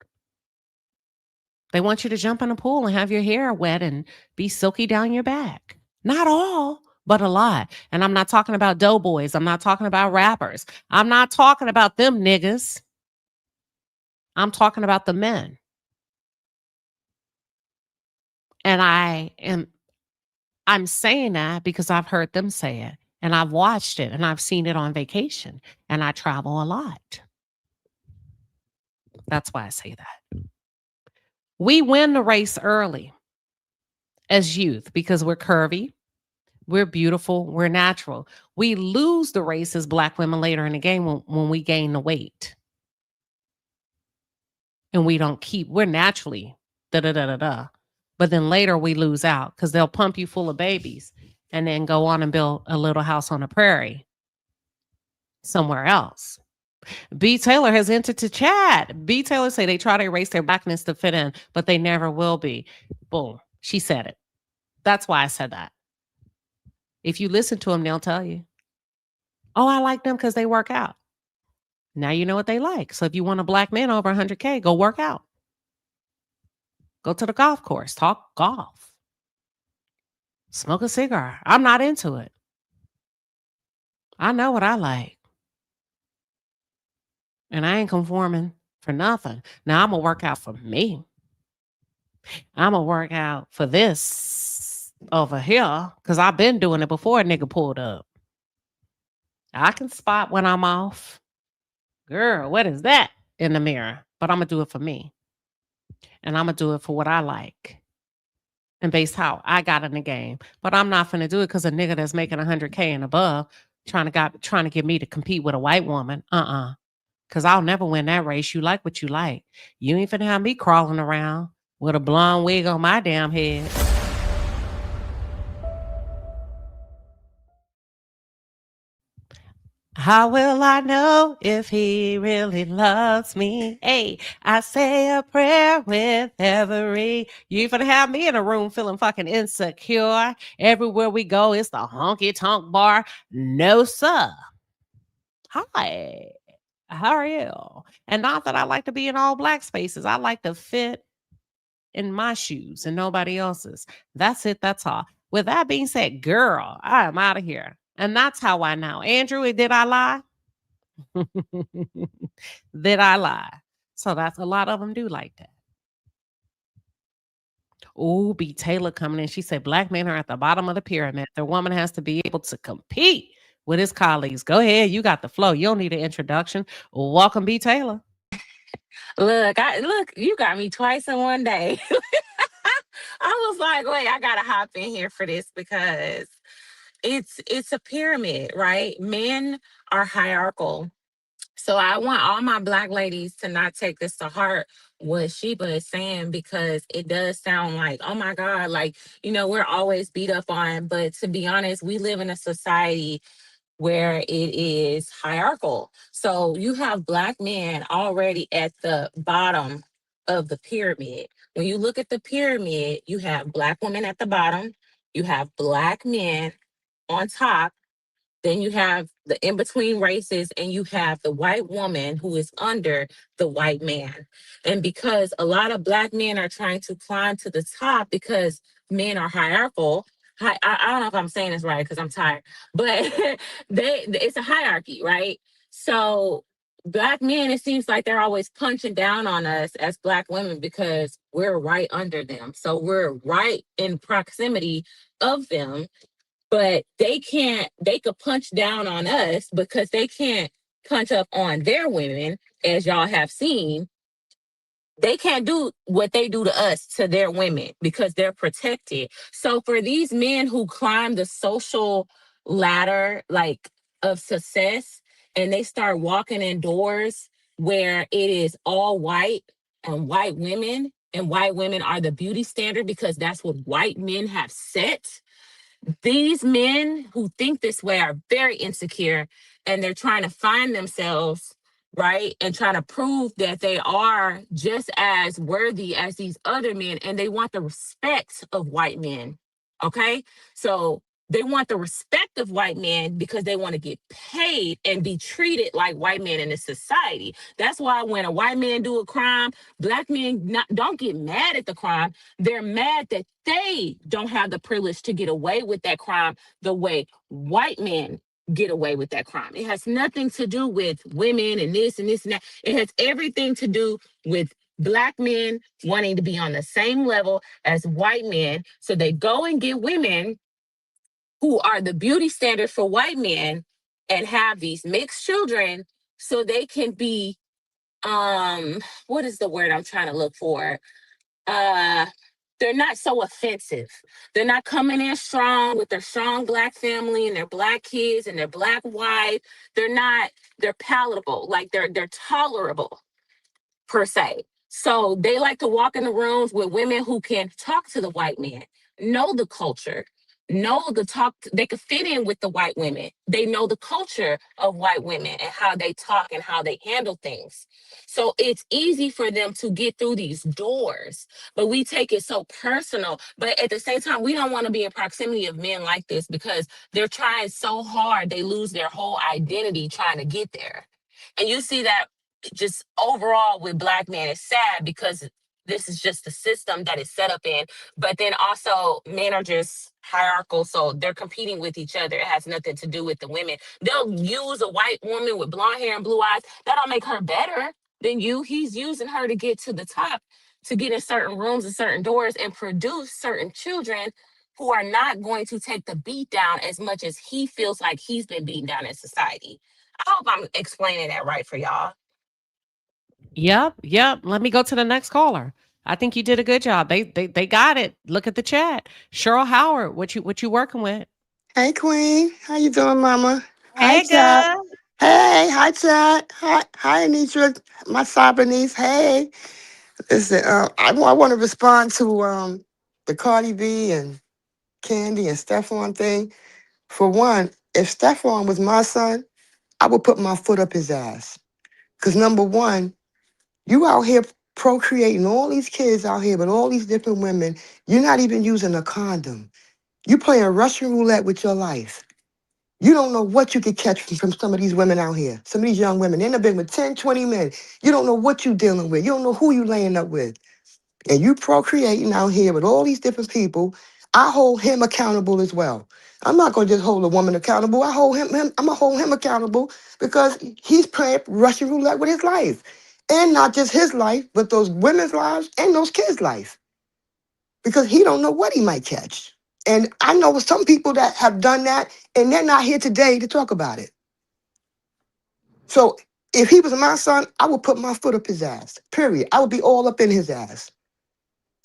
[SPEAKER 2] They want you to jump in a pool and have your hair wet and be silky down your back. Not all, but a lot. And I'm not talking about doughboys. I'm not talking about rappers. I'm not talking about them niggas. I'm talking about the men. And I'm saying that because I've heard them say it, and I've watched it, and I've seen it on vacation, and I travel a lot. That's why I say that. We win the race early as youth because we're curvy, we're beautiful, we're natural. We lose the race as black women later in the game when we gain the weight. And we're naturally da-da-da-da-da. But then later we lose out because they'll pump you full of babies and then go on and build a little house on the prairie somewhere else. B. Taylor has entered to chat. B. Taylor say they try to erase their blackness to fit in, but they never will be. Boom. She said it. That's why I said that. If you listen to them, they'll tell you. Oh, I like them because they work out. Now you know what they like. So if you want a black man over 100K, go work out. Go to the golf course, talk golf, smoke a cigar. I'm not into it. I know what I like. And I ain't conforming for nothing. Now I'm going to work out for me. I'm going to work out for this over here because I've been doing it before a nigga pulled up. I can spot when I'm off. Girl, what is that in the mirror? But I'm going to do it for me. And I'm going to do it for what I like. And based how I got in the game. But I'm not finna do it because a nigga that's making 100K and above trying to get me to compete with a white woman. Because I'll never win that race. You like what you like. You ain't finna have me crawling around with a blonde wig on my damn head. How will I know if he really loves me? Hey, I say a prayer with every. You ain't finna have me in a room feeling fucking insecure. Everywhere we go, it's the honky tonk bar. No, sir. Hi. How are you? And not that I like to be in all black spaces. I like to fit in my shoes and nobody else's. That's it. That's all. With that being said, girl, I am out of here. And that's how I know. Andrew, did I lie? Did I lie? So that's a lot of them do like that. Oh, B. Taylor coming in. She said, black men are at the bottom of the pyramid. The woman has to be able to compete with his colleagues. Go ahead. You got the flow. You don't need an introduction. Welcome, B. Taylor.
[SPEAKER 19] Look, you got me twice in one day. I was like, wait, I gotta hop in here for this because it's a pyramid, right? Men are hierarchical. So I want all my black ladies to not take this to heart what Sheba is saying because it does sound like, oh my God, like, we're always beat up on. But to be honest, we live in a society where it is hierarchical. So you have black men already at the bottom of the pyramid. When you look at the pyramid, you have black women at the bottom, you have black men on top, then you have the in-between races, and you have the white woman who is under the white man. And because a lot of black men are trying to climb to the top because men are hierarchical, I don't know if I'm saying this right because I'm tired, but it's a hierarchy, right? So black men, it seems like they're always punching down on us as black women because we're right under them. So we're right in proximity of them. But they could punch down on us because they can't punch up on their women, as y'all have seen. They can't do what they do to us to their women because they're protected. So for these men who climb the social ladder, like, of success, and they start walking in doors where it is all white and white women are the beauty standard because that's what white men have set. These men who think this way are very insecure and they're trying to find themselves, right? And trying to prove that they are just as worthy as these other men. And they want the respect of white men. Okay. So they want the respect of white men because they want to get paid and be treated like white men in this society. That's why when a white man do a crime, black men don't get mad at the crime. They're mad that they don't have the privilege to get away with that crime the way white men get away with that crime. It has nothing to do with women and this and that. It has everything to do with black men wanting to be on the same level as white men. So they go and get women who are the beauty standard for white men and have these mixed children so they can be, what is the word I'm trying to look for? They're not so offensive. They're not coming in strong with their strong black family and their black kids and their black wife. They're palatable, like they're tolerable per se. So they like to walk in the rooms with women who can talk to the white man, know the culture, know the talk, they could fit in with the white women. They know the culture of white women and how they talk and how they handle things. So it's easy for them to get through these doors, but we take it so personal. But at the same time, we don't want to be in proximity of men like this because they're trying so hard, they lose their whole identity trying to get there. And you see that just overall with Black men. It's sad because this is just the system that is set up in. But then also men are just hierarchical, so they're competing with each other. It has nothing to do with the women. They'll use a white woman with blonde hair and blue eyes. That don't make her better than you. He's using her to get to the top, to get in certain rooms and certain doors and produce certain children who are not going to take the beat down as much as he feels like he's been beaten down in society. I hope I'm explaining that right for y'all.
[SPEAKER 2] Yep. Let me go to the next caller. I think you did a good job. They got it. Look at the chat. Cheryl Howard, what you working with?
[SPEAKER 20] Hey, Queen. How you doing, Mama?
[SPEAKER 2] Hey,
[SPEAKER 20] Hi, Chat.
[SPEAKER 2] girl.
[SPEAKER 20] Hey, hi, Chat. Hi, Anitra, my cyber niece. Hey. Listen, I want to respond to the Cardi B and Kandi and Stephon thing. For one, if Stephon was my son, I would put my foot up his ass. Because number one, you out here procreating all these kids out here with all these different women. You're not even using a condom. You playing Russian roulette with your life. You don't know what you could catch from some of these women out here. Some of these young women. They end up been with 10, 20 men. You don't know what you're dealing with. You don't know who you laying up with. And you procreating out here with all these different people. I hold him accountable as well. I'm not going to just hold a woman accountable. I'm going to hold him accountable because he's playing Russian roulette with his life. And not just his life, but those women's lives and those kids' life. Because he don't know what he might catch. And I know some people that have done that, and they're not here today to talk about it. So if he was my son, I would put my foot up his ass, period. I would be all up in his ass.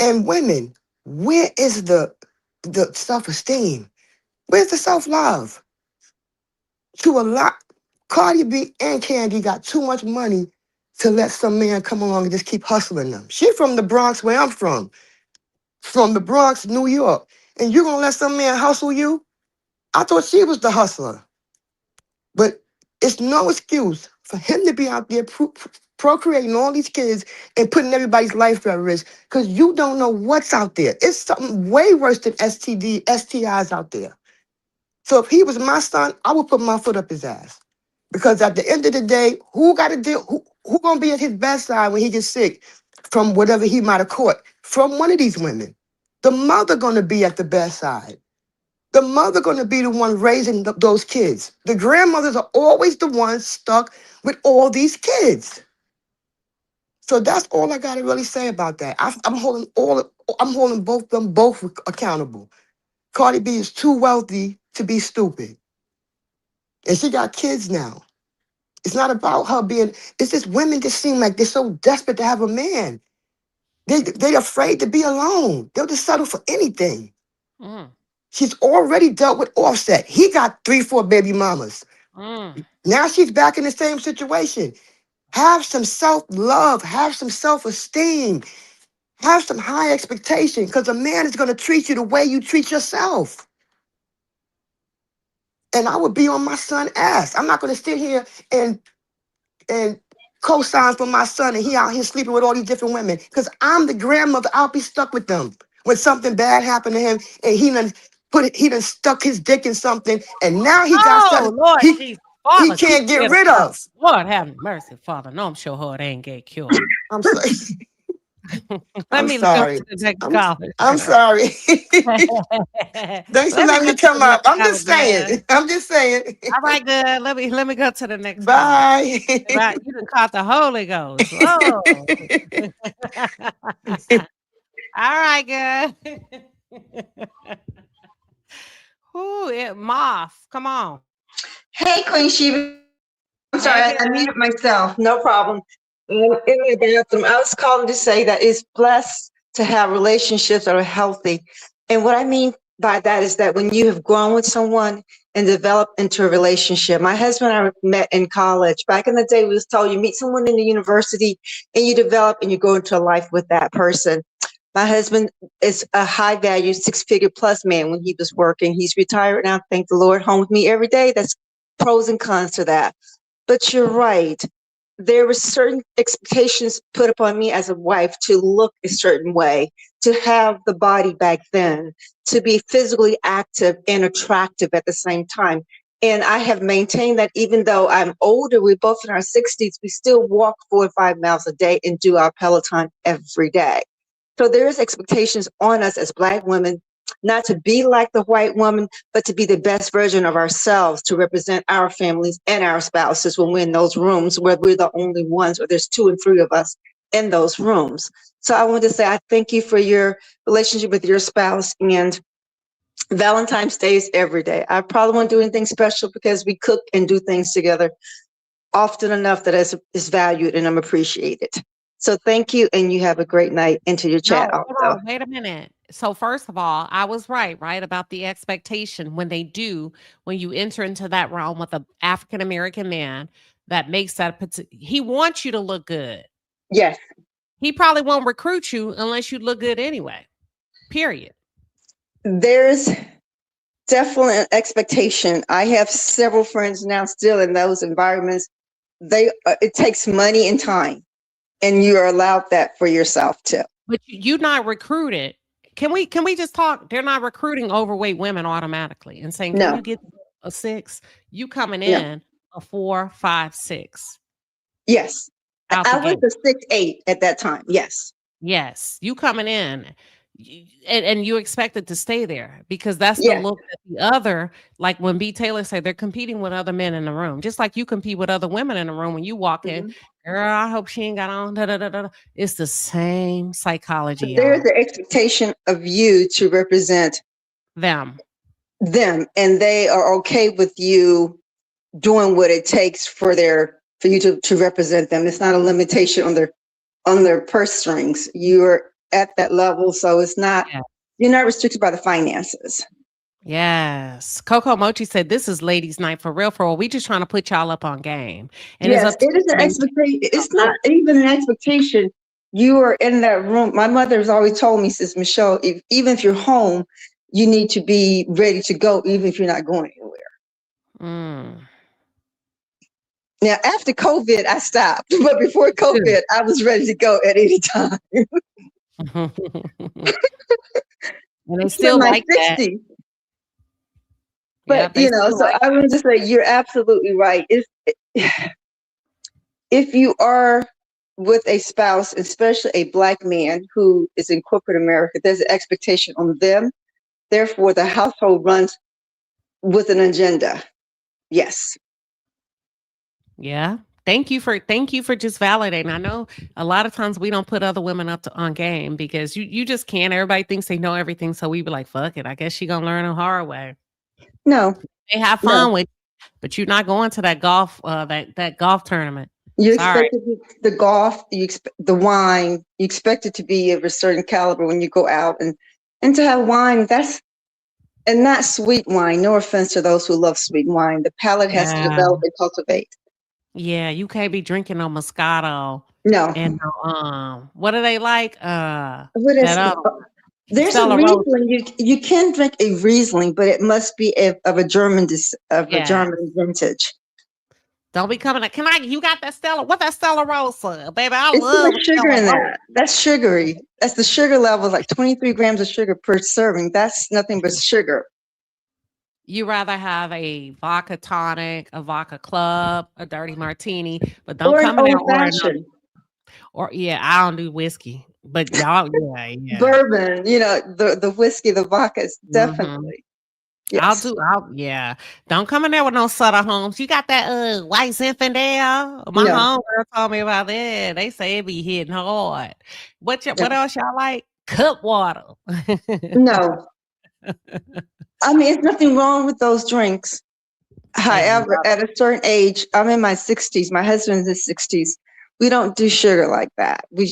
[SPEAKER 20] And women, where is the self-esteem? Where's the self-love? To a lot, Cardi B and Kandi got too much money to let some man come along and just keep hustling them. She from the Bronx, where I'm from the Bronx, New York. And you're going to let some man hustle you? I thought she was the hustler. But it's no excuse for him to be out there procreating all these kids and putting everybody's life at risk because you don't know what's out there. It's something way worse than STIs out there. So if he was my son, I would put my foot up his ass. Because at the end of the day, who got to deal? Who gonna be at his bedside when he gets sick from whatever he might have caught from one of these women? The mother gonna be at the bedside. The mother gonna be the one raising those kids. The grandmothers are always the ones stuck with all these kids. So that's all I gotta really say about that. I'm holding both accountable. Cardi B is too wealthy to be stupid, and she got kids now. It's not about her being. It's just women just seem like they're so desperate to have a man. They're afraid to be alone. They'll just settle for anything. She's already dealt with Offset. He got 3, 4 baby mamas. Now she's back in the same situation. Have some self-love. Have some self-esteem. Have some high expectation because a man is going to treat you the way you treat yourself. And I would be on my son's ass. I'm not going to sit here and co-sign for my son and he out here sleeping with all these different women because I'm the grandmother. I'll be stuck with them when something bad happened to him and he done stuck his dick in something and now he got something
[SPEAKER 2] Lord,
[SPEAKER 20] he can't get rid of.
[SPEAKER 2] Lord have mercy, Father. No, I'm sure her ain't get killed.
[SPEAKER 20] I'm sorry.
[SPEAKER 2] Let me
[SPEAKER 20] sorry.
[SPEAKER 2] go to the next caller.
[SPEAKER 20] I'm sorry. Thanks for letting me come up. I'm just saying.
[SPEAKER 2] All right, good. Let me go to the next
[SPEAKER 20] Bye.
[SPEAKER 2] Right, you done caught the Holy Ghost. Whoa. All right, good. Ooh, Moth, come on.
[SPEAKER 21] Hey, Queen Shiba. I'm sorry, I muted myself. No problem. In my bathroom, I was calling to say that it's blessed to have relationships that are healthy. And what I mean by that is that when you have grown with someone and developed into a relationship. My husband and I met in college. Back in the day, we was told you meet someone in the university and you develop and you go into a life with that person. My husband is a high value 6-figure plus man when he was working. He's retired now. Thank the Lord, home with me every day. That's pros and cons to that. But you're right. There were certain expectations put upon me as a wife to look a certain way, to have the body back then, to be physically active and attractive at the same time. And I have maintained that even though I'm older, we're both in our 60s, we still walk 4 or 5 miles a day and do our Peloton every day. So there's expectations on us as Black women, not to be like the white woman, but to be the best version of ourselves, to represent our families and our spouses when we're in those rooms where we're the only ones, or there's 2 and 3 of us in those rooms. So I want to say I thank you for your relationship with your spouse, and Valentine's Day is every day. I probably won't do anything special because we cook and do things together often enough that is valued and I'm appreciated. So thank you, and you have a great night into your chat
[SPEAKER 2] No, hold
[SPEAKER 21] also.
[SPEAKER 2] on, wait a minute. So first of all, I was right about the expectation when you enter into that realm with an African American man that makes he wants you to look good.
[SPEAKER 21] Yes.
[SPEAKER 2] He probably won't recruit you unless you look good anyway. Period.
[SPEAKER 21] There's definitely an expectation. I have several friends now still in those environments. It takes money and time, and you are allowed that for yourself too.
[SPEAKER 2] But you're not recruited. Can we just talk? They're not recruiting overweight women automatically and saying, "Can you get a 6?" You coming in a 4, 5, 6.
[SPEAKER 21] Yes, I was a 6'8" at that time.
[SPEAKER 2] Yes, you coming in, and you expect it to stay there because that's the look that the other, like when B. Taylor said, they're competing with other men in the room, just like you compete with other women in the room when you walk in. Girl, I hope she ain't got on. Da, da, da, da. It's the same psychology.
[SPEAKER 21] There's an expectation of you to represent
[SPEAKER 2] them,
[SPEAKER 21] and they are okay with you doing what it takes for you to represent them. It's not a limitation on their purse strings. You're at that level, so it's not you're not restricted by the finances.
[SPEAKER 2] Yes. Coco Mochi said, this is ladies' night for real. We just trying to put y'all up on game. And
[SPEAKER 21] yes, it is an expectation. It's not even an expectation. You are in that room. My mother's always told me, says, Michelle, even if you're home, you need to be ready to go, even if you're not going anywhere. Now, after COVID, I stopped. But before COVID, I was ready to go at any time.
[SPEAKER 2] And they still like 60s.
[SPEAKER 21] That. But, so I want to say you're absolutely right. If you are with a spouse, especially a Black man who is in corporate America, there's an expectation on them. Therefore, the household runs with an agenda. Yes.
[SPEAKER 2] Yeah. Thank you for just validating. I know a lot of times we don't put other women up on game because you just can't. Everybody thinks they know everything. So we be like, fuck it. I guess she gonna learn a hard way.
[SPEAKER 21] No.
[SPEAKER 2] They have fun with you, but you're not going to that golf that golf tournament.
[SPEAKER 21] You expect the golf, you expect the wine, you expect it to be of a certain caliber when you go out and to have wine, and not sweet wine. No offense to those who love sweet wine. The palate has to develop and cultivate.
[SPEAKER 2] Yeah, you can't be drinking no Moscato.
[SPEAKER 21] No.
[SPEAKER 2] And what do they like?
[SPEAKER 21] There's a Riesling. You can drink a Riesling, but it must be of a German German vintage.
[SPEAKER 2] Don't be coming. You got that Stella? What that Stella Rosa, baby? I
[SPEAKER 21] love
[SPEAKER 2] Stella
[SPEAKER 21] sugar in that. That's sugary. That's the sugar level, like 23 grams of sugar per serving. That's nothing but sugar.
[SPEAKER 2] You rather have a vodka tonic, a vodka club, a dirty martini, but don't come in there or I don't do whiskey, but y'all,
[SPEAKER 21] bourbon. The whiskey, the vodka is definitely.
[SPEAKER 2] Yes. Don't come in there with no Sutter Homes. You got that white Zinfandel? My homegirl told me about that. They say it be hitting hard. What else y'all like? Cup water.
[SPEAKER 21] No. I mean, there's nothing wrong with those drinks. However, at a certain age, I'm in my 60s. My husband's in his 60s. We don't do sugar like that. We've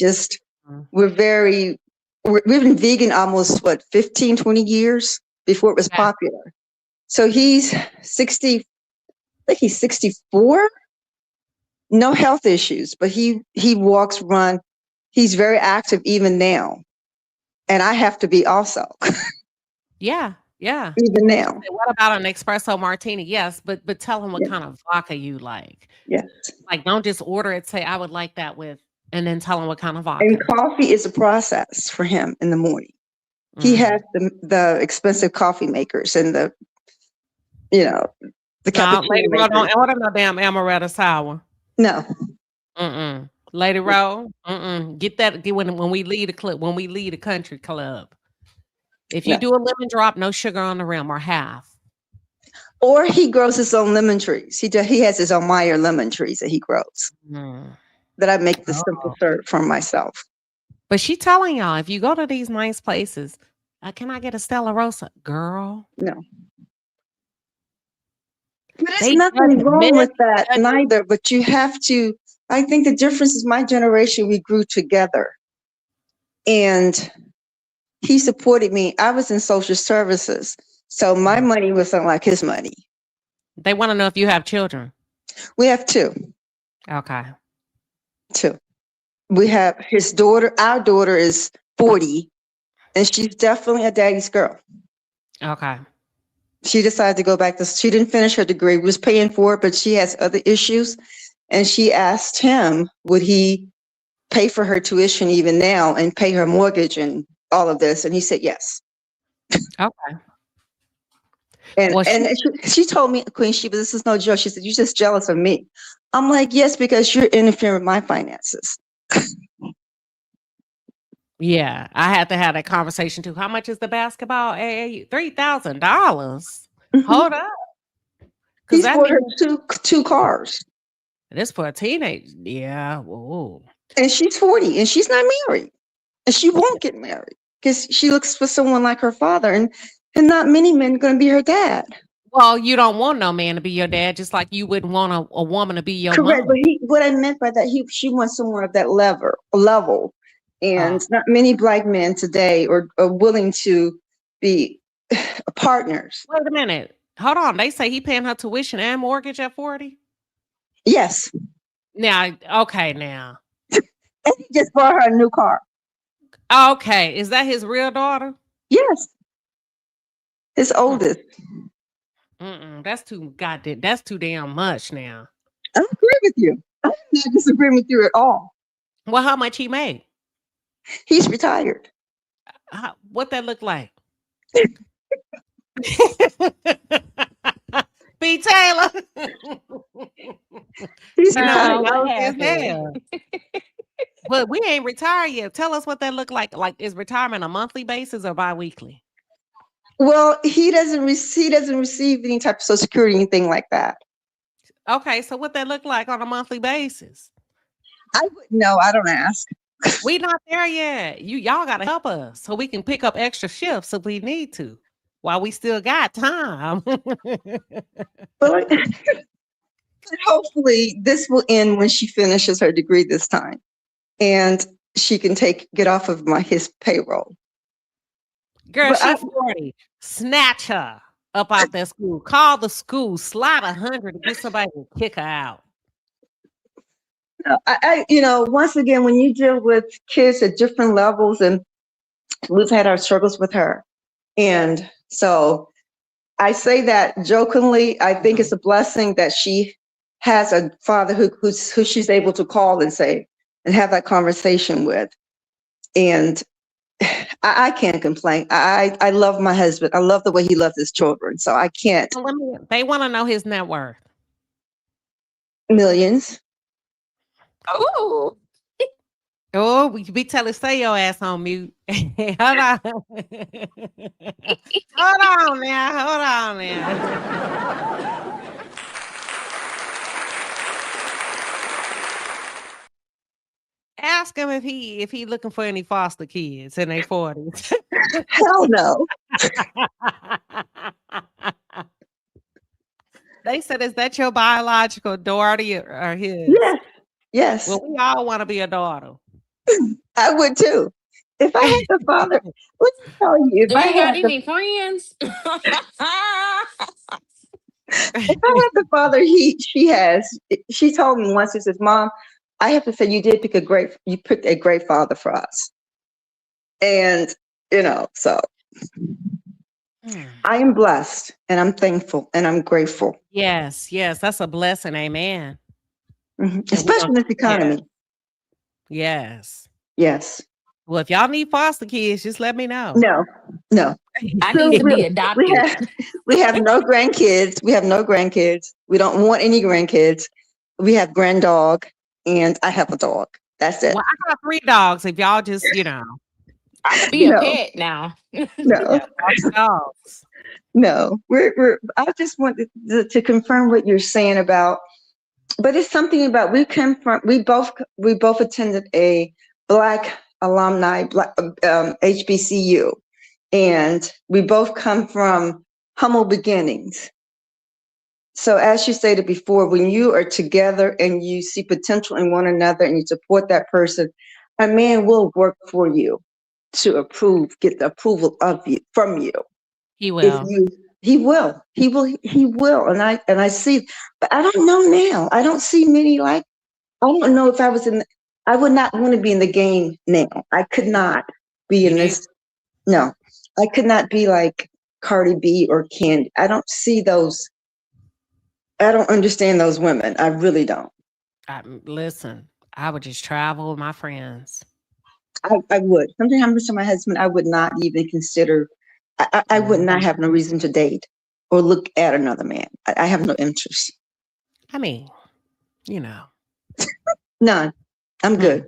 [SPEAKER 21] been vegan almost 15, 20 years before it was popular. So he's 60, I think he's 64. No health issues, but he walks, runs. He's very active even now. and I have to be also.
[SPEAKER 2] Yeah, yeah.
[SPEAKER 21] Even now.
[SPEAKER 2] What about an espresso martini? Yes, but tell them what
[SPEAKER 21] Yes.
[SPEAKER 2] kind of vodka you like.
[SPEAKER 21] Yes.
[SPEAKER 2] Like, don't just order it. Say, I would like that with, and then tell them what kind of vodka.
[SPEAKER 21] And coffee is a process for him in the morning. He has the expensive coffee makers and the cappuccino
[SPEAKER 2] Lady Rowe,
[SPEAKER 21] makers.
[SPEAKER 2] don't order no damn amaretto sour.
[SPEAKER 21] No.
[SPEAKER 2] Lady Rowe, get that when we leave the club, when we leave the country club. If you
[SPEAKER 21] No.
[SPEAKER 2] do a lemon drop, no sugar on the rim or half.
[SPEAKER 21] Or he grows his own lemon trees. He has his own Meyer lemon trees that he grows. That I make the simple syrup for myself.
[SPEAKER 2] But she telling y'all, if you go to these nice places, can I get a Stella Rosa? Girl.
[SPEAKER 21] No. But there's nothing wrong with that neither. But you have to, I think the difference is my generation, we grew together. And he supported me. I was in social services. So my money wasn't like his money.
[SPEAKER 2] They want to know if you have children.
[SPEAKER 21] We have 2.
[SPEAKER 2] Okay.
[SPEAKER 21] 2. We have his daughter. Our daughter is 40, and she's definitely a daddy's girl.
[SPEAKER 2] Okay.
[SPEAKER 21] She decided to go back to, she didn't finish her degree, was paying for it, but she has other issues. And she asked him, would he pay for her tuition even now and pay her mortgage and all of this? And he said, yes.
[SPEAKER 2] Okay.
[SPEAKER 21] And, she told me, Queen Sheba, this is no joke. She said, you're just jealous of me. I'm like, yes, because you're interfering with my finances.
[SPEAKER 2] Yeah, I had to have that conversation too. How much is the basketball? $3,000. Hold up.
[SPEAKER 21] He's bought her two cars.
[SPEAKER 2] This for a teenage. Yeah. Whoa.
[SPEAKER 21] And she's 40 and she's not married. And she won't get married because she looks for someone like her father. And not many men are going to be her dad.
[SPEAKER 2] Well, you don't want no man to be your dad, just like you wouldn't want a woman to be your
[SPEAKER 21] Correct.
[SPEAKER 2] mom.
[SPEAKER 21] But what I meant by that, she wants someone of that level. And not many black men today are willing to be partners.
[SPEAKER 2] Wait a minute. Hold on. They say he paying her tuition and mortgage at 40?
[SPEAKER 21] Yes.
[SPEAKER 2] Now, okay, now.
[SPEAKER 21] And he just bought her a new car.
[SPEAKER 2] Okay. Is that his real daughter?
[SPEAKER 21] Yes. His oldest.
[SPEAKER 2] That's too goddamn. That's too damn much now.
[SPEAKER 21] I agree with you. I'm not disagreeing with you at all.
[SPEAKER 2] Well, how much he made?
[SPEAKER 21] He's retired.
[SPEAKER 2] What that look like? B. Taylor.
[SPEAKER 21] He's
[SPEAKER 2] retired. But we ain't retired yet. Tell us what that look like. Like, is retirement a monthly basis or bi-weekly?
[SPEAKER 21] Well, he doesn't receive any type of Social Security, anything like that.
[SPEAKER 2] Okay, so what that look like on a monthly basis?
[SPEAKER 21] I wouldn't know. I don't ask.
[SPEAKER 2] We not there yet. Y'all gotta help us so we can pick up extra shifts if we need to, while we still got time.
[SPEAKER 21] But hopefully this will end when she finishes her degree this time, and she can get off of his payroll.
[SPEAKER 2] Girl, she's 40. Snatch her up out that school. Call the school. Slide 100 and get somebody to kick her out.
[SPEAKER 21] Once again, when you deal with kids at different levels, and we've had our struggles with her. And so I say that jokingly. I think it's a blessing that she has a father who she's able to call and say, and have that conversation with. And I can't complain. I love my husband. I love the way he loves his children. So I can't.
[SPEAKER 2] They want to know his net worth.
[SPEAKER 21] Millions.
[SPEAKER 2] Oh. Oh, we tell her stay your ass on mute. Hold on. Hold on now. Ask him if he looking for any foster kids in their 40s.
[SPEAKER 21] Hell no.
[SPEAKER 2] They said, is that your biological daughter or his?
[SPEAKER 21] Yes. Yes.
[SPEAKER 2] Well, we all want to be a daughter.
[SPEAKER 21] I would too. If I had the father, let me tell you,
[SPEAKER 19] Do you got any friends?
[SPEAKER 21] If I had the father she has, she told me once, she says, Mom, I have to say you picked a great father for us. And So
[SPEAKER 2] Hmm.
[SPEAKER 21] I am blessed and I'm thankful and I'm grateful.
[SPEAKER 2] Yes, that's a blessing. Amen.
[SPEAKER 21] Especially in this economy.
[SPEAKER 2] Yes.
[SPEAKER 21] Yes.
[SPEAKER 2] Well, if y'all need foster kids, just let me know.
[SPEAKER 21] No.
[SPEAKER 19] I need to be
[SPEAKER 21] We
[SPEAKER 19] adopted.
[SPEAKER 21] we have no grandkids. We have no grandkids. We don't want any grandkids. We have grand dog and I have a dog. That's it.
[SPEAKER 2] Well, I got 3 dogs. If y'all just,
[SPEAKER 19] I could be a
[SPEAKER 21] No.
[SPEAKER 19] pet now.
[SPEAKER 21] No.
[SPEAKER 2] dogs.
[SPEAKER 21] No. We're I just wanted to confirm what you're saying about, but it's something about we both attended a Black alumni HBCU, and we both come from humble beginnings. So as you stated before, when you are together and you see potential in one another and you support that person, a man will work for you to get the approval from you.
[SPEAKER 2] He will.
[SPEAKER 21] He will. And I see, but I don't know now. I don't see many I don't know if I would not want to be in the game now. I could not be in this. No, I could not be like Cardi B or Kandi. I don't see those. I don't understand those women. I really don't.
[SPEAKER 2] Listen, I would just travel with my friends.
[SPEAKER 21] I would. Something happens to my husband, I would not even consider. I would not have no reason to date or look at another man. I have no interest.
[SPEAKER 2] I mean,
[SPEAKER 21] None. I'm good.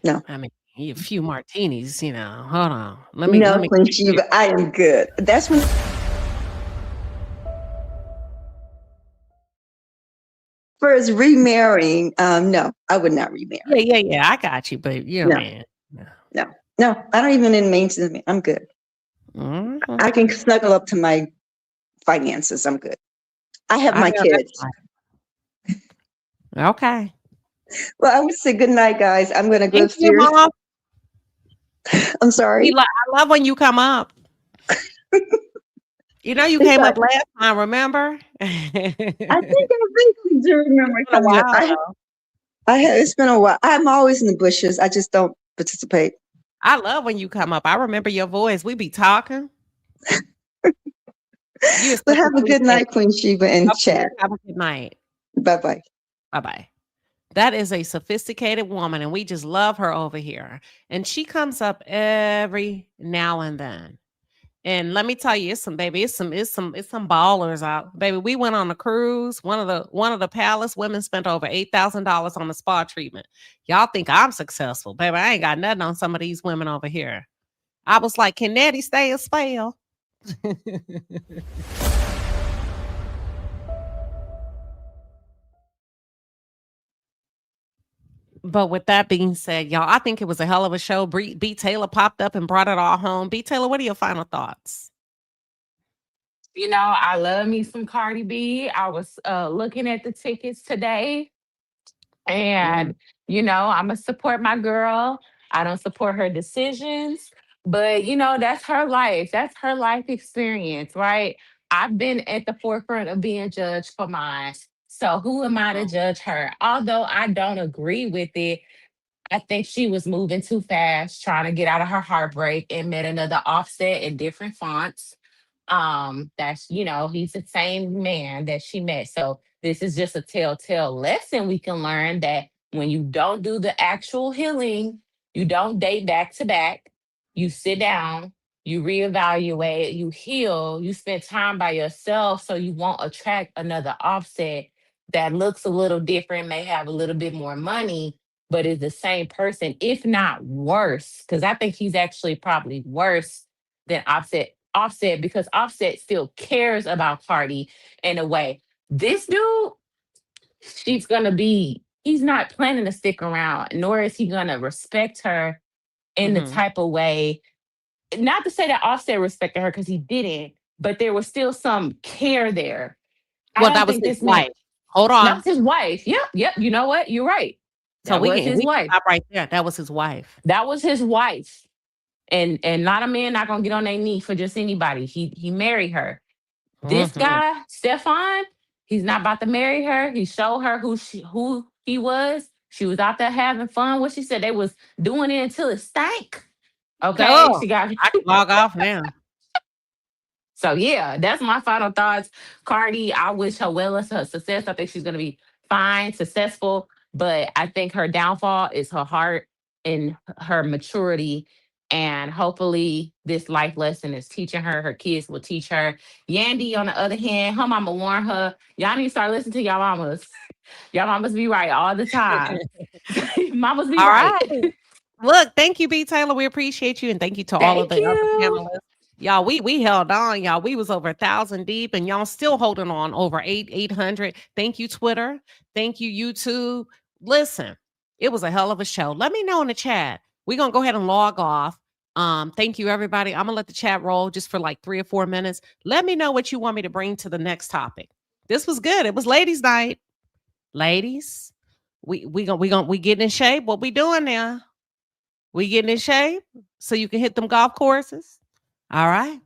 [SPEAKER 21] No.
[SPEAKER 2] I mean, a few martinis, hold on. Let me.
[SPEAKER 21] Queen Shiba, I am good. That's when. First remarrying, no, I would not remarry.
[SPEAKER 2] Yeah, I got you, but man.
[SPEAKER 21] No, I don't even in maintenance. I'm good. I can snuggle up to my finances. I'm good. I have my kids.
[SPEAKER 2] Okay.
[SPEAKER 21] Well, I would say good night, guys. I'm going to go
[SPEAKER 2] Thank you,
[SPEAKER 21] upstairs.
[SPEAKER 2] Mom.
[SPEAKER 21] I'm sorry.
[SPEAKER 2] I love when you come up. You came up last time, remember?
[SPEAKER 21] I think I vaguely do remember coming up. It's been a while. I'm always in the bushes. I just don't participate.
[SPEAKER 2] I love when you come up. I remember your voice. We be talking.
[SPEAKER 21] But have a good night, Queen Shiba, and chat.
[SPEAKER 2] Have a good night.
[SPEAKER 21] Bye-bye.
[SPEAKER 2] Bye-bye. That is a sophisticated woman, and we just love her over here. And she comes up every now and then. And let me tell you, it's some ballers out. Baby, we went on a cruise. One of the palace women spent over $8,000 on the spa treatment. Y'all think I'm successful. Baby, I ain't got nothing on some of these women over here. I was like, can Nettie stay a spell? But with that being said, y'all, I think it was a hell of a show. B. Taylor popped up and brought it all home. B. Taylor, what are your final thoughts?
[SPEAKER 19] I love me some Cardi B. I was looking at the tickets today, and I'm gonna support my girl. I don't support her decisions, but that's her life. That's her life experience, right? I've been at the forefront of being judged for mine. So who am I to judge her? Although I don't agree with it, I think she was moving too fast, trying to get out of her heartbreak and met another Offset in different fonts. He's the same man that she met. So this is just a telltale lesson we can learn that when you don't do the actual healing, you don't date back to back, you sit down, you reevaluate, you heal, you spend time by yourself so you won't attract another Offset that looks a little different, may have a little bit more money, but is the same person, if not worse. Because I think he's actually probably worse than Offset because Offset still cares about Cardi in a way. This dude, he's not planning to stick around, nor is he gonna respect her in the type of way. Not to say that Offset respected her because he didn't, but there was still some care there.
[SPEAKER 2] Well, that was his wife. Hold on.
[SPEAKER 19] That was his wife. Yep. You know what? You're right. That was his wife.
[SPEAKER 2] Stop right there. That was his wife.
[SPEAKER 19] That was his wife. And not a man not gonna get on their knee for just anybody. He married her. This guy, Stefan, he's not about to marry her. He showed her who he was. She was out there having fun. What she said, they was doing it until it stank. Okay,
[SPEAKER 2] Oh,
[SPEAKER 19] she got.
[SPEAKER 2] I can log off now.
[SPEAKER 19] So yeah, that's my final thoughts. Cardi, I wish her well as her success. I think she's gonna be fine, successful, but I think her downfall is her heart and her maturity. And hopefully, this life lesson is teaching her. Her kids will teach her. Yandy, on the other hand, her mama warned her. Y'all need to start listening to y'all mamas. Y'all mamas be right all the time. Mamas be
[SPEAKER 2] All
[SPEAKER 19] right.
[SPEAKER 2] right. Look, thank you, B. Taylor. We appreciate you. And thank you to all of
[SPEAKER 19] Thank
[SPEAKER 2] the other
[SPEAKER 19] you.
[SPEAKER 2] panelists. Y'all, we held on, y'all. We was over 1,000 deep, and y'all still holding on over 800. Thank you, Twitter. Thank you, YouTube. Listen, it was a hell of a show. Let me know in the chat. We're gonna go ahead and log off. Thank you, everybody. I'm gonna let the chat roll just for like 3 or 4 minutes. Let me know what you want me to bring to the next topic. This was good. It was ladies' night. Ladies, we getting in shape. What we doing now? We getting in shape so you can hit them golf courses. All right.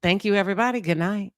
[SPEAKER 2] Thank you, everybody. Good night.